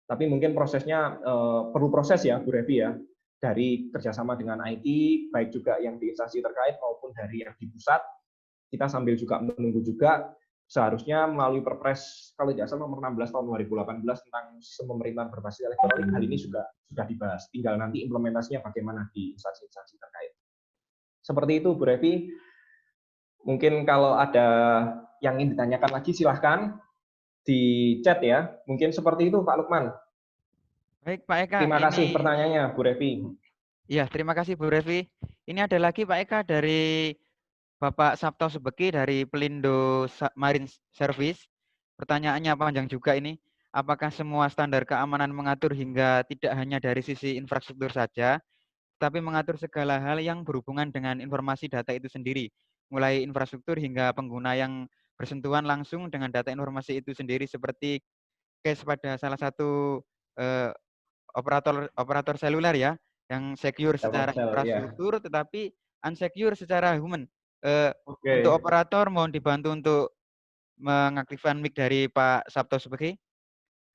Tapi mungkin prosesnya perlu proses ya Bu Revi ya, dari kerjasama dengan IT, baik juga yang di instansi terkait maupun dari yang di pusat. Kita sambil juga menunggu juga, seharusnya melalui Perpres kalau tidak salah nomor 16 tahun 2018 tentang sistem pemerintahan berbasis elektronik, hal ini sudah dibahas. Tinggal nanti implementasinya bagaimana di instansi-instansi terkait. Seperti itu Bu Revi. Mungkin kalau ada yang ingin ditanyakan lagi silahkan di chat ya. Mungkin seperti itu Pak Lukman. Baik Pak Eka, Terima kasih ini pertanyaannya Bu Revi. ya terima kasih Bu Revi. Ini ada lagi Pak Eka dari Bapak Sabto Subeki dari Pelindo Marine Service. Pertanyaannya panjang juga ini. Apakah semua standar keamanan mengatur hingga tidak hanya dari sisi infrastruktur saja, tapi mengatur segala hal yang berhubungan dengan informasi data itu sendiri, mulai infrastruktur hingga pengguna yang bersentuhan langsung dengan data informasi itu sendiri, seperti case pada salah satu eh, operator seluler ya, yang secure secara Telkomsel ya. infrastruktur tetapi unsecure secara human. Oke. Untuk operator mohon dibantu untuk mengaktifkan mic dari Pak Sabto Subeki.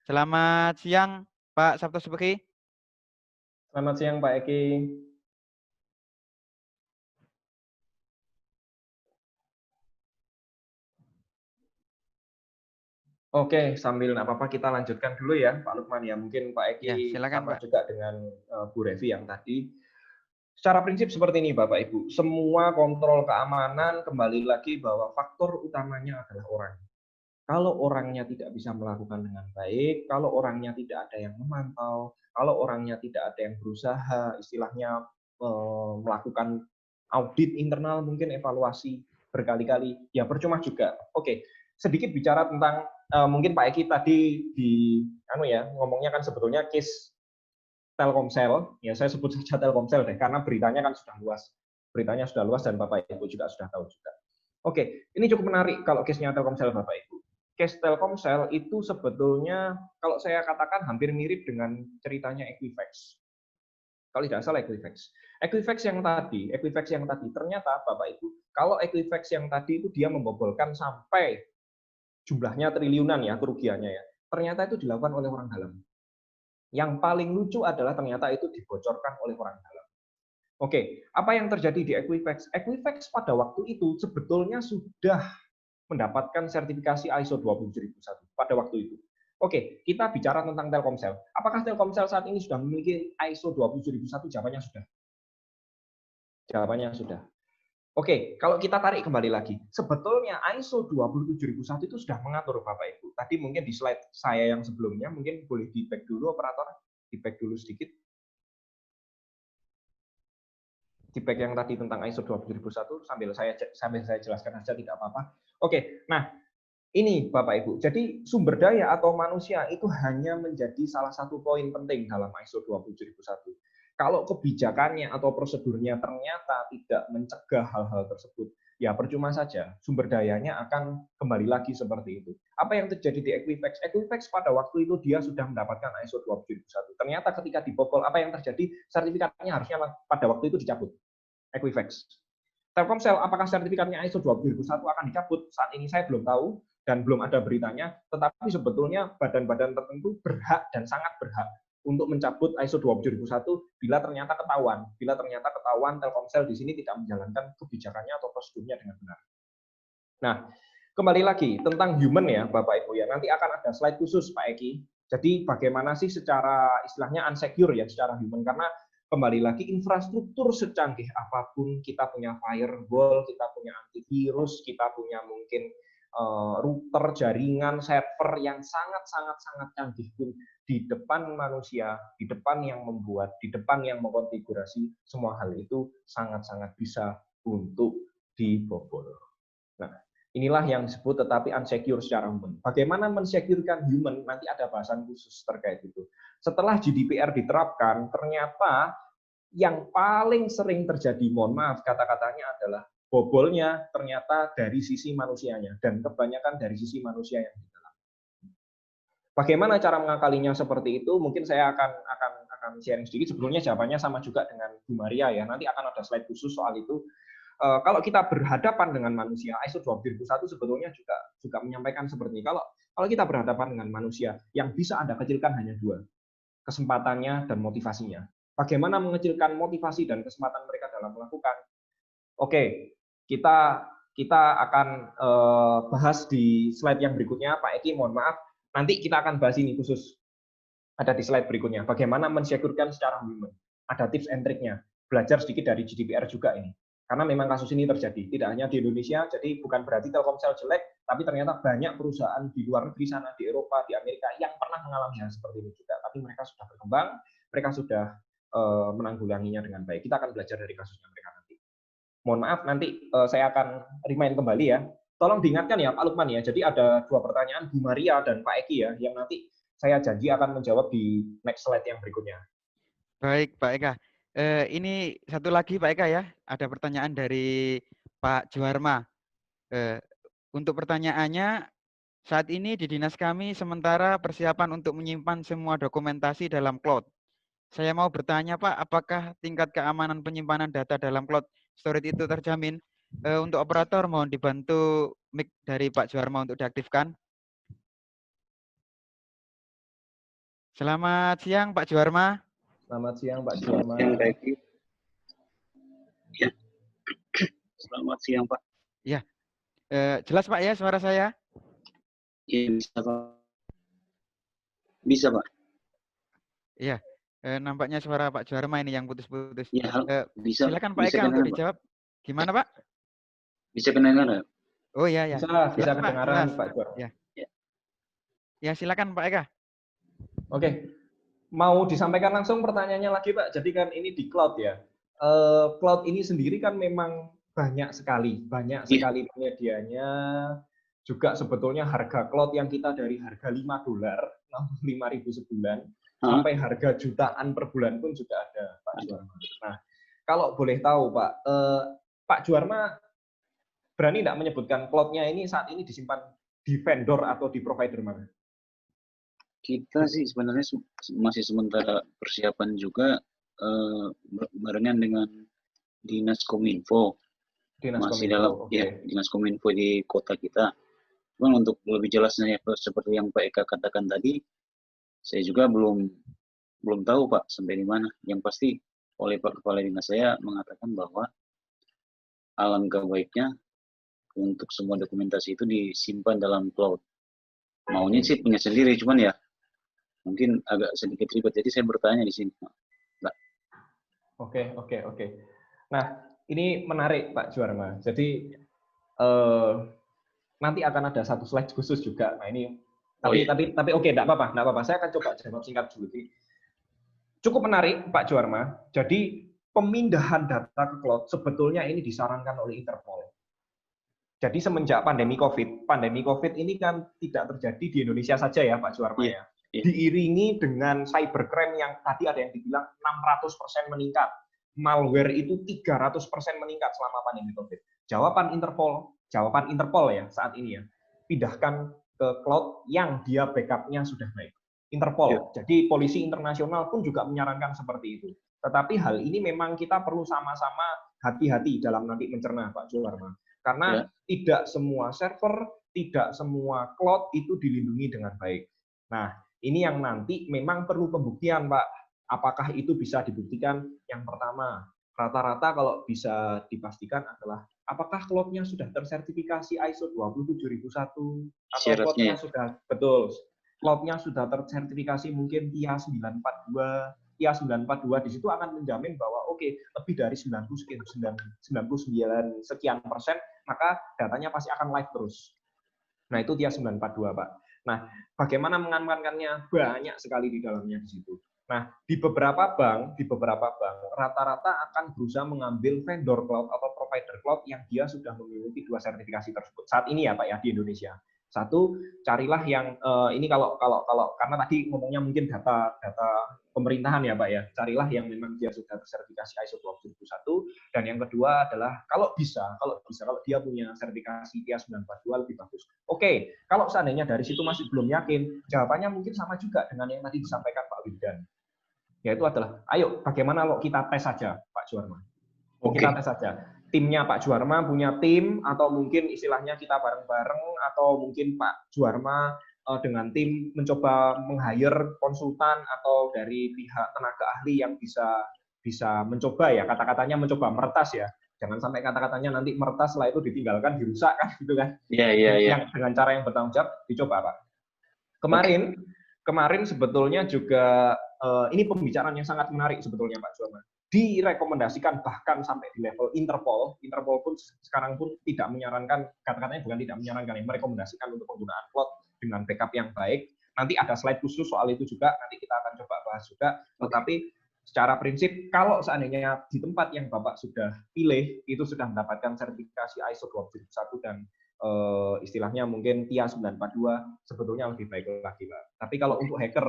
Selamat siang Pak Sabto Subeki. Selamat siang Pak Eki. Oke, sambil nggak apa-apa kita lanjutkan dulu ya Pak Lukman ya. Mungkin Pak Ya, Eki silakan sama Pak. juga dengan Bu Revi yang tadi. Secara prinsip seperti ini Bapak Ibu, semua kontrol keamanan kembali lagi bahwa faktor utamanya adalah orang. Kalau orangnya tidak bisa melakukan dengan baik, kalau orangnya tidak ada yang memantau, kalau orangnya tidak ada yang berusaha, istilahnya melakukan audit internal, mungkin evaluasi berkali-kali, ya percuma juga. Oke, sedikit bicara tentang mungkin Pak Eki tadi di ngomongnya kan sebetulnya case Telkomsel, ya saya sebut saja Telkomsel deh, karena beritanya kan sudah luas. Beritanya sudah luas dan Bapak Ibu juga sudah tahu juga. Oke, ini cukup menarik kalau case-nya Telkomsel Bapak Ibu. Case Telkomsel itu sebetulnya kalau saya katakan hampir mirip dengan ceritanya Equifax. Kalau tidak salah Equifax. Equifax yang tadi ternyata Bapak Ibu, kalau Equifax yang tadi itu dia membobolkan sampai jumlahnya triliunan ya kerugiannya ya. Ternyata itu dilakukan oleh orang dalam. Yang paling lucu adalah ternyata itu dibocorkan oleh orang dalam. Oke, apa yang terjadi di Equifax? Equifax pada waktu itu sebetulnya sudah mendapatkan sertifikasi ISO 27001 pada waktu itu. Oke, kita bicara tentang Telkomsel. Apakah Telkomsel saat ini sudah memiliki ISO 27001? Jawabannya sudah. Jawabannya sudah. Oke, kalau kita tarik kembali lagi, sebetulnya ISO 27001 itu sudah mengatur Bapak Ibu. Tadi mungkin di slide saya yang sebelumnya, mungkin boleh di-back dulu operator, di-back dulu sedikit. feedback yang tadi tentang ISO 27001 sambil saya jelaskan saja tidak apa-apa. Oke, nah ini Bapak Ibu. Jadi sumber daya atau manusia itu hanya menjadi salah satu poin penting dalam ISO 27001. Kalau kebijakannya atau prosedurnya ternyata tidak mencegah hal-hal tersebut, ya percuma saja. Sumber dayanya akan kembali lagi seperti itu. Apa yang terjadi di Equifax? Equifax pada waktu itu dia sudah mendapatkan ISO 27001. Ternyata ketika dibobol, apa yang terjadi? Sertifikatnya harusnya pada waktu itu dicabut. Equifax. Telkomsel, apakah sertifikatnya ISO 27001 akan dicabut? Saat ini saya belum tahu dan belum ada beritanya, tetapi sebetulnya badan-badan tertentu berhak dan sangat berhak untuk mencabut ISO 27001 bila ternyata ketahuan Telkomsel di sini tidak menjalankan kebijakannya atau prosedurnya dengan benar. Nah, kembali lagi tentang human ya Bapak Ibu ya. Nanti akan ada slide khusus Pak Eki. Jadi bagaimana sih secara istilahnya unsecure ya secara human, karena kembali lagi infrastruktur secanggih apapun, kita punya firewall, kita punya antivirus, kita punya mungkin router, jaringan, server yang sangat canggih pun di depan manusia, di depan yang membuat, di depan yang mengkonfigurasi, semua hal itu sangat bisa untuk dibobol. Nah, inilah yang disebut tetapi unsecure secara human. Bagaimana mensecurekan human, nanti ada bahasan khusus terkait itu. Setelah GDPR diterapkan, ternyata yang paling sering terjadi, mohon maaf, kata-katanya adalah bobolnya ternyata dari sisi manusianya, dan kebanyakan dari sisi manusia yang di dalam. Bagaimana cara mengakalinya seperti itu? Mungkin saya akan sharing sedikit. Sebelumnya jawabannya sama juga dengan Bu Maria ya. Nanti akan ada slide khusus soal itu. Kalau kita berhadapan dengan manusia, ISO 27001 sebetulnya juga menyampaikan seperti ini. Kalau kita berhadapan dengan manusia, yang bisa Anda kecilkan hanya dua, kesempatannya dan motivasinya. Bagaimana mengecilkan motivasi dan kesempatan mereka dalam melakukan? Oke, kita akan bahas di slide yang berikutnya, Pak Eki. Mohon maaf, nanti kita akan bahas ini khusus. Ada di slide berikutnya. Bagaimana mensecurekan secara human? Ada tips and triknya. Belajar sedikit dari GDPR juga ini. Karena memang kasus ini terjadi, tidak hanya di Indonesia, jadi bukan berarti Telkomsel jelek, tapi ternyata banyak perusahaan di luar negeri sana, di Eropa, di Amerika, yang pernah mengalami hal seperti ini juga. Tapi mereka sudah berkembang, mereka sudah menanggulanginya dengan baik. Kita akan belajar dari kasusnya mereka nanti. Mohon maaf, nanti saya akan remind kembali ya. Tolong diingatkan ya Pak Lukman ya, jadi ada dua pertanyaan, Bu Maria dan Pak Eki ya, yang nanti saya janji akan menjawab di next slide yang berikutnya. Baik, Pak Eka. Ini satu lagi Pak Eka ya, ada pertanyaan dari Pak Juwarma. Untuk pertanyaannya, saat ini di dinas kami sementara persiapan untuk menyimpan semua dokumentasi dalam cloud. Saya mau bertanya Pak, apakah tingkat keamanan penyimpanan data dalam cloud storage itu terjamin? Untuk operator mohon dibantu mic dari Pak Juwarma untuk diaktifkan. Selamat siang Pak Juwarma. Selamat siang Pak Juwarma. Ya. Selamat siang Pak. Ya, jelas Pak ya suara saya? Ya, bisa Pak. Bisa Pak. Iya, nampaknya suara Pak Juwarma ini yang putus-putus. Ya, bisa. Silakan Pak bisa Eka untuk dijawab. Gimana Pak? Bisa kedengaran? Oh iya ya. Bisa kedengaran Pak Juwarma. Ya. Ya silakan Pak Eka. Oke, mau disampaikan langsung pertanyaannya lagi Pak. Jadi kan ini di cloud ya. Cloud ini sendiri kan memang banyak sekali penyedianya. Juga sebetulnya harga cloud yang kita dari harga $5, 65.000 sebulan, sampai harga jutaan per bulan pun juga ada Pak Juwarma. Nah, kalau boleh tahu Pak, Pak Juwarma berani tidak menyebutkan cloud-nya ini saat ini disimpan di vendor atau di provider mana? Kita sih sebenarnya masih sementara persiapan juga barengan dengan Dinas Kominfo. Masih dalam ya Dinas Kominfo di kota kita. Cuman untuk lebih jelasnya seperti yang Pak Eka katakan tadi, saya juga belum tahu Pak sampai di mana. Yang pasti oleh Pak Kepala Dinas saya mengatakan bahwa alangkah baiknya untuk semua dokumentasi itu disimpan dalam cloud. Maunya sih punya sendiri, cuman ya mungkin agak sedikit ribet. Jadi saya bertanya di sini. Oke. Nah, ini menarik Pak Juwarma. Jadi nanti akan ada satu slide khusus juga. Nah ini, tapi oke, enggak apa-apa. Saya akan coba jawab singkat dulu. Cukup menarik Pak Juwarma. Jadi pemindahan data ke cloud sebetulnya ini disarankan oleh Interpol. Jadi semenjak pandemi COVID ini kan tidak terjadi di Indonesia saja ya Pak Juwarma ya. Diiringi dengan cybercrime yang tadi ada yang dibilang 600% meningkat. Malware itu 300% meningkat selama pandemi COVID. Jawaban Interpol ya saat ini ya, pindahkan ke cloud yang dia backupnya sudah baik. Interpol. Jadi polisi internasional pun juga menyarankan seperti itu. Tetapi hal ini memang kita perlu sama-sama hati-hati dalam nanti mencerna Pak Juwarma. Karena tidak semua server, tidak semua cloud itu dilindungi dengan baik. Nah, ini yang nanti memang perlu pembuktian, Pak. Apakah itu bisa dibuktikan? Yang pertama, rata-rata kalau bisa dipastikan adalah apakah cloud-nya sudah tersertifikasi ISO 27001 atau cloud-nya sudah betul. Cloud-nya sudah tersertifikasi mungkin TIA 942. TIA 942 di situ akan menjamin bahwa lebih dari 99 sekian persen, maka datanya pasti akan live terus. Nah, itu TIA 942, Pak. Nah, bagaimana mengamankannya? Banyak sekali di dalamnya di situ. Nah, di beberapa bank rata-rata akan berusaha mengambil vendor cloud atau provider cloud yang dia sudah memiliki 2 sertifikasi tersebut. Saat ini ya, Pak ya, di Indonesia. Satu, carilah yang ini kalau karena tadi ngomongnya mungkin data pemerintahan ya Pak ya, carilah yang memang dia sudah tersertifikasi ISO 27001, dan yang kedua adalah kalau dia punya sertifikasi TIA 942 lebih bagus. Kalau seandainya dari situ masih belum yakin, jawabannya mungkin sama juga dengan yang tadi disampaikan Pak Wildan. Yaitu adalah, ayo bagaimana kalau kita tes saja Pak Juwarma. Kita tes saja. Timnya Pak Juwarma punya tim, atau mungkin istilahnya kita bareng-bareng, atau mungkin Pak Juwarma dengan tim mencoba meng-hire konsultan atau dari pihak tenaga ahli yang bisa mencoba ya, kata-katanya mencoba meretas ya. Jangan sampai kata-katanya nanti meretas setelah itu ditinggalkan, dirusak kan gitu kan. Yang dengan cara yang bertanggung jawab dicoba Pak. Kemarin sebetulnya juga ini pembicaraan yang sangat menarik sebetulnya Pak Juwarma. Direkomendasikan bahkan sampai di level Interpol pun sekarang pun tidak menyarankan, kata-katanya bukan tidak menyarankan, yang merekomendasikan untuk penggunaan cloud dengan backup yang baik. Nanti ada slide khusus soal itu juga, nanti kita akan coba bahas juga. Tetapi secara prinsip, kalau seandainya di tempat yang Bapak sudah pilih, itu sudah mendapatkan sertifikasi ISO 27001 dan istilahnya mungkin TIA 942, sebetulnya lebih baik lagi, Pak. Tapi kalau untuk hacker,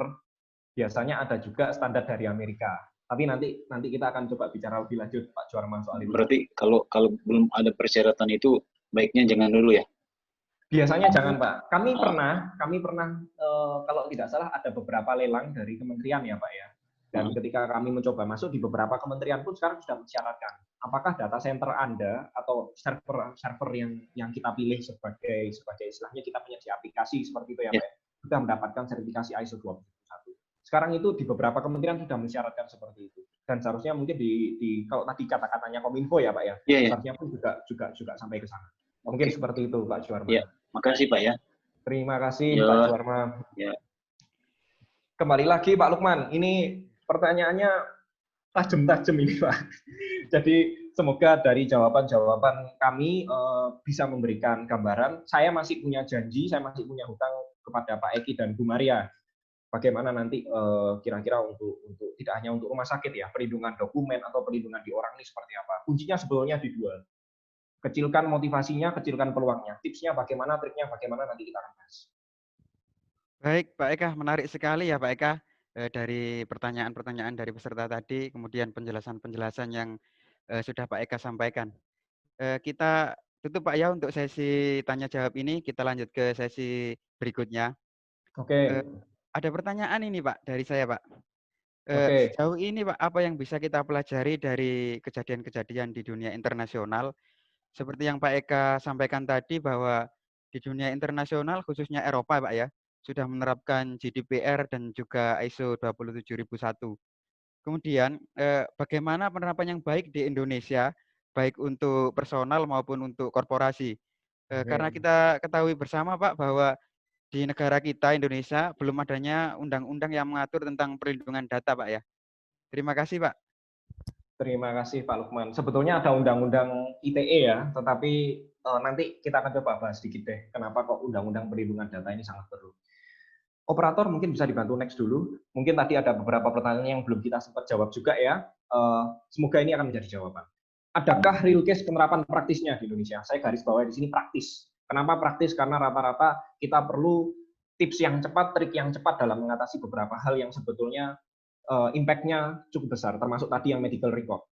biasanya ada juga standar dari Amerika. Tapi nanti kita akan coba bicara lebih lanjut Pak Juwarma soal itu. Berarti kalau belum ada persyaratan itu baiknya jangan dulu ya? Biasanya jangan Pak. Kami pernah kalau tidak salah ada beberapa lelang dari kementerian ya Pak ya. Dan ketika kami mencoba masuk di beberapa kementerian pun sekarang sudah mensyaratkan apakah data center Anda atau server yang kita pilih sebagai istilahnya kita punya di aplikasi seperti itu ya Pak, sudah mendapatkan sertifikasi ISO 27001. Sekarang itu di beberapa kementerian sudah mensyaratkan seperti itu. Dan seharusnya mungkin di kalau tadi kata-katanya Kominfo ya Pak ya, seharusnya pun juga sampai ke sana. Mungkin seperti itu Pak Juwarma. Ya, makasih Pak ya. Terima kasih Pak Juwarma. Ya. Kembali lagi Pak Lukman, ini pertanyaannya tajam-tajam ini Pak. Jadi semoga dari jawaban-jawaban kami bisa memberikan gambaran. Saya masih punya janji, saya masih punya hutang kepada Pak Eki dan Bu Maria. Bagaimana nanti kira-kira untuk tidak hanya untuk rumah sakit ya, perlindungan dokumen atau perlindungan di orang ini seperti apa. Kuncinya sebetulnya di dua. Kecilkan motivasinya, kecilkan peluangnya. Tipsnya bagaimana, triknya bagaimana, nanti kita akan bahas. Baik Pak Eka, menarik sekali ya Pak Eka. Dari pertanyaan-pertanyaan dari peserta tadi, kemudian penjelasan-penjelasan yang sudah Pak Eka sampaikan. Kita tutup Pak ya untuk sesi tanya jawab ini, kita lanjut ke sesi berikutnya. Ada pertanyaan ini Pak dari saya Pak. Sejauh ini Pak, apa yang bisa kita pelajari dari kejadian-kejadian di dunia internasional? Seperti yang Pak Eka sampaikan tadi bahwa di dunia internasional khususnya Eropa Pak ya, sudah menerapkan GDPR dan juga ISO 27001. Kemudian bagaimana penerapan yang baik di Indonesia, baik untuk personal maupun untuk korporasi? Karena kita ketahui bersama Pak bahwa di negara kita Indonesia belum adanya undang-undang yang mengatur tentang perlindungan data Pak ya. Terima kasih Pak. Terima kasih Pak Lukman. Sebetulnya ada undang-undang ITE ya, tetapi nanti kita akan coba bahas sedikit deh. Kenapa kok undang-undang perlindungan data ini sangat perlu. Operator mungkin bisa dibantu next dulu. Mungkin tadi ada beberapa pertanyaan yang belum kita sempat jawab juga ya. Semoga ini akan menjadi jawaban. Adakah real case penerapan praktisnya di Indonesia? Saya garis bawahi di sini praktis. Kenapa praktis? Karena rata-rata kita perlu tips yang cepat, trik yang cepat dalam mengatasi beberapa hal yang sebetulnya impact-nya cukup besar, termasuk tadi yang medical record.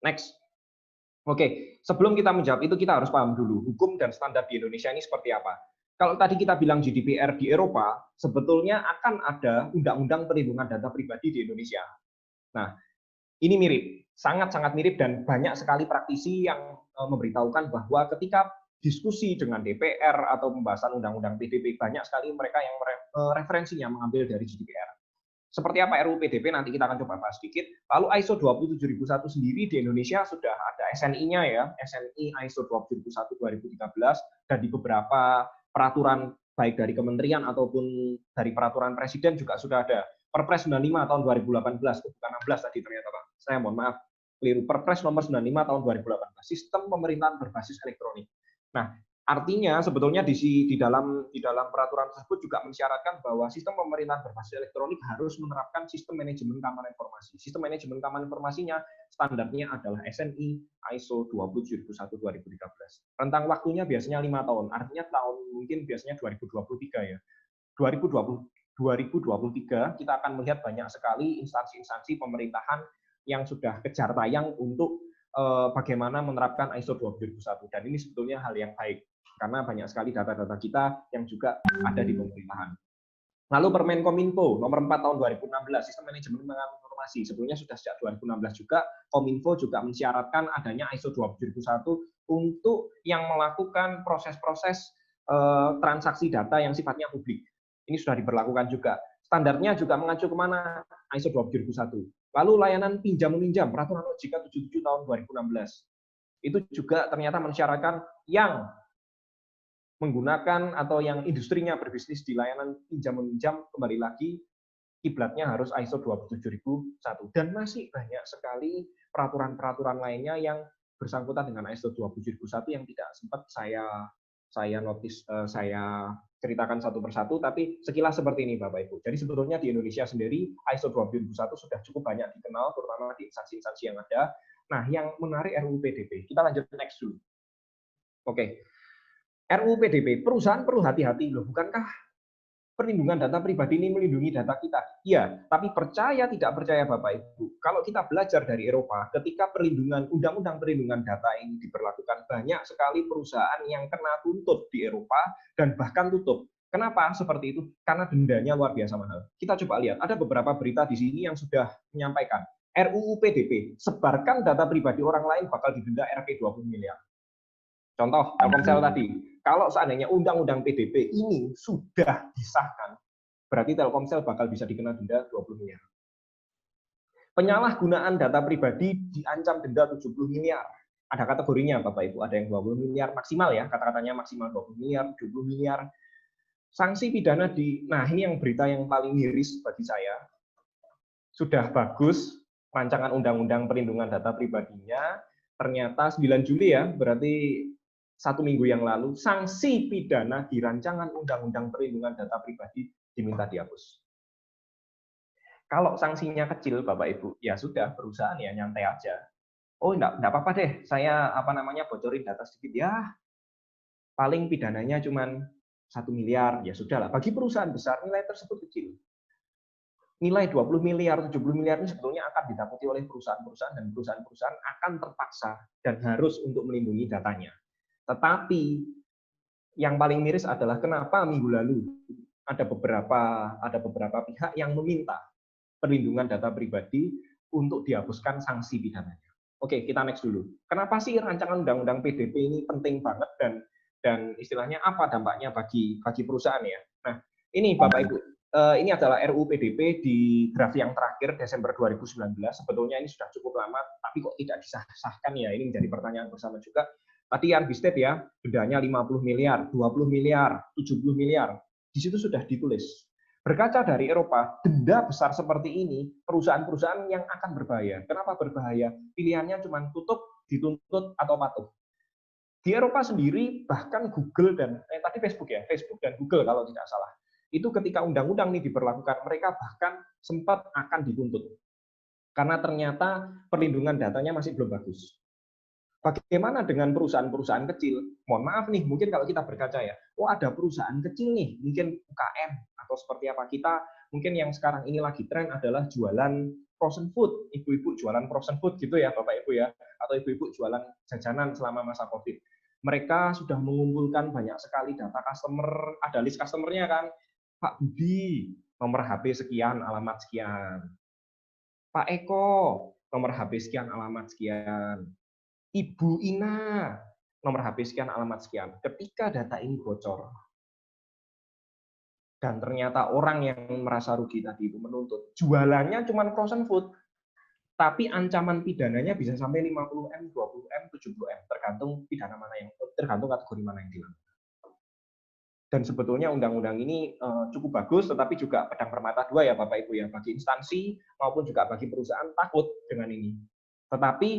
Next. Oke, sebelum kita menjawab itu kita harus paham dulu hukum dan standar di Indonesia ini seperti apa. Kalau tadi kita bilang GDPR di Eropa, sebetulnya akan ada undang-undang perlindungan data pribadi di Indonesia. Nah, ini mirip, sangat-sangat mirip, dan banyak sekali praktisi yang memberitahukan bahwa ketika diskusi dengan DPR atau pembahasan undang-undang PDP, banyak sekali mereka yang referensinya mengambil dari GDPR. Seperti apa RUU PDP nanti kita akan coba bahas sedikit. Lalu ISO 27001 sendiri di Indonesia sudah ada SNI-nya ya, SNI ISO 27001/2013, dan di beberapa peraturan baik dari kementerian ataupun dari peraturan presiden juga sudah ada. Perpres 95 tahun 2018, bukan 16 tadi ternyata Pak. Saya mohon maaf, keliru. Perpres nomor 95 tahun 2018, sistem pemerintahan berbasis elektronik. Nah, artinya sebetulnya di dalam peraturan tersebut juga mensyaratkan bahwa sistem pemerintahan berbasis elektronik harus menerapkan sistem manajemen keamanan informasi. Sistem manajemen keamanan informasinya standarnya adalah SNI ISO 27001/2013. Rentang waktunya biasanya 5 tahun. Artinya tahun mungkin biasanya 2023 ya. 2023 kita akan melihat banyak sekali instansi-instansi pemerintahan yang sudah kejar tayang untuk bagaimana menerapkan ISO 27001, dan ini sebetulnya hal yang baik karena banyak sekali data-data kita yang juga ada di pemerintahan. Lalu Permen Kominfo nomor 4 tahun 2016, sistem manajemen informasi, sebetulnya sudah sejak 2016 juga. Kominfo juga mensyaratkan adanya ISO 27001 untuk yang melakukan proses-proses transaksi data yang sifatnya publik. Ini sudah diberlakukan juga. Standarnya juga mengacu kemana? ISO 27001. Lalu layanan pinjam-meminjam, peraturan OJK 77 tahun 2016. Itu juga ternyata mensyaratkan yang menggunakan atau yang industrinya berbisnis di layanan pinjam-meminjam, kembali lagi kiblatnya harus ISO 27001. Dan masih banyak sekali peraturan-peraturan lainnya yang bersangkutan dengan ISO 27001 yang tidak sempat saya ceritakan satu persatu, tapi sekilas seperti ini Bapak Ibu. Jadi sebetulnya di Indonesia sendiri ISO 27001 sudah cukup banyak dikenal, terutama di instansi-instansi yang ada. Nah, yang menarik RUU PDP. Kita lanjut next dulu. Oke. RUU PDP, perusahaan perlu hati-hati loh, bukankah perlindungan data pribadi ini melindungi data kita? Iya, tapi percaya tidak percaya Bapak Ibu, kalau kita belajar dari Eropa, ketika undang-undang perlindungan data ini diberlakukan, banyak sekali perusahaan yang kena tuntut di Eropa dan bahkan tutup. Kenapa seperti itu? Karena dendanya luar biasa mahal. Kita coba lihat, ada beberapa berita di sini yang sudah menyampaikan, RUU PDP, sebarkan data pribadi orang lain bakal didenda Rp 20 miliar. Contoh, Telkomsel tadi, kalau seandainya undang-undang PDP ini sudah disahkan, berarti Telkomsel bakal bisa dikena denda 20 miliar. Penyalahgunaan data pribadi diancam denda 70 miliar. Ada kategorinya Bapak Ibu, ada yang 20 miliar maksimal ya, kata-katanya maksimal 20 miliar, 70 miliar. Sanksi pidana nah ini yang berita yang paling miris bagi saya. Sudah bagus rancangan undang-undang perlindungan data pribadinya, ternyata 9 Juli ya, berarti 1 minggu yang lalu, sanksi pidana di rancangan undang-undang perlindungan data pribadi diminta dihapus. Kalau sanksinya kecil, Bapak Ibu, ya sudah, perusahaan ya nyantai aja. Oh, enggak apa-apa deh, saya bocorin data sedikit ya. Paling pidananya cuma 1 miliar, ya sudahlah. Bagi perusahaan besar, nilai tersebut kecil. Nilai 20 miliar, 70 miliar ini sebetulnya akan ditakuti oleh perusahaan-perusahaan, dan perusahaan-perusahaan akan terpaksa dan harus untuk melindungi datanya. Tetapi yang paling miris adalah kenapa minggu lalu ada beberapa pihak yang meminta perlindungan data pribadi untuk dihapuskan sanksi pidananya. Oke, kita next dulu. Kenapa sih rancangan undang-undang PDP ini penting banget dan istilahnya apa dampaknya bagi perusahaan ya? Nah, ini Bapak Ibu, ini adalah RUU PDP di draft yang terakhir Desember 2019. Sebetulnya ini sudah cukup lama, tapi kok tidak disahkan ya? Ini menjadi pertanyaan bersama juga. Tadi Arbistet ya, dendanya 50 miliar, 20 miliar, 70 miliar. Di situ sudah ditulis. Berkaca dari Eropa, denda besar seperti ini, perusahaan-perusahaan yang akan berbahaya. Kenapa berbahaya? Pilihannya cuma tutup, dituntut, atau patuh. Di Eropa sendiri, bahkan Google tadi Facebook ya, Facebook dan Google kalau tidak salah. Itu ketika undang-undang ini diberlakukan, mereka bahkan sempat akan dituntut. Karena ternyata perlindungan datanya masih belum bagus. Bagaimana dengan perusahaan-perusahaan kecil? Mohon maaf nih, mungkin kalau kita berkaca ya, oh ada perusahaan kecil nih, mungkin UKM atau seperti apa. Kita mungkin yang sekarang ini lagi tren adalah jualan frozen food, ibu-ibu jualan frozen food gitu ya Bapak Ibu ya, atau ibu-ibu jualan jajanan selama masa Covid. Mereka sudah mengumpulkan banyak sekali data customer, ada list customer-nya kan, Pak Budi, nomor HP sekian, alamat sekian. Pak Eko, nomor HP sekian, alamat sekian. Ibu Ina, nomor HP sekian, alamat sekian. Ketika data ini bocor, dan ternyata orang yang merasa rugi tadi itu menuntut, jualannya cuma frozen food, tapi ancaman pidananya bisa sampai 50M, 20M, 70M, tergantung pidana mana yang, tergantung kategori mana yang dilanggar. Dan sebetulnya undang-undang ini cukup bagus, tetapi juga pedang bermata dua ya Bapak Ibu ya, bagi instansi maupun juga bagi perusahaan takut dengan ini. Tetapi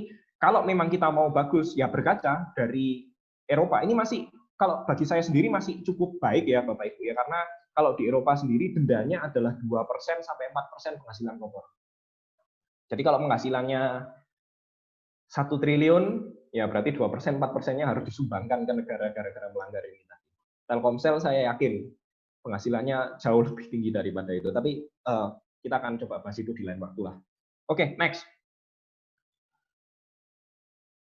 kalau memang kita mau bagus, ya berkaca dari Eropa. Ini masih, kalau bagi saya sendiri masih cukup baik ya Bapak Ibu ya, karena kalau di Eropa sendiri dendanya adalah 2% sampai 4% penghasilan pokok. Jadi kalau penghasilannya 1 triliun, ya berarti 2%, 4%-nya harus disumbangkan ke negara gara-gara melanggar ini. Telkomsel saya yakin penghasilannya jauh lebih tinggi daripada itu. Tapi kita akan coba bahas itu di lain waktu lah. Oke, next.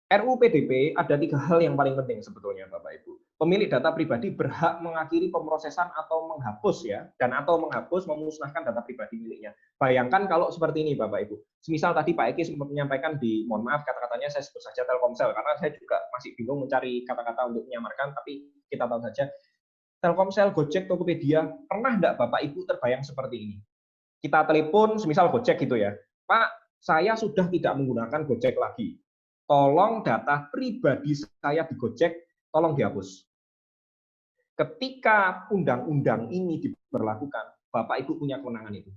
RUU PDP ada 3 hal yang paling penting sebetulnya Bapak Ibu. Pemilik data pribadi berhak mengakhiri pemrosesan atau menghapus ya, dan atau menghapus, memusnahkan data pribadi miliknya. Bayangkan kalau seperti ini Bapak Ibu. Semisal tadi Pak Eki sempat menyampaikan di, mohon maaf kata-katanya saya sebut saja Telkomsel, karena saya juga masih bingung mencari kata-kata untuk menyamarkan, tapi kita tahu saja. Telkomsel, Gojek, Tokopedia, pernah enggak Bapak Ibu terbayang seperti ini? Kita telepon, semisal Gojek gitu ya, Pak, saya sudah tidak menggunakan Gojek lagi. Tolong data pribadi saya di Gojek, tolong dihapus. Ketika undang-undang ini diberlakukan, Bapak Ibu punya kewenangan itu.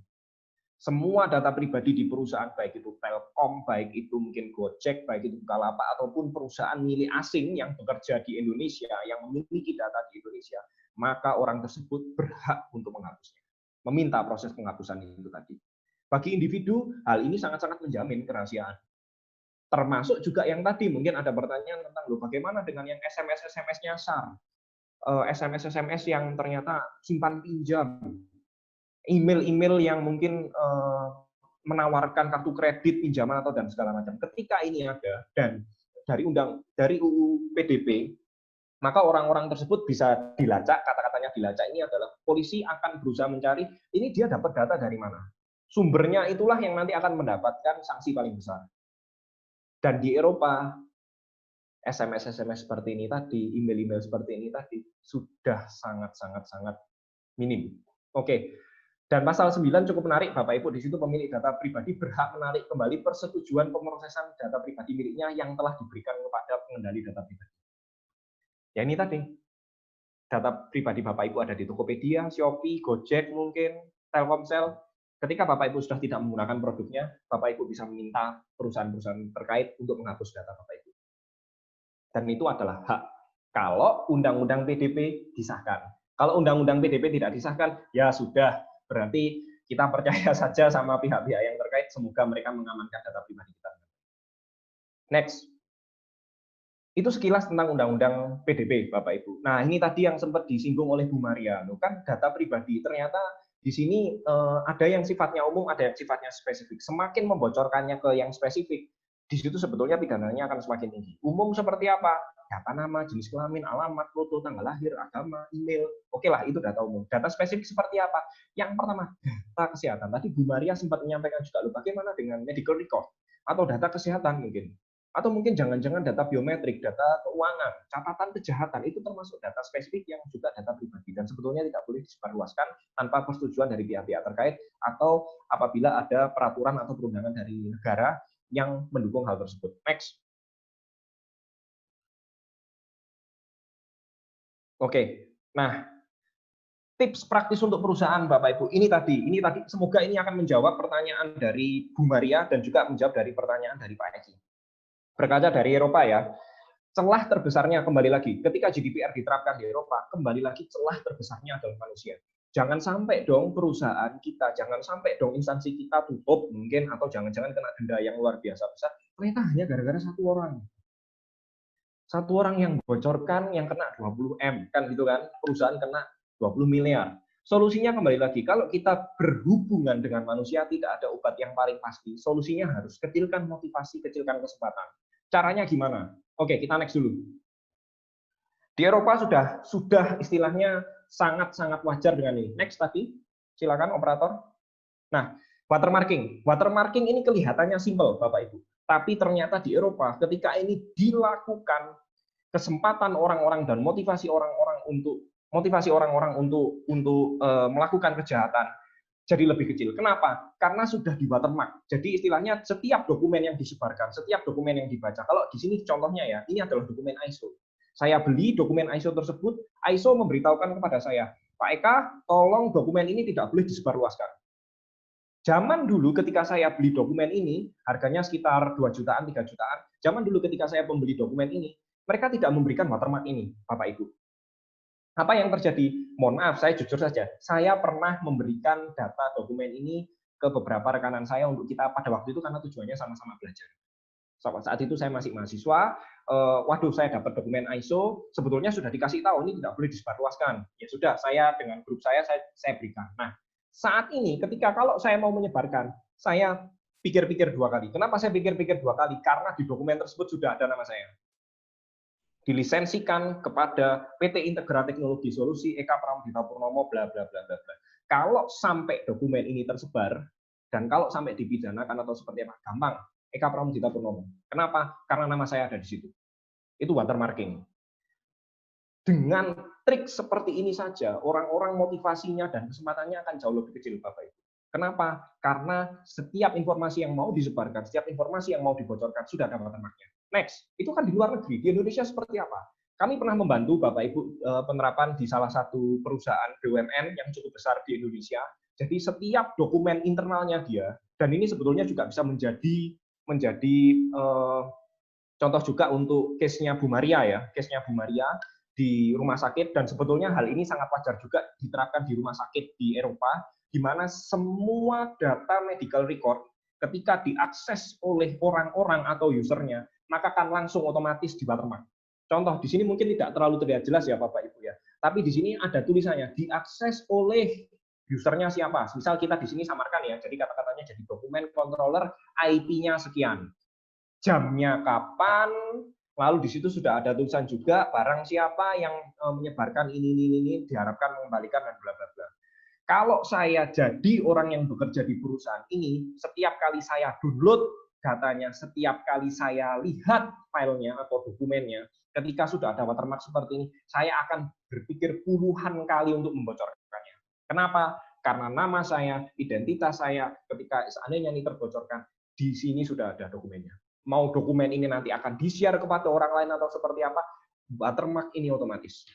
Semua data pribadi di perusahaan, baik itu Telkom, baik itu mungkin Gojek, baik itu Bukalapak, ataupun perusahaan milik asing yang bekerja di Indonesia, yang memiliki data di Indonesia, maka orang tersebut berhak untuk menghapusnya. Meminta proses penghapusan itu tadi. Bagi individu, hal ini sangat-sangat menjamin kerahasiaan. Termasuk juga yang tadi, mungkin ada pertanyaan tentang, loh bagaimana dengan yang SMS-SMS-nya SAR? SMS-SMS yang ternyata simpan pinjam, email-email yang mungkin menawarkan kartu kredit, pinjaman, atau dan segala macam. Ketika ini ada, dan dari UU PDP, maka orang-orang tersebut bisa dilacak, kata-katanya dilacak ini adalah polisi akan berusaha mencari, ini dia dapat data dari mana. Sumbernya itulah yang nanti akan mendapatkan sanksi paling besar. Dan di Eropa, SMS-SMS seperti ini tadi, email-email seperti ini tadi, sudah sangat-sangat minim. Oke. Dan pasal 9 cukup menarik, Bapak Ibu, di situ pemilik data pribadi berhak menarik kembali persetujuan pemrosesan data pribadi miliknya yang telah diberikan kepada pengendali data pribadi. Ya ini tadi, data pribadi Bapak Ibu ada di Tokopedia, Shopee, Gojek mungkin, Telkomsel. Ketika Bapak Ibu sudah tidak menggunakan produknya, Bapak Ibu bisa meminta perusahaan-perusahaan terkait untuk menghapus data Bapak Ibu. Dan itu adalah hak kalau Undang-Undang PDP disahkan. Kalau Undang-Undang PDP tidak disahkan, ya sudah, berarti kita percaya saja sama pihak-pihak yang terkait, semoga mereka mengamankan data pribadi kita. Next. Itu sekilas tentang Undang-Undang PDP, Bapak Ibu. Nah, ini tadi yang sempat disinggung oleh Bu Maria. Loh, kan data pribadi, ternyata di sini ada yang sifatnya umum, ada yang sifatnya spesifik. Semakin membocorkannya ke yang spesifik, di situ sebetulnya pidananya akan semakin tinggi. Umum seperti apa? Data nama, jenis kelamin, alamat, foto, tanggal lahir, agama, email. Oke lah, itu data umum. Data spesifik seperti apa? Yang pertama, data kesehatan. Tadi Bu Maria sempat menyampaikan juga, loh, bagaimana dengan medical record? Atau data kesehatan mungkin. Atau mungkin jangan-jangan data biometrik, data keuangan, catatan kejahatan, itu termasuk data spesifik yang juga data pribadi. Dan sebetulnya tidak boleh disebarluaskan tanpa persetujuan dari pihak-pihak terkait, atau apabila ada peraturan atau perundangan dari negara yang mendukung hal tersebut. Next. Oke, nah tips praktis untuk perusahaan Bapak Ibu, ini tadi semoga ini akan menjawab pertanyaan dari Bu Maria dan juga menjawab dari pertanyaan dari Pak Eki. Berkaca dari Eropa ya, celah terbesarnya kembali lagi, ketika GDPR diterapkan di Eropa, kembali lagi celah terbesarnya adalah manusia. Jangan sampai dong perusahaan kita, jangan sampai dong instansi kita tutup mungkin, atau jangan-jangan kena denda yang luar biasa besar. Ternyata hanya gara-gara satu orang. Satu orang yang bocorkan yang kena 20M, kan gitu kan, perusahaan kena 20 miliar. Solusinya kembali lagi, kalau kita berhubungan dengan manusia tidak ada obat yang paling pasti, solusinya harus kecilkan motivasi, kecilkan kesempatan. Caranya gimana? Oke, kita next dulu. Di Eropa sudah istilahnya sangat-sangat wajar dengan ini. Next tadi, silakan operator. Nah, watermarking. Watermarking ini kelihatannya simpel, Bapak Ibu. Tapi ternyata di Eropa ketika ini dilakukan, kesempatan orang-orang dan motivasi orang-orang untuk melakukan kejahatan jadi lebih kecil. Kenapa? Karena sudah di watermark. Jadi istilahnya setiap dokumen yang disebarkan, setiap dokumen yang dibaca. Kalau di sini contohnya ya, ini adalah dokumen ISO. Saya beli dokumen ISO tersebut, ISO memberitahukan kepada saya, Pak Eka, tolong dokumen ini tidak boleh disebarluaskan. Zaman dulu ketika saya beli dokumen ini, harganya sekitar 2 jutaan, 3 jutaan. Zaman dulu ketika saya membeli dokumen ini, mereka tidak memberikan watermark ini, Bapak Ibu. Apa yang terjadi? Mohon maaf, saya jujur saja. Saya pernah memberikan data dokumen ini ke beberapa rekanan saya untuk kita pada waktu itu karena tujuannya sama-sama belajar. Saat itu saya masih mahasiswa, waduh saya dapat dokumen ISO, sebetulnya sudah dikasih tahu ini tidak boleh disebarluaskan. Ya sudah, saya dengan grup saya berikan. Nah, saat ini ketika kalau saya mau menyebarkan, saya pikir-pikir 2 kali. Kenapa saya pikir-pikir 2 kali? Karena di dokumen tersebut sudah ada nama saya. Dilisensikan kepada PT Integra Teknologi Solusi, Eka Pramudita Purnomo, bla bla bla bla bla. Kalau sampai dokumen ini tersebar dan kalau sampai dipidanakan atau seperti apa, gampang. Eka Pramudita Purnomo. Kenapa? Karena nama saya ada di situ. Itu watermarking. Dengan trik seperti ini saja, orang-orang motivasinya dan kesempatannya akan jauh lebih kecil, Bapak Ibu. Kenapa? Karena setiap informasi yang mau disebarkan, setiap informasi yang mau dibocorkan sudah ada watermarknya. Next, itu kan di luar negeri. Di Indonesia seperti apa? Kami pernah membantu Bapak Ibu penerapan di salah satu perusahaan BUMN yang cukup besar di Indonesia. Jadi setiap dokumen internalnya dia, dan ini sebetulnya juga bisa menjadi contoh juga untuk case-nya Bu Maria ya, case-nya Bu Maria di rumah sakit, dan sebetulnya hal ini sangat wajar juga diterapkan di rumah sakit di Eropa, di mana semua data medical record ketika diakses oleh orang-orang atau usernya, maka akan langsung otomatis di watermark. Contoh di sini mungkin tidak terlalu terlihat jelas ya Bapak Ibu ya, tapi di sini ada tulisannya diakses oleh usernya siapa. Misal kita di sini samarkan ya, jadi kata-katanya jadi dokumen controller IP-nya sekian. Jamnya kapan, lalu di situ sudah ada tulisan juga barang siapa yang menyebarkan ini diharapkan mengembalikan dan bla bla bla. Kalau saya jadi orang yang bekerja di perusahaan ini, setiap kali saya download datanya, setiap kali saya lihat filenya atau dokumennya, ketika sudah ada watermark seperti ini, saya akan berpikir puluhan kali untuk membocorkannya. Kenapa? Karena nama saya, identitas saya, ketika seandainya ini terbocorkan, di sini sudah ada dokumennya. Mau dokumen ini nanti akan di-share kepada orang lain atau seperti apa, watermark ini otomatis.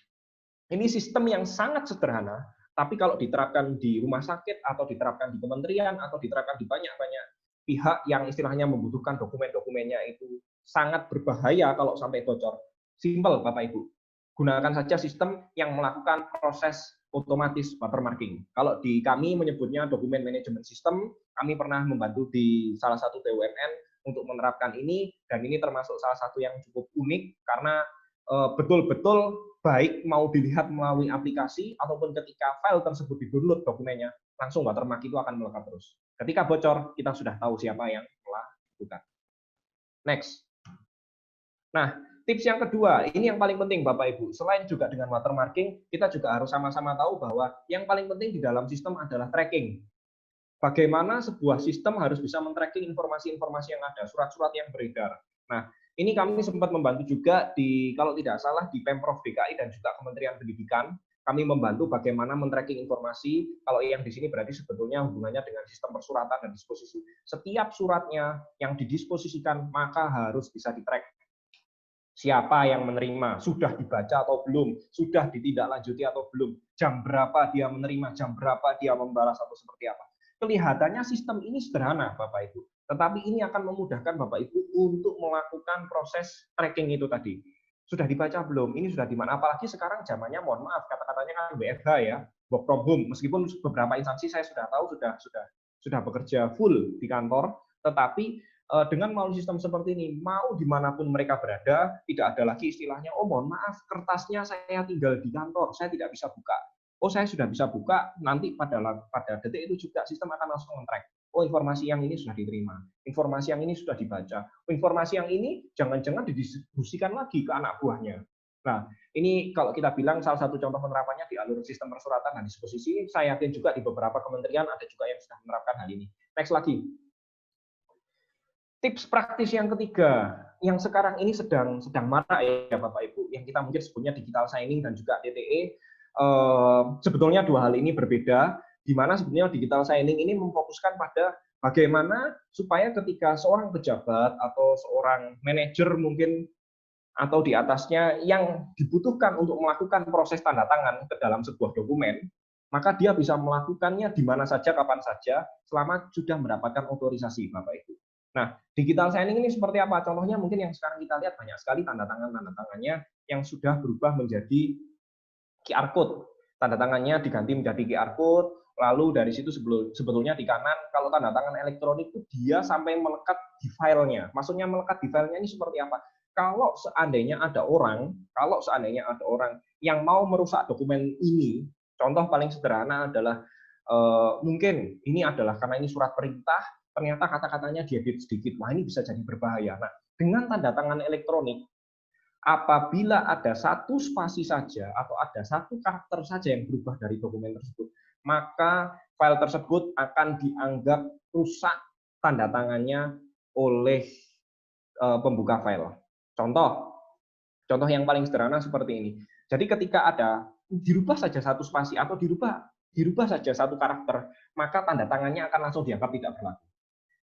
Ini sistem yang sangat sederhana, tapi kalau diterapkan di rumah sakit, atau diterapkan di kementerian, atau diterapkan di banyak-banyak pihak yang istilahnya membutuhkan dokumen-dokumennya itu sangat berbahaya kalau sampai bocor. Simple, Bapak Ibu. Gunakan saja sistem yang melakukan proses otomatis watermarking. Kalau di kami menyebutnya dokumen manajemen sistem, kami pernah membantu di salah satu BUMN untuk menerapkan ini, dan ini termasuk salah satu yang cukup unik, karena betul-betul baik mau dilihat melalui aplikasi, ataupun ketika file tersebut di-download dokumennya, langsung watermark itu akan melekat terus. Ketika bocor, kita sudah tahu siapa yang melakukan. Next. Nah, tips yang kedua, ini yang paling penting Bapak Ibu. Selain juga dengan watermarking, kita juga harus sama-sama tahu bahwa yang paling penting di dalam sistem adalah tracking. Bagaimana sebuah sistem harus bisa men-tracking informasi-informasi yang ada, surat-surat yang beredar. Nah, ini kami sempat membantu juga kalau tidak salah di Pemprov DKI dan juga Kementerian Pendidikan. Kami membantu bagaimana men-tracking informasi. Kalau yang di sini berarti sebetulnya hubungannya dengan sistem persuratan dan disposisi. Setiap suratnya yang didisposisikan maka harus bisa di-track. Siapa yang menerima, sudah dibaca atau belum, sudah ditindaklanjuti atau belum, jam berapa dia menerima, jam berapa dia membalas atau seperti apa. Kelihatannya sistem ini sederhana, Bapak Ibu. Tetapi ini akan memudahkan Bapak Ibu untuk melakukan proses tracking itu tadi. Sudah dibaca belum? Ini sudah di mana? Apalagi sekarang zamannya, mohon maaf, kata-katanya kan WFH ya. work from home. Meskipun beberapa instansi saya sudah tahu sudah bekerja full di kantor, tetapi dengan melalui sistem seperti ini, mau dimanapun mereka berada, tidak ada lagi istilahnya, oh mohon maaf, kertasnya saya tinggal di kantor, saya tidak bisa buka. Oh saya sudah bisa buka, nanti pada detik itu juga sistem akan langsung nge-track. Oh informasi yang ini sudah diterima, informasi yang ini sudah dibaca, informasi yang ini jangan-jangan didistribusikan lagi ke anak buahnya. Nah, ini kalau kita bilang salah satu contoh penerapannya di alur sistem persuratan dan disposisi, saya yakin juga di beberapa kementerian ada juga yang sudah menerapkan hal ini. Next lagi. Tips praktis yang ketiga, yang sekarang ini sedang marak ya Bapak Ibu, yang kita mungkin sebutnya digital signing dan juga DTE. Sebetulnya dua hal ini berbeda, di mana sebenarnya digital signing ini memfokuskan pada bagaimana supaya ketika seorang pejabat atau seorang manajer mungkin atau di atasnya yang dibutuhkan untuk melakukan proses tanda tangan ke dalam sebuah dokumen, maka dia bisa melakukannya di mana saja, kapan saja, selama sudah mendapatkan otorisasi Bapak Ibu. Nah, digital signing ini seperti apa? Contohnya mungkin yang sekarang kita lihat banyak sekali tanda tangannya yang sudah berubah menjadi QR code. Tanda tangannya diganti menjadi QR code, lalu dari situ sebetulnya di kanan, kalau tanda tangan elektronik itu dia sampai melekat di filenya. Maksudnya melekat di filenya ini seperti apa? Kalau seandainya ada orang yang mau merusak dokumen ini, contoh paling sederhana adalah mungkin ini adalah karena ini surat perintah, ternyata kata-katanya diedit sedikit, wah ini bisa jadi berbahaya. Nah, dengan tanda tangan elektronik, apabila ada satu spasi saja atau ada satu karakter saja yang berubah dari dokumen tersebut, maka file tersebut akan dianggap rusak tanda tangannya oleh pembuka file. Contoh yang paling sederhana seperti ini. Jadi ketika ada dirubah saja satu spasi atau dirubah saja satu karakter, maka tanda tangannya akan langsung dianggap tidak berlaku.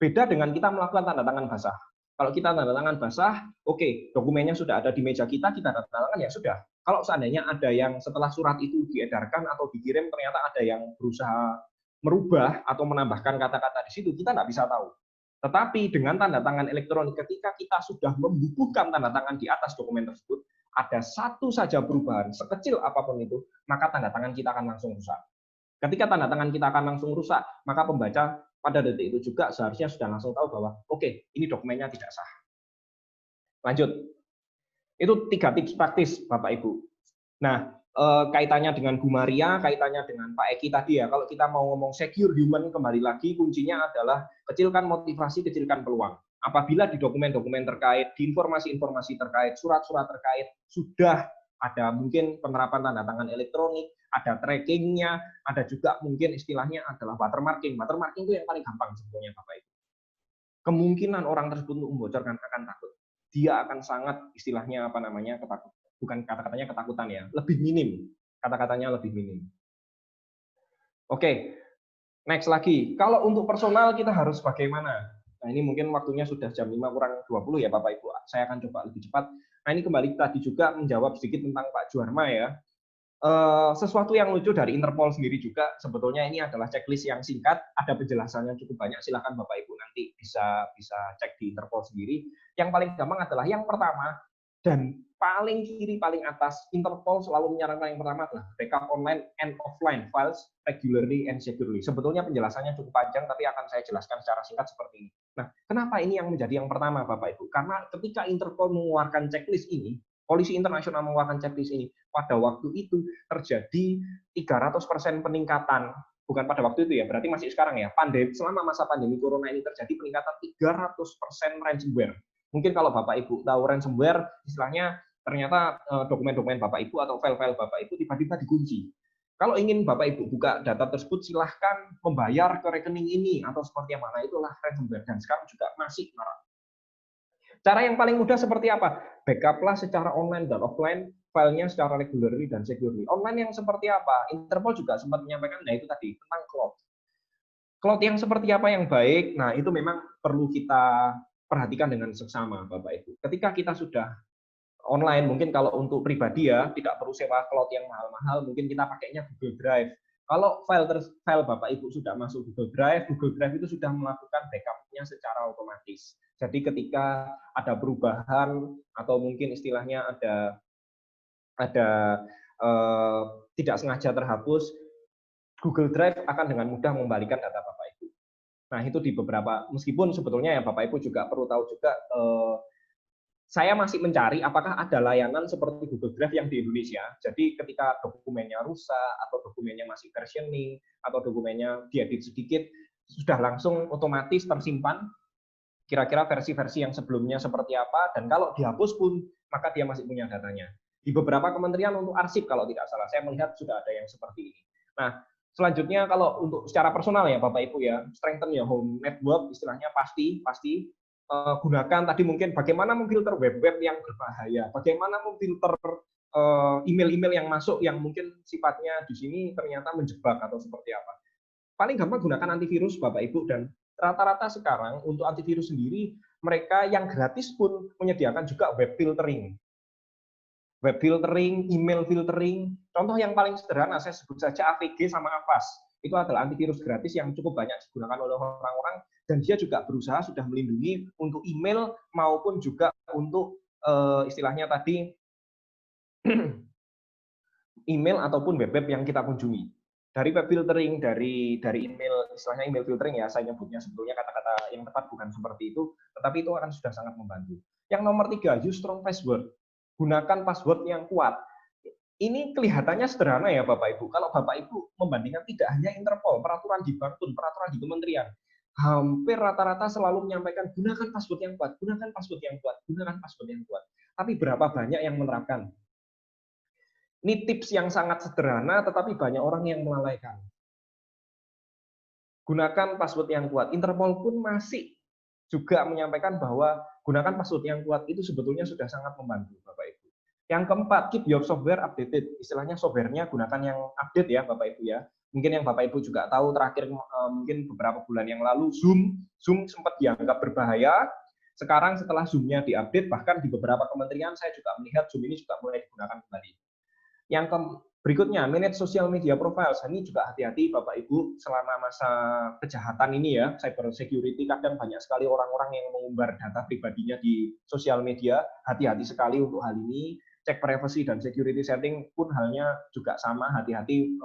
Beda dengan kita melakukan tanda tangan basah. Kalau kita tanda tangan basah, oke, dokumennya sudah ada di meja kita tanda tangan ya sudah. Kalau seandainya ada yang setelah surat itu diedarkan atau dikirim, ternyata ada yang berusaha merubah atau menambahkan kata-kata di situ, kita nggak bisa tahu. Tetapi dengan tanda tangan elektronik, ketika kita sudah membubuhkan tanda tangan di atas dokumen tersebut, ada satu saja perubahan, sekecil apapun itu, maka tanda tangan kita akan langsung rusak. Ketika tanda tangan kita akan langsung rusak, maka pembaca pada detik itu juga seharusnya sudah langsung tahu bahwa oke, ini dokumennya tidak sah. Lanjut. Itu 3 tips praktis Bapak Ibu. Nah, kaitannya dengan Bu Maria, kaitannya dengan Pak Eki tadi ya, kalau kita mau ngomong secure human kembali lagi, kuncinya adalah kecilkan motivasi, kecilkan peluang. Apabila di dokumen-dokumen terkait, di informasi-informasi terkait, surat-surat terkait, sudah ada mungkin penerapan tanda tangan elektronik, ada trackingnya, ada juga mungkin istilahnya adalah watermarking. Watermarking itu yang paling gampang sebetulnya Bapak Ibu. Kemungkinan orang tersebut untuk membocorkan akan takut. Dia akan sangat istilahnya ketakutan. Bukan kata-katanya ketakutan ya, lebih minim. Kata-katanya lebih minim. Oke, next lagi. Kalau untuk personal kita harus bagaimana? Nah ini mungkin waktunya sudah jam 5:20 ya Bapak Ibu. Saya akan coba lebih cepat. Nah ini kembali tadi juga menjawab sedikit tentang Pak Juarma ya. Sesuatu yang lucu dari Interpol sendiri juga, sebetulnya ini adalah checklist yang singkat, ada penjelasannya cukup banyak, silakan Bapak Ibu nanti bisa cek di Interpol sendiri. Yang paling gampang adalah yang pertama, dan paling kiri paling atas, Interpol selalu menyarankan yang pertama adalah backup online and offline files regularly and securely. Sebetulnya penjelasannya cukup panjang, tapi akan saya jelaskan secara singkat seperti ini. Nah, kenapa ini yang menjadi yang pertama Bapak Ibu? Karena ketika Interpol mengeluarkan checklist ini, Polisi Internasional mengeluarkan checklist ini, pada waktu itu terjadi 300% peningkatan, bukan pada waktu itu ya, berarti masih sekarang ya, selama masa pandemi Corona ini terjadi peningkatan 300% ransomware. Mungkin kalau Bapak Ibu tahu ransomware, istilahnya ternyata dokumen-dokumen Bapak Ibu atau file-file Bapak Ibu tiba-tiba dikunci. Kalau ingin Bapak Ibu buka data tersebut, silahkan membayar ke rekening ini, atau seperti yang mana itulah ransomware, dan sekarang juga masih marak. Cara yang paling mudah seperti apa? Backuplah secara online dan offline filenya secara regularly dan securely. Online yang seperti apa? Interpol juga sempat menyampaikan, nah itu tadi, tentang cloud. Cloud yang seperti apa yang baik? Nah itu memang perlu kita perhatikan dengan seksama Bapak Ibu. Ketika kita sudah online, mungkin kalau untuk pribadi ya, tidak perlu sewa cloud yang mahal-mahal, mungkin kita pakainya Google Drive. Kalau file Bapak Ibu sudah masuk Google Drive itu sudah melakukan backup-nya secara otomatis. Jadi ketika ada perubahan atau mungkin istilahnya ada tidak sengaja terhapus, Google Drive akan dengan mudah mengembalikan data Bapak Ibu. Nah, itu di beberapa, meskipun sebetulnya ya Bapak Ibu juga perlu tahu juga, saya masih mencari apakah ada layanan seperti Google Drive yang di Indonesia. Jadi ketika dokumennya rusak, atau dokumennya masih versioning, atau dokumennya diedit sedikit, sudah langsung otomatis tersimpan, kira-kira versi-versi yang sebelumnya seperti apa, dan kalau dihapus pun, maka dia masih punya datanya. Di beberapa kementerian untuk arsip, kalau tidak salah, saya melihat sudah ada yang seperti ini. Nah, selanjutnya kalau untuk secara personal ya Bapak Ibu ya, strengthen your home network, istilahnya pasti gunakan tadi mungkin bagaimana memfilter web-web yang berbahaya, bagaimana memfilter email-email yang masuk yang mungkin sifatnya di sini ternyata menjebak atau seperti apa. Paling gampang gunakan antivirus Bapak Ibu, dan rata-rata sekarang untuk antivirus sendiri mereka yang gratis pun menyediakan juga web filtering. Web filtering, email filtering. Contoh yang paling sederhana saya sebut saja AVG sama Avast. Itu adalah antivirus gratis yang cukup banyak digunakan oleh orang-orang, dan dia juga berusaha sudah melindungi untuk email maupun juga untuk istilahnya tadi email ataupun web-web yang kita kunjungi. Dari web filtering, dari email, istilahnya email filtering ya, saya nyebutnya sebetulnya kata-kata yang tepat bukan seperti itu, tetapi itu akan sudah sangat membantu. Yang nomor 3, use strong password. Gunakan password yang kuat. Ini kelihatannya sederhana ya Bapak Ibu. Kalau Bapak Ibu membandingkan tidak hanya Interpol, peraturan di bank pun, peraturan di kementerian, hampir rata-rata selalu menyampaikan gunakan password yang kuat, gunakan password yang kuat, gunakan password yang kuat. Tapi berapa banyak yang menerapkan? Ini tips yang sangat sederhana, tetapi banyak orang yang melalaikan. Gunakan password yang kuat. Interpol pun masih juga menyampaikan bahwa gunakan password yang kuat itu sebetulnya sudah sangat membantu Bapak Ibu. Yang keempat, keep your software updated. Istilahnya softwarenya gunakan yang update ya Bapak Ibu ya. Mungkin yang Bapak Ibu juga tahu terakhir mungkin beberapa bulan yang lalu Zoom sempat dianggap berbahaya. Sekarang setelah Zoom-nya diupdate, bahkan di beberapa kementerian saya juga melihat Zoom ini juga mulai digunakan kembali. Yang berikutnya, manage social media profiles. Ini juga hati-hati Bapak Ibu selama masa kejahatan ini ya, cyber security, kadang banyak sekali orang-orang yang mengumbar data pribadinya di sosial media. Hati-hati sekali untuk hal ini. Cek privacy dan security setting pun halnya juga sama, hati-hati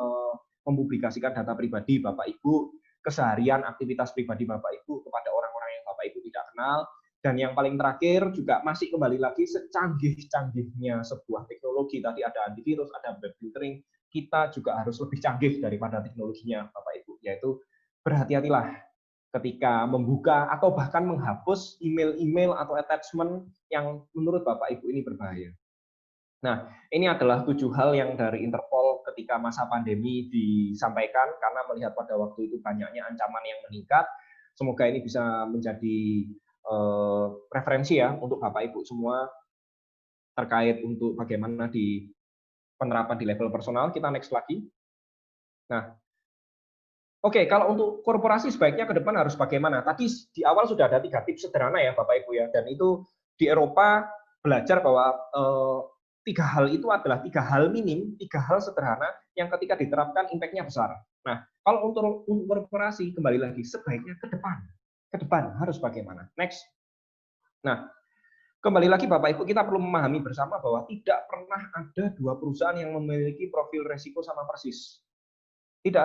mempublikasikan data pribadi Bapak Ibu, keseharian aktivitas pribadi Bapak Ibu kepada orang-orang yang Bapak Ibu tidak kenal. Dan yang paling terakhir juga masih kembali lagi secanggih-canggihnya sebuah teknologi, tadi ada antivirus, ada web filtering, kita juga harus lebih canggih daripada teknologinya Bapak Ibu, yaitu berhati-hatilah ketika membuka atau bahkan menghapus email-email atau attachment yang menurut Bapak Ibu ini berbahaya. Nah, ini adalah 7 hal yang dari Interpol ketika masa pandemi disampaikan, karena melihat pada waktu itu banyaknya ancaman yang meningkat. Semoga ini bisa menjadi referensi ya untuk Bapak Ibu semua terkait untuk bagaimana di penerapan di level personal. Kita next lagi. Nah, oke, kalau untuk korporasi sebaiknya ke depan harus bagaimana? Tadi di awal sudah ada 3 tips sederhana ya Bapak Ibu ya, dan itu di Eropa belajar bahwa 3 hal itu adalah 3 hal minim, 3 hal sederhana yang ketika diterapkan impact-nya besar. Nah, kalau untuk korporasi kembali lagi sebaiknya ke depan harus bagaimana? Next. Nah, kembali lagi Bapak Ibu, kita perlu memahami bersama bahwa tidak pernah ada 2 perusahaan yang memiliki profil resiko sama persis. Tidak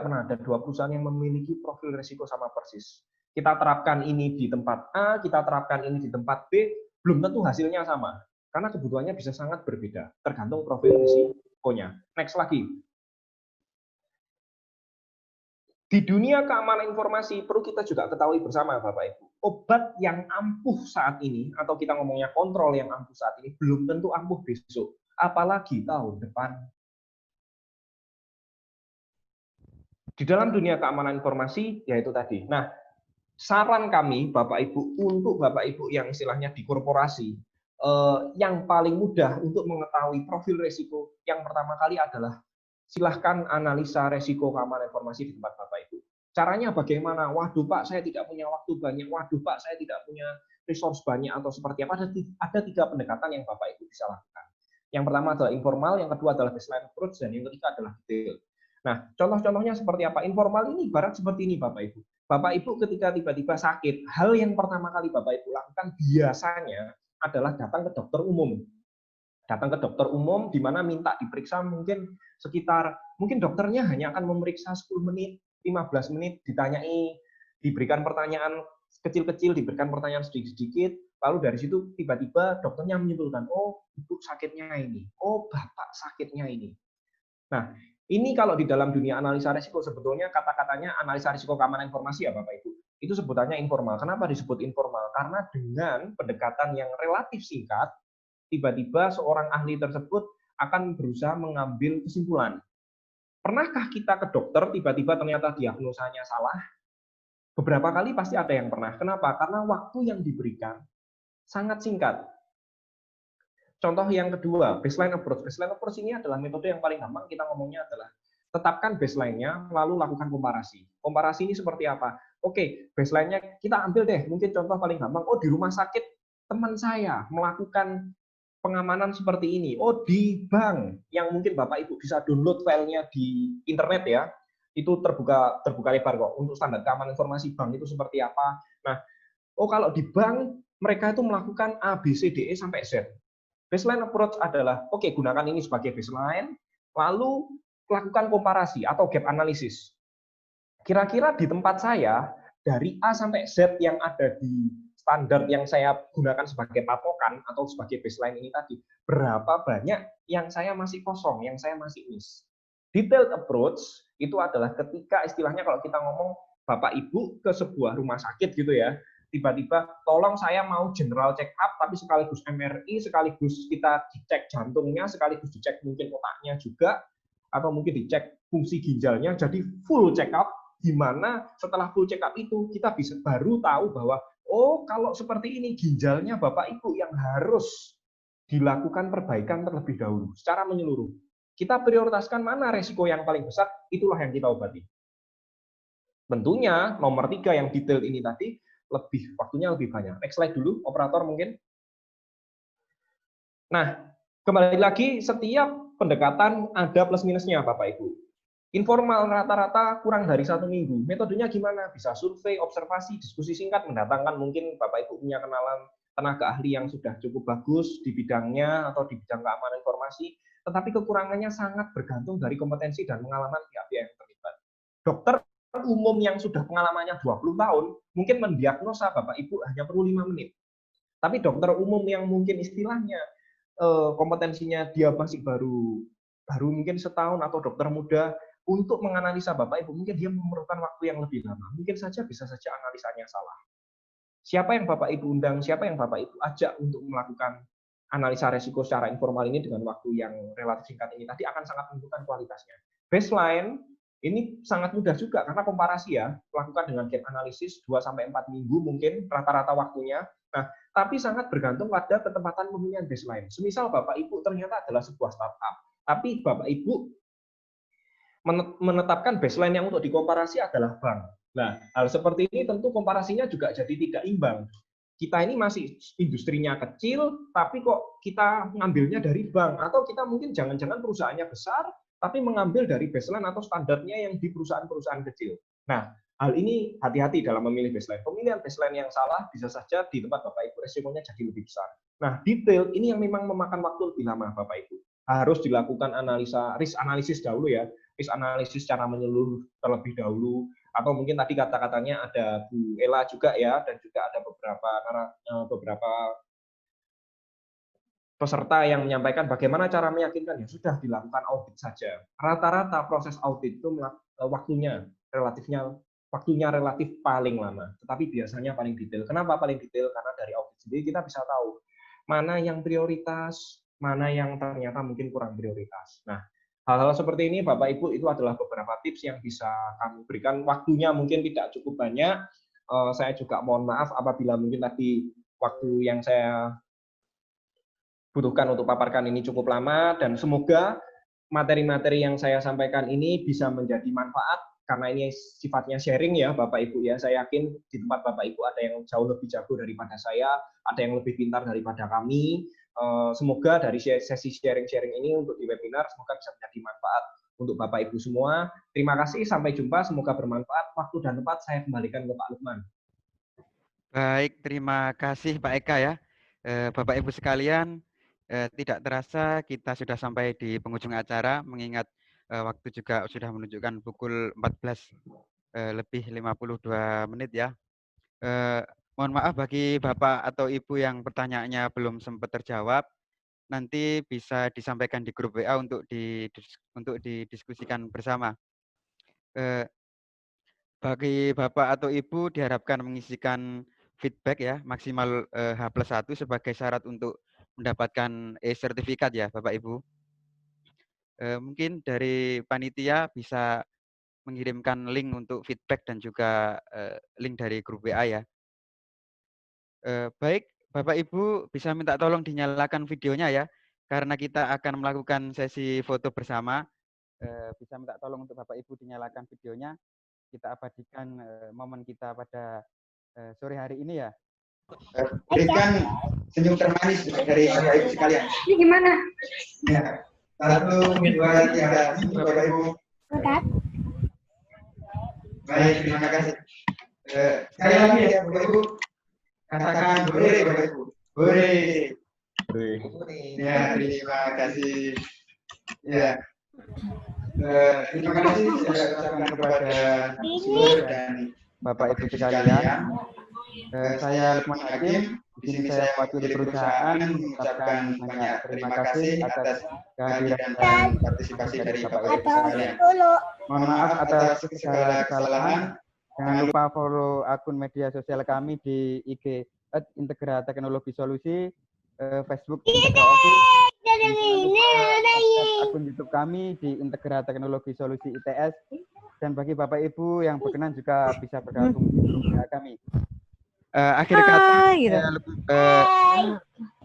pernah ada 2 perusahaan yang memiliki profil resiko sama persis. Kita terapkan ini di tempat A, kita terapkan ini di tempat B, belum tentu hasilnya sama. Karena kebutuhannya bisa sangat berbeda, tergantung profil risikonya. Next lagi. Di dunia keamanan informasi, perlu kita juga ketahui bersama Bapak Ibu, obat yang ampuh saat ini, atau kita ngomongnya kontrol yang ampuh saat ini, belum tentu ampuh besok, apalagi tahun depan. Di dalam dunia keamanan informasi, yaitu tadi. Nah, saran kami, Bapak Ibu, untuk Bapak Ibu yang istilahnya di korporasi, yang paling mudah untuk mengetahui profil risiko, yang pertama kali adalah silahkan analisa resiko keamanan informasi di tempat Bapak Ibu. Caranya bagaimana? Waduh Pak, saya tidak punya waktu banyak. Waduh Pak, saya tidak punya resource banyak atau seperti apa. Ada 3 pendekatan yang Bapak Ibu bisa lakukan. Yang pertama adalah informal, yang kedua adalah baseline approach, dan yang ketiga adalah detail. Nah, contoh-contohnya seperti apa? Informal ini ibarat seperti ini Bapak Ibu. Bapak Ibu ketika tiba-tiba sakit, hal yang pertama kali Bapak Ibu lakukan biasanya adalah datang ke dokter umum. Datang ke dokter umum di mana minta diperiksa mungkin dokternya hanya akan memeriksa 10 menit, 15 menit, diberikan pertanyaan kecil-kecil, diberikan pertanyaan sedikit-sedikit, lalu dari situ tiba-tiba dokternya menyimpulkan, oh ibu sakitnya ini, oh bapak sakitnya ini. Nah, ini kalau di dalam dunia analisa risiko sebetulnya kata-katanya analisa risiko keamanan informasi ya Bapak Ibu. Itu sebutannya informal. Kenapa disebut informal? Karena dengan pendekatan yang relatif singkat, tiba-tiba seorang ahli tersebut akan berusaha mengambil kesimpulan. Pernahkah kita ke dokter tiba-tiba ternyata diagnosanya salah? Beberapa kali pasti ada yang pernah. Kenapa? Karena waktu yang diberikan sangat singkat. Contoh yang kedua, baseline approach. Baseline approach ini adalah metode yang paling gampang kita ngomongnya adalah tetapkan baseline-nya, lalu lakukan komparasi. Komparasi ini seperti apa? Oke, baseline-nya kita ambil deh, mungkin contoh paling gampang, oh di rumah sakit teman saya melakukan pengamanan seperti ini. Oh di bank, yang mungkin Bapak Ibu bisa download filenya di internet ya, itu terbuka lebar kok, untuk standar keamanan informasi bank itu seperti apa. Nah, oh kalau di bank, mereka itu melakukan A, B, C, D, E, sampai Z. Baseline approach adalah, oke, gunakan ini sebagai baseline, lalu lakukan komparasi atau gap analysis. Kira-kira di tempat saya, dari A sampai Z yang ada di standar yang saya gunakan sebagai patokan atau sebagai baseline ini tadi, berapa banyak yang saya masih kosong, yang saya masih miss. Detailed approach itu adalah ketika istilahnya kalau kita ngomong Bapak Ibu ke sebuah rumah sakit gitu ya, tiba-tiba tolong saya mau general check up tapi sekaligus MRI, sekaligus kita dicek jantungnya, sekaligus dicek mungkin otaknya juga, atau mungkin dicek fungsi ginjalnya, jadi full check up, di mana setelah full check up itu kita bisa baru tahu bahwa oh kalau seperti ini ginjalnya Bapak Ibu yang harus dilakukan perbaikan terlebih dahulu secara menyeluruh. Kita prioritaskan mana resiko yang paling besar, itulah yang kita obati. Tentunya nomor 3 yang detail ini tadi waktunya lebih banyak. Next slide dulu, operator mungkin. Nah, kembali lagi setiap pendekatan ada plus minusnya Bapak Ibu. Informal rata-rata kurang dari 1 minggu. Metodenya gimana? Bisa survei, observasi, diskusi singkat, mendatangkan mungkin Bapak Ibu punya kenalan tenaga ahli yang sudah cukup bagus di bidangnya atau di bidang keamanan informasi, tetapi kekurangannya sangat bergantung dari kompetensi dan pengalaman pihak-pihak yang terlibat. Dokter umum yang sudah pengalamannya 20 tahun, mungkin mendiagnosa Bapak Ibu hanya perlu 5 menit. Tapi dokter umum yang mungkin istilahnya kompetensinya dia masih baru mungkin setahun, atau dokter muda, untuk menganalisa Bapak Ibu, mungkin dia memerlukan waktu yang lebih lama. Mungkin bisa saja analisanya salah. Siapa yang Bapak Ibu undang, siapa yang Bapak Ibu ajak untuk melakukan analisa resiko secara informal ini dengan waktu yang relatif singkat ini tadi akan sangat menentukan kualitasnya. Baseline ini sangat mudah juga karena komparasi ya, lakukan dengan gap analysis 2-4 minggu mungkin rata-rata waktunya. Nah, tapi sangat bergantung pada ketepatan pemilihan baseline. Semisal Bapak Ibu ternyata adalah sebuah startup, tapi Bapak Ibu menetapkan baseline yang untuk dikomparasi adalah bank. Nah, hal seperti ini tentu komparasinya juga jadi tidak imbang. Kita ini masih industrinya kecil, tapi kok kita ngambilnya dari bank, atau kita mungkin jangan-jangan perusahaannya besar, tapi mengambil dari baseline atau standarnya yang di perusahaan-perusahaan kecil. Nah, hal ini hati-hati dalam memilih baseline. Pemilihan baseline yang salah bisa saja di tempat Bapak Ibu resikonya jadi lebih besar. Nah, detail ini yang memang memakan waktu lebih lama Bapak Ibu. Harus dilakukan risk analysis dahulu ya. Risk analysis secara menyeluruh terlebih dahulu. Atau mungkin tadi kata-katanya ada Bu Ella juga ya, dan juga ada beberapa peserta yang menyampaikan bagaimana cara meyakinkan, ya sudah dilakukan audit saja. Rata-rata proses audit itu waktunya relatif paling lama, tetapi biasanya paling detail. Kenapa paling detail? Karena dari audit sendiri kita bisa tahu mana yang prioritas, mana yang ternyata mungkin kurang prioritas. Nah, hal-hal seperti ini Bapak Ibu itu adalah beberapa tips yang bisa kami berikan. Waktunya mungkin tidak cukup banyak. Saya juga mohon maaf apabila mungkin tadi waktu yang saya butuhkan untuk paparkan ini cukup lama, dan semoga materi-materi yang saya sampaikan ini bisa menjadi manfaat, karena ini sifatnya sharing ya Bapak Ibu ya. Saya yakin di tempat Bapak Ibu ada yang jauh lebih jago daripada saya, ada yang lebih pintar daripada kami. Semoga dari sesi sharing-sharing ini untuk di webinar, semoga bisa menjadi manfaat untuk Bapak Ibu semua. Terima kasih, sampai jumpa, semoga bermanfaat. Waktu dan tempat saya kembalikan ke Pak Lukman. Baik, terima kasih Pak Eka ya. Bapak Ibu sekalian, Tidak terasa kita sudah sampai di penghujung acara, mengingat waktu juga sudah menunjukkan pukul 14 lebih 52 menit ya. Mohon maaf bagi Bapak atau Ibu yang pertanyaannya belum sempat terjawab, nanti bisa disampaikan di grup WA untuk didiskusikan bersama. Bagi Bapak atau Ibu diharapkan mengisikan feedback ya, maksimal H+1 sebagai syarat untuk mendapatkan e-sertifikat ya Bapak Ibu. Mungkin dari panitia bisa mengirimkan link untuk feedback dan juga link dari grup WA ya. Baik, Bapak Ibu bisa minta tolong dinyalakan videonya ya, karena kita akan melakukan sesi foto bersama. Bisa minta tolong untuk Bapak Ibu dinyalakan videonya. Kita abadikan momen kita pada sore hari ini ya. Berikan senyum termanis dari Bapak Ibu sekalian. Ini gimana? Ya. 1, 2, 3, Bapak Ibu. Baik, terima kasih. Sekali lagi ya Bapak Ibu. Katakan boleh Bapak Ibu. Boleh. Ya, terima kasih. Ya. Terima kasih saya ucapkan kepada Sur dan Bapak Ibu sekalian. Saya Lukman Hakim. Di sini saya mewakili perusahaan mengucapkan banyak terima kasih atas kehadiran dan partisipasi dari Bapak Ibu sekalian. Mohon maaf atas segala kesalahan. Jangan lupa follow akun media sosial kami di IG @Integra Teknologi Solusi, Facebook Integra Office, akun YouTube kami di Integra Teknologi Solusi ITS, dan bagi Bapak Ibu yang berkenan juga bisa bergabung di grup kami. Akhir kata,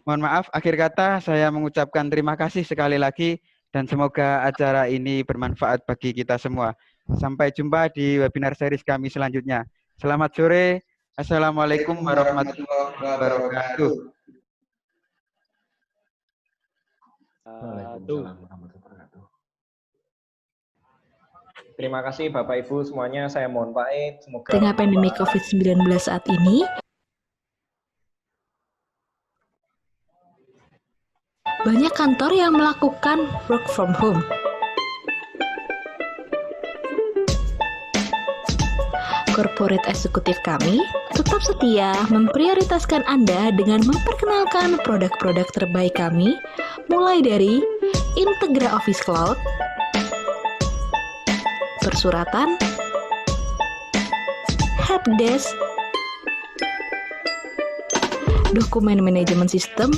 mohon maaf, akhir kata saya mengucapkan terima kasih sekali lagi dan semoga acara ini bermanfaat bagi kita semua. Sampai jumpa di webinar series kami selanjutnya. Selamat sore. Assalamualaikum warahmatullahi wabarakatuh. Waalaikumsalam warahmatullahi wabarakatuh. Terima kasih Bapak Ibu semuanya, saya mohon pamit. Semoga tengah pandemi COVID-19 saat ini, banyak kantor yang melakukan work from home. Corporate eksekutif kami tetap setia memprioritaskan Anda dengan memperkenalkan produk-produk terbaik kami, mulai dari Integra Office Cloud, persuratan, helpdesk, dokumen manajemen sistem.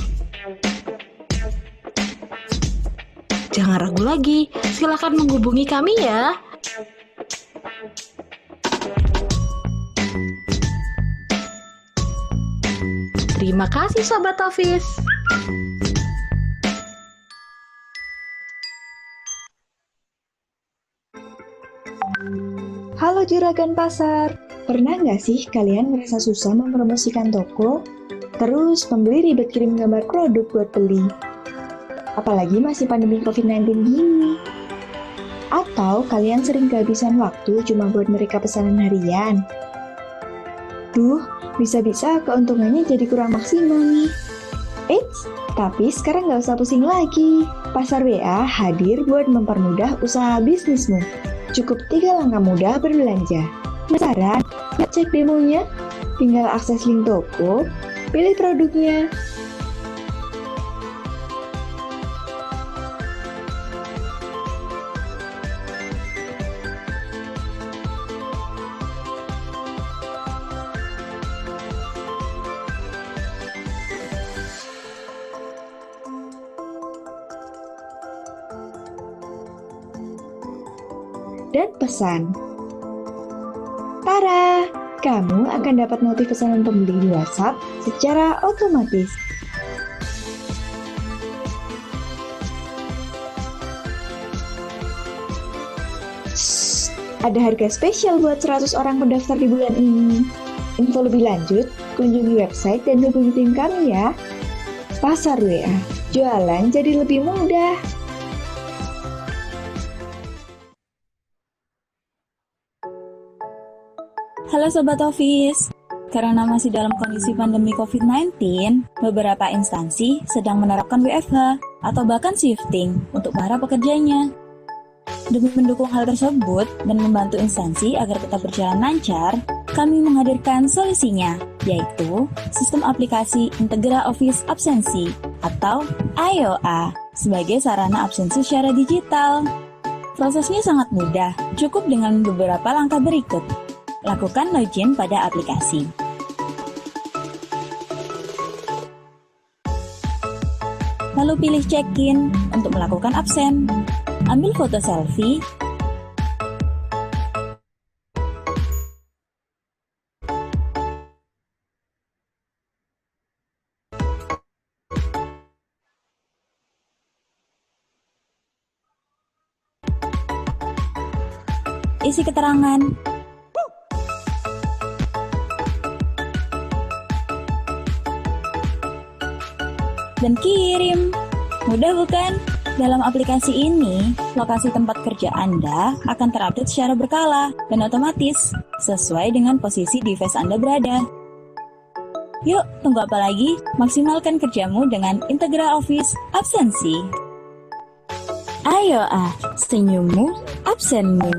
Jangan ragu lagi, silakan menghubungi kami ya. Terima kasih Sobat Office. Halo Juragan Pasar, pernah nggak sih kalian merasa susah mempromosikan toko? Terus pembeli ribet kirim gambar produk buat beli. Apalagi masih pandemi COVID-19 gini. Atau kalian sering kehabisan waktu cuma buat mereka pesanan harian? Duh, bisa-bisa keuntungannya jadi kurang maksimal nih. Eits, tapi sekarang nggak usah pusing lagi. Pasar WA hadir buat mempermudah usaha bisnismu. Cukup 3 langkah mudah berbelanja. Penasaran? Cek demonya? Tinggal akses link toko, pilih produknya. Dan pesan. Tara, kamu akan dapat notif pesanan pembeli di WhatsApp secara otomatis. Shh, ada harga spesial buat 100 orang pendaftar di bulan ini. Info lebih lanjut, kunjungi website dan hubungi tim kami ya. Pasar WA, jualan jadi lebih mudah. Halo Sobat Office, Karena masih dalam kondisi pandemi COVID-19, beberapa instansi sedang menerapkan WFH atau bahkan shifting untuk para pekerjanya. Demi mendukung hal tersebut dan membantu instansi agar tetap berjalan lancar, kami menghadirkan solusinya, yaitu Sistem Aplikasi Integra Office Absensi atau IOA sebagai sarana absensi secara digital. Prosesnya sangat mudah, cukup dengan beberapa langkah berikut. Lakukan login pada aplikasi. Lalu pilih check-in untuk melakukan absen. Ambil foto selfie. Isi keterangan. Dan kirim. Mudah bukan? Dalam aplikasi ini, lokasi tempat kerja Anda akan terupdate secara berkala dan otomatis sesuai dengan posisi device Anda berada. Yuk, tunggu apa lagi? Maksimalkan kerjamu dengan Integra Office Absensi. Ayo senyummu, absenmu.